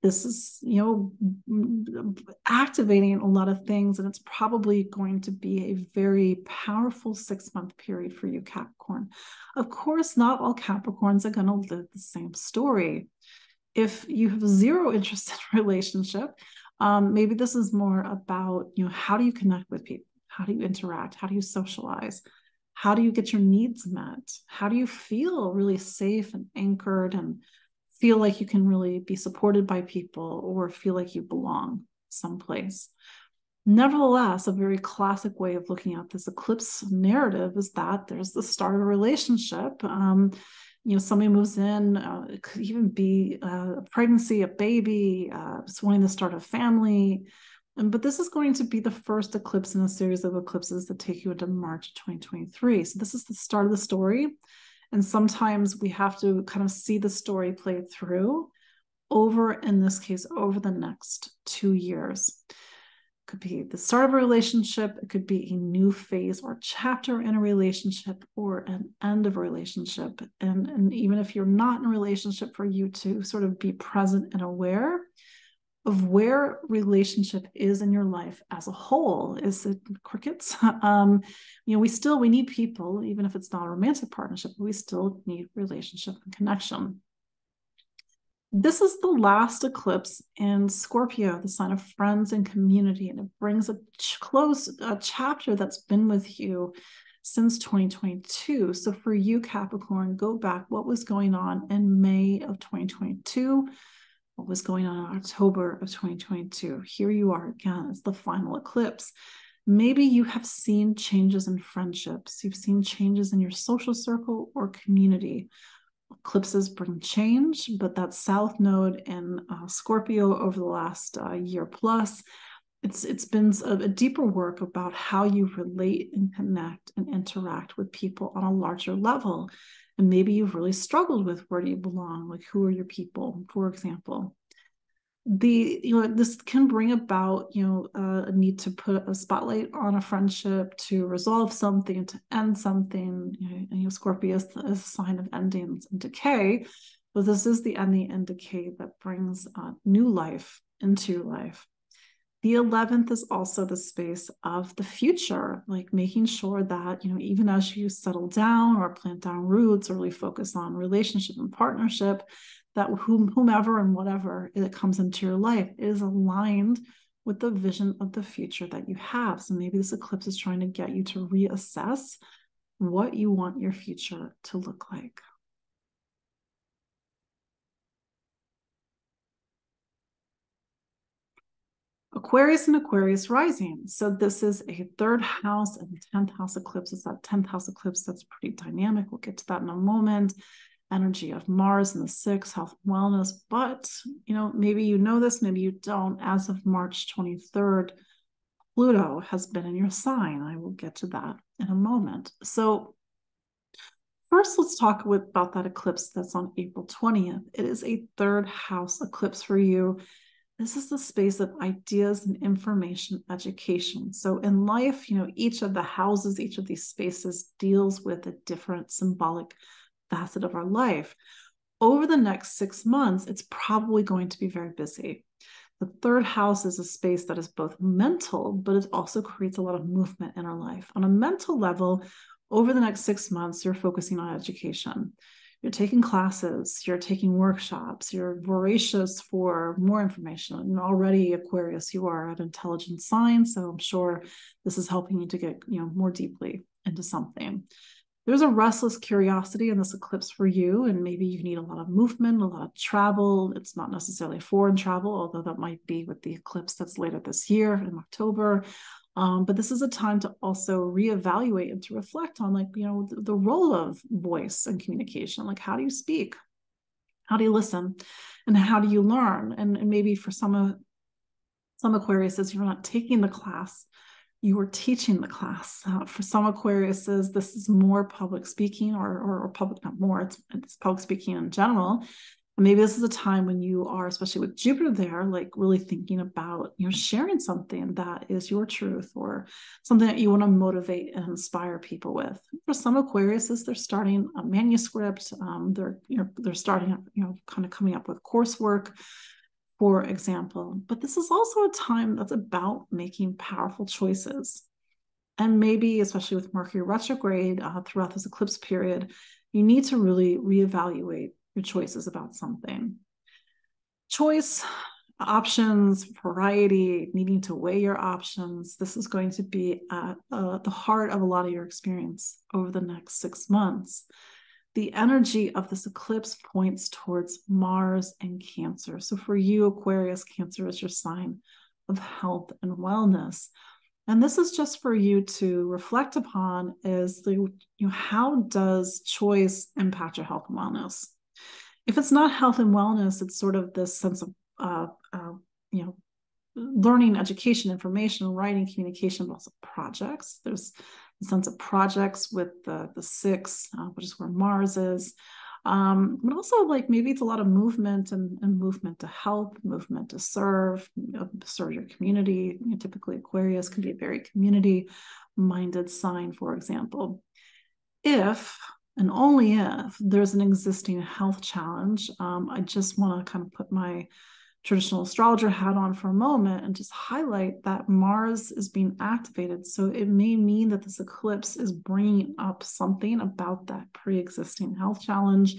This is, activating a lot of things, and it's probably going to be a very powerful 6-month period for you, Capricorn. Of course, not all Capricorns are going to live the same story. If you have zero interest in relationship, maybe this is more about, how do you connect with people? How do you interact? How do you socialize? How do you get your needs met? How do you feel really safe and anchored and feel like you can really be supported by people or feel like you belong someplace? Nevertheless, a very classic way of looking at this eclipse narrative is that there's the start of a relationship. Somebody moves in, it could even be a pregnancy, a baby, just wanting to start a family. But this is going to be the first eclipse in a series of eclipses that take you into March 2023. So this is the start of the story. And sometimes we have to kind of see the story play through in this case, over the next 2 years. It could be the start of a relationship. It could be a new phase or chapter in a relationship or an end of a relationship. And even if you're not in a relationship, for you to sort of be present and aware of where relationship is in your life as a whole. Is it crickets? We need people, even if it's not a romantic partnership, we still need relationship and connection. This is the last eclipse in Scorpio, the sign of friends and community, and it brings a chapter that's been with you since 2022. So for you, Capricorn, go back. What was going on in May of 2022? What was going on in October of 2022? Here you are again. It's the final eclipse. Maybe you have seen changes in friendships. You've seen changes in your social circle or community. Eclipses bring change, but that South Node in Scorpio over the last year plus, it's been a deeper work about how you relate and connect and interact with people on a larger level. And maybe you've really struggled with, where do you belong? Like, who are your people, for example? This can bring about, a need to put a spotlight on a friendship, to resolve something, to end something. Scorpio is a sign of endings and decay, but this is the ending and decay that brings new life into your life. The 11th is also the space of the future, like making sure that, even as you settle down or plant down roots or really focus on relationship and partnership, that whomever and whatever it comes into your life is aligned with the vision of the future that you have. So maybe this eclipse is trying to get you to reassess what you want your future to look like. Aquarius and Aquarius rising. So this is a 3rd house and 10th house eclipse. It's that 10th house eclipse that's pretty dynamic. We'll get to that in a moment. Energy of Mars in the 6th, health and wellness. But, maybe you know this, maybe you don't. As of March 23rd, Pluto has been in your sign. I will get to that in a moment. So first, let's talk about that eclipse that's on April 20th. It is a 3rd house eclipse for you. This is the space of ideas and information education. So in life, each of the houses, each of these spaces deals with a different symbolic facet of our life. Over the next 6 months, it's probably going to be very busy. The 3rd house is a space that is both mental, but it also creates a lot of movement in our life. On a mental level, over the next 6 months, you're focusing on education. You're taking classes, you're taking workshops, you're voracious for more information. And already, Aquarius, you are an intelligent sign, so I'm sure this is helping you to get, more deeply into something. There's a restless curiosity in this eclipse for you, and maybe you need a lot of movement, a lot of travel. It's not necessarily foreign travel, although that might be with the eclipse that's later this year in October. But this is a time to also reevaluate and to reflect on, the role of voice and communication. Like, how do you speak? How do you listen? And how do you learn? And maybe for some Aquariuses, you're not taking the class, you are teaching the class. For some Aquariuses, this is more public speaking or public, not more, it's public speaking in general. maybe this is a time when you are, especially with Jupiter there, like really thinking about, sharing something that is your truth or something that you want to motivate and inspire people with. For some Aquariuses, they're starting a manuscript. They're starting, kind of coming up with coursework, for example. But this is also a time that's about making powerful choices. And maybe, especially with Mercury retrograde throughout this eclipse period, you need to really reevaluate your choices about something. Choice, options, variety, needing to weigh your options. This is going to be at the heart of a lot of your experience over the next 6 months. The energy of this eclipse points towards Mars and Cancer. So for you, Aquarius, Cancer is your sign of health and wellness. And this is just for you to reflect upon is how does choice impact your health and wellness? If it's not health and wellness, it's sort of this sense of, learning, education, information, writing, communication, but also projects. There's a sense of projects with the 6, which is where Mars is. But also like maybe it's a lot of movement and movement to help, movement to serve your community. Typically Aquarius can be a very community-minded sign, for example. If and only if there's an existing health challenge, I just want to kind of put my traditional astrologer hat on for a moment and just highlight that Mars is being activated. So it may mean that this eclipse is bringing up something about that pre-existing health challenge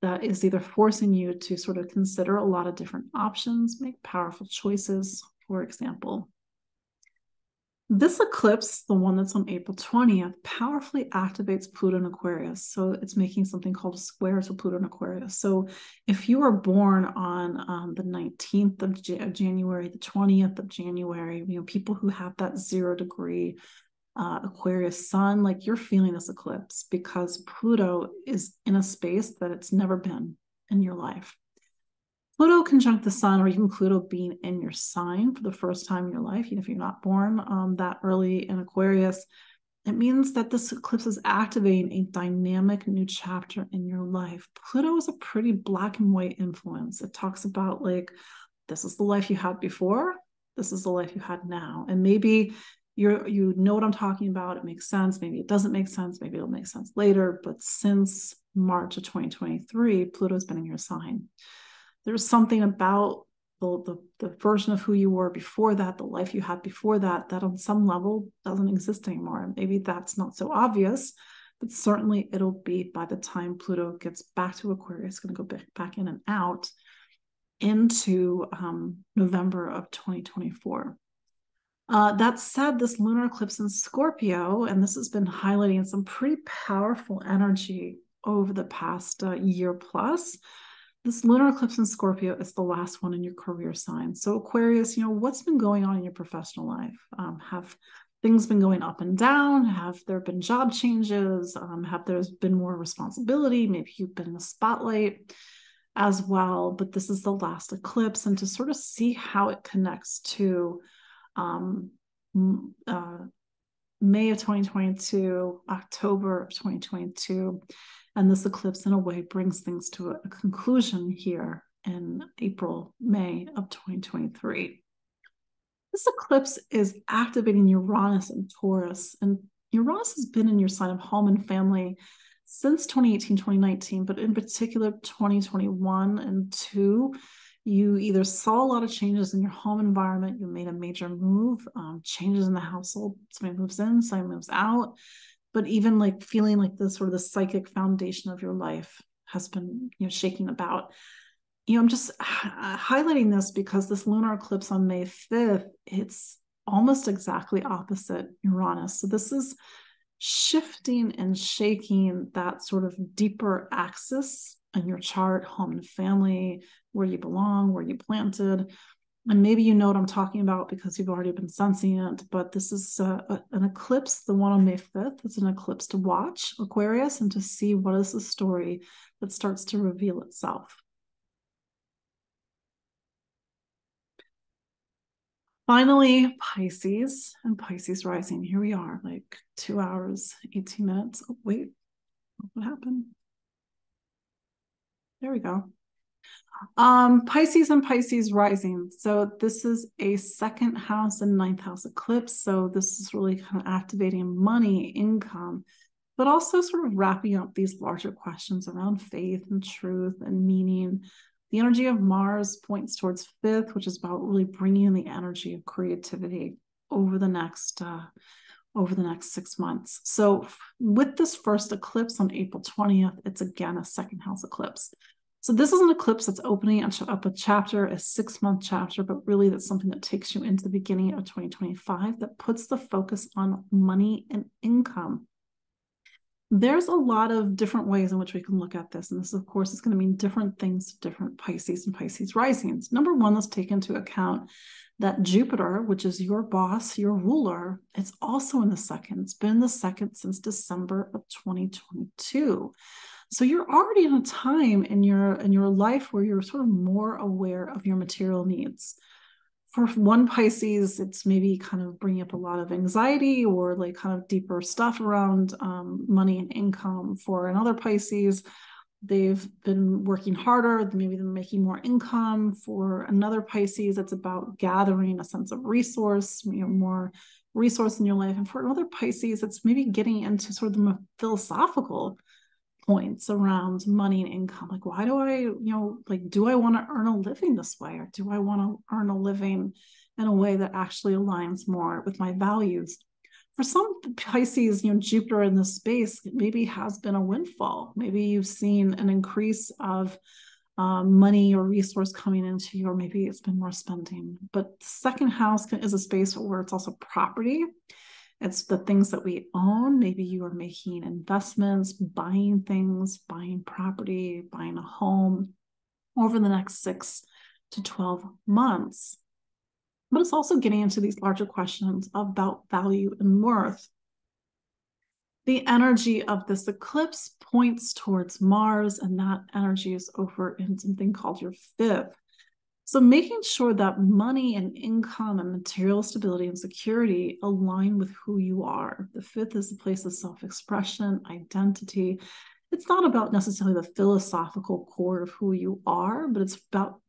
that is either forcing you to sort of consider a lot of different options, make powerful choices, for example. This eclipse, the one that's on April 20th, powerfully activates Pluto in Aquarius. So it's making something called a square to Pluto in Aquarius. So if you are born on the 19th of January, the 20th of January, people who have that 0 degree Aquarius sun, like you're feeling this eclipse because Pluto is in a space that it's never been in your life. Pluto conjunct the sun, or even Pluto being in your sign for the first time in your life, even if you're not born that early in Aquarius, it means that this eclipse is activating a dynamic new chapter in your life. Pluto is a pretty black and white influence. It talks about like, this is the life you had before, this is the life you had now. And maybe you know what I'm talking about. It makes sense. Maybe it doesn't make sense. Maybe it'll make sense later. But since March of 2023, Pluto's been in your sign. There's something about the version of who you were before that, the life you had before that, that on some level doesn't exist anymore. And maybe that's not so obvious, but certainly it'll be by the time Pluto gets back to Aquarius, it's going to go back in and out into November of 2024. That said, this lunar eclipse in Scorpio, and this has been highlighting some pretty powerful energy over the past year plus. This lunar eclipse in Scorpio is the last one in your career sign. So Aquarius, what's been going on in your professional life? Have things been going up and down? Have there been job changes? Have there been more responsibility? Maybe you've been in the spotlight as well, but this is the last eclipse. And to sort of see how it connects to May of 2022, October of 2022, and this eclipse in a way brings things to a conclusion here in April, May of 2023. This eclipse is activating Uranus and Taurus, and Uranus has been in your sign of home and family since 2018, 2019, but in particular 2021 and 2. You either saw a lot of changes in your home environment, you made a major move, changes in the household, somebody moves in, somebody moves out, but even like feeling like the sort of the psychic foundation of your life has been, shaking about. I'm just highlighting this because this lunar eclipse on May 5th, it's almost exactly opposite Uranus. So this is shifting and shaking that sort of deeper axis in your chart, home and family, where you belong, where you planted. And maybe you know what I'm talking about because you've already been sensing it, but this is an eclipse, the one on May 5th. It's an eclipse to watch, Aquarius, and to see what is the story that starts to reveal itself. Finally, Pisces and Pisces rising. Here we are, like 2 hours, 18 minutes. Oh, wait, what happened? There we go. Pisces and Pisces rising. So this is a second house and ninth house eclipse. So this is really kind of activating money, income, but also sort of wrapping up these larger questions around faith and truth and meaning. The energy of Mars points towards fifth, which is about really bringing the energy of creativity over the next 6 months. So with this first eclipse on April 20th, it's again a second house eclipse. So this is an eclipse that's opening up a chapter, a 6-month chapter, but really that's something that takes you into the beginning of 2025 that puts the focus on money and income. There's a lot of different ways in which we can look at this. And this, of course, is going to mean different things to different Pisces and Pisces risings. Number one, let's take into account that Jupiter, which is your boss, your ruler, it's also in the second. It's been in the second since December of 2022. So you're already in a time in your life where you're sort of more aware of your material needs. For one Pisces, it's maybe kind of bringing up a lot of anxiety or like kind of deeper stuff around money and income. For another Pisces, they've been working harder, maybe they're making more income. For another Pisces, it's about gathering a sense of resource, more resource in your life. And for another Pisces, it's maybe getting into sort of the philosophical points around money and income. Like, why do I, do I want to earn a living this way? Or do I want to earn a living in a way that actually aligns more with my values? For some Pisces, Jupiter in this space maybe has been a windfall. Maybe you've seen an increase of money or resource coming into you, or maybe it's been more spending. But the second house is a space where it's also property. It's the things that we own. Maybe you are making investments, buying things, buying property, buying a home over the next 6 to 12 months. But it's also getting into these larger questions about value and worth. The energy of this eclipse points towards Mars, and that energy is over in something called your fifth. So making sure that money and income and material stability and security align with who you are. The fifth is a place of self-expression, identity. It's not about necessarily the philosophical core of who you are, but it's about,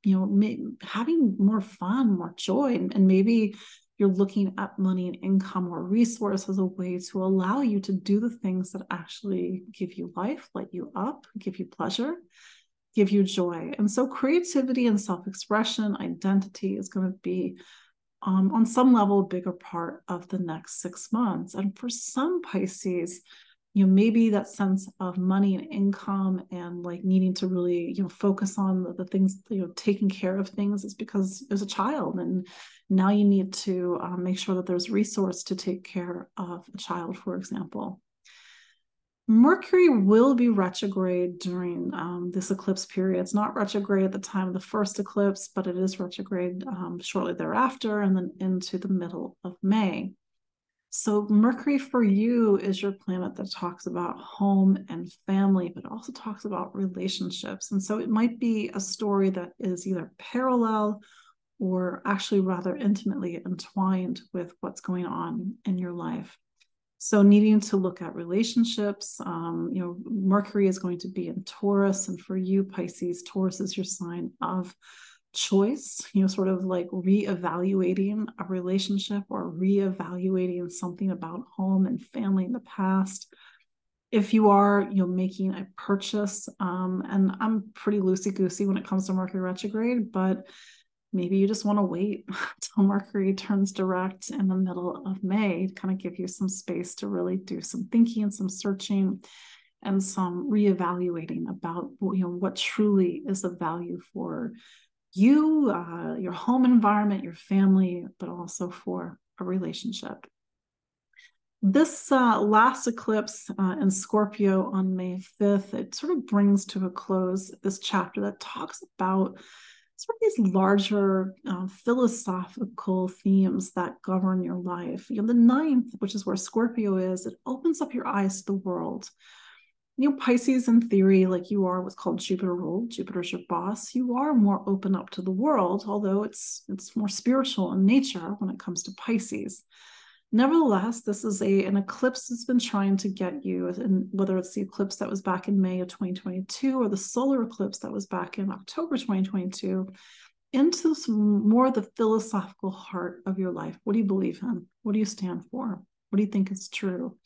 having more fun, more joy. And maybe you're looking at money and income or resource as a way to allow you to do the things that actually give you life, light you up, give you pleasure, give you joy. And so creativity and self-expression, identity is going to be on some level a bigger part of the next 6 months. And for some Pisces, maybe that sense of money and income and like needing to really, focus on the things, taking care of things is because there's a child, and now you need to make sure that there's resource to take care of a child, for example. Mercury will be retrograde during this eclipse period. It's not retrograde at the time of the first eclipse, but it is retrograde shortly thereafter and then into the middle of May. So Mercury for you is your planet that talks about home and family, but also talks about relationships. And so it might be a story that is either parallel or actually rather intimately entwined with what's going on in your life. So needing to look at relationships, Mercury is going to be in Taurus. And for you, Pisces, Taurus is your sign of choice, sort of like reevaluating a relationship or reevaluating something about home and family in the past. If you are, making a purchase, and I'm pretty loosey-goosey when it comes to Mercury retrograde, but maybe you just want to wait till Mercury turns direct in the middle of May to kind of give you some space to really do some thinking, some searching, and some reevaluating about, what truly is of value for you, your home environment, your family, but also for a relationship. This last eclipse in Scorpio on May 5th, it sort of brings to a close this chapter that talks about sort of these larger philosophical themes that govern your life. The ninth, which is where Scorpio is, it opens up your eyes to the world. Pisces in theory, like you are what's called Jupiter ruled. Jupiter's your boss. You are more open up to the world, although it's more spiritual in nature when it comes to Pisces. Nevertheless, this is an eclipse that's been trying to get you, and whether it's the eclipse that was back in May of 2022 or the solar eclipse that was back in October 2022, into some more of the philosophical heart of your life. What do you believe in? What do you stand for? What do you think is true?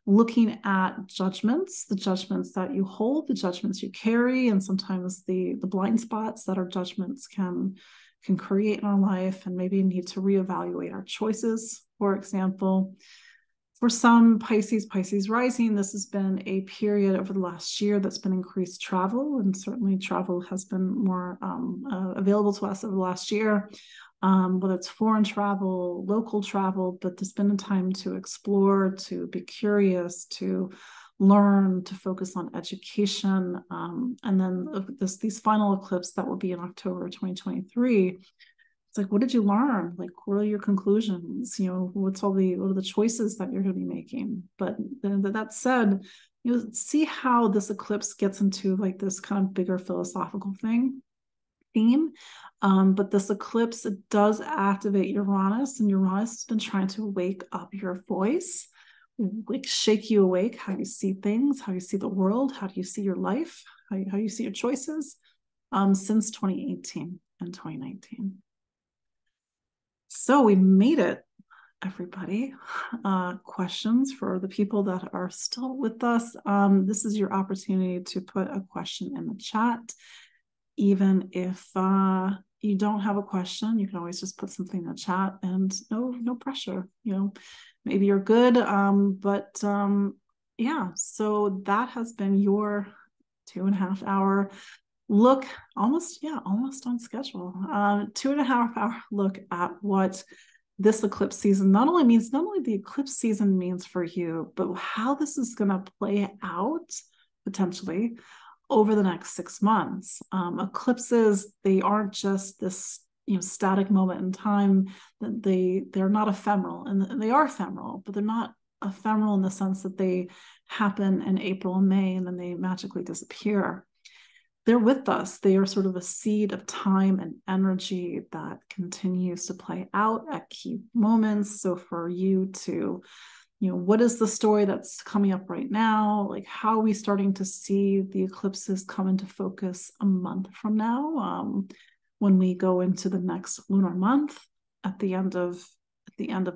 Looking at judgments, the judgments that you hold, the judgments you carry, and sometimes the blind spots that our judgments can create in our life, and maybe need to reevaluate our choices. For example, for some Pisces rising, this has been a period over the last year that's been increased travel, and certainly travel has been more available to us over the last year, whether it's foreign travel, local travel, but there's been a time to explore, to be curious, to learn, to focus on education. And then these final eclipse that will be in October 2023, it's like, what did you learn? Like, what are your conclusions? What are the choices that you're going to be making? But then that said, see how this eclipse gets into like this kind of bigger philosophical theme. But this eclipse, it does activate Uranus, and Uranus has been trying to wake up your voice, like shake you awake, how you see things, how you see the world, how do you see your life, how you see your choices, since 2018 and 2019. So we made it, everybody. Questions for the people that are still with us. This is your opportunity to put a question in the chat. Even if you don't have a question, you can always just put something in the chat, and no pressure. Maybe you're good, but yeah. So that has been your 2.5 hour look, almost on schedule. 2.5 hour look at what this eclipse season not only the eclipse season means for you, but how this is going to play out potentially over the next 6 months. Eclipses, they aren't just this static moment in time. They're not ephemeral, and they are ephemeral, but they're not ephemeral in the sense that they happen in April and May and then they magically disappear. They're with us. They are sort of a seed of time and energy that continues to play out at key moments. So for you to, what is the story that's coming up right now? Like, how are we starting to see the eclipses come into focus a month from now, when we go into the next lunar month at the end of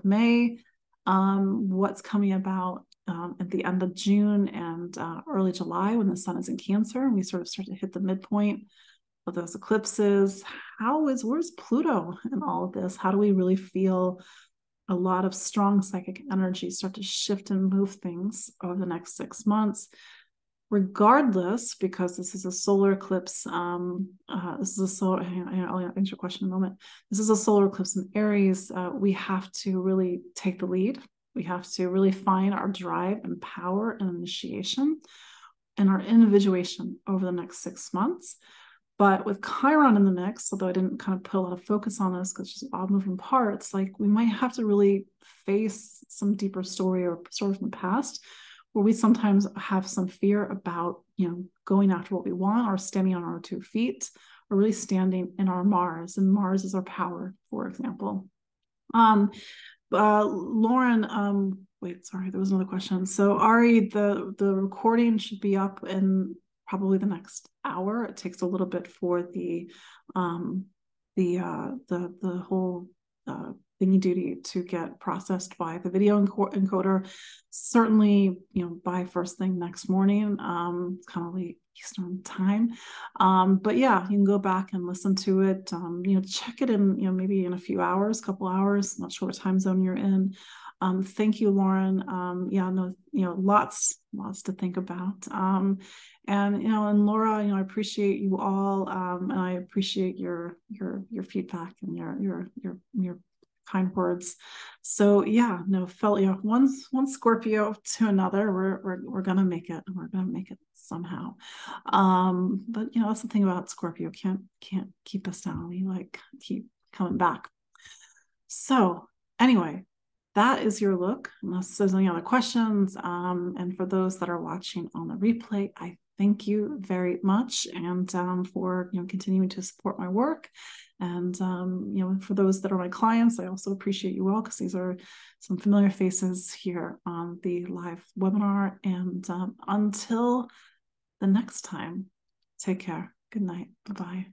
May? What's coming about at the end of June and early July, when the sun is in Cancer and we sort of start to hit the midpoint of those eclipses? Where's Pluto in all of this? How do we really feel a lot of strong psychic energy start to shift and move things over the next 6 months? Regardless, because this is a solar eclipse, I'll answer your question in a moment. This is a solar eclipse in Aries. We have to really take the lead. We have to really find our drive and power and initiation and our individuation over the next 6 months. But with Chiron in the mix, although I didn't kind of put a lot of focus on this because it's just all moving parts, like we might have to really face some deeper story or story from the past, where we sometimes have some fear about, going after what we want, or standing on our 2 feet, or really standing in our Mars. And Mars is our power, for example. Lauren, wait, sorry, there was another question. So Ari, the recording should be up in probably the next hour. It takes a little bit for the whole thingy duty to get processed by the video encoder. Certainly, by first thing next morning. It's kind of late Eastern time. But yeah, you can go back and listen to it. Check it in, maybe in a few hours, couple hours. Not sure what time zone you're in. Thank you, Lauren. Lots to think about. And Laura, I appreciate you all, and I appreciate your feedback and your kind words. So one Scorpio to another, we're gonna make it. We're gonna make it somehow. But that's the thing about Scorpio, can't keep us down. We keep coming back. So anyway, that is your look, unless there's any other questions. And for those that are watching on the replay, I thank you very much, and for continuing to support my work. And for those that are my clients, I also appreciate you all, because these are some familiar faces here on the live webinar. And until the next time, take care. Good night. Bye-bye.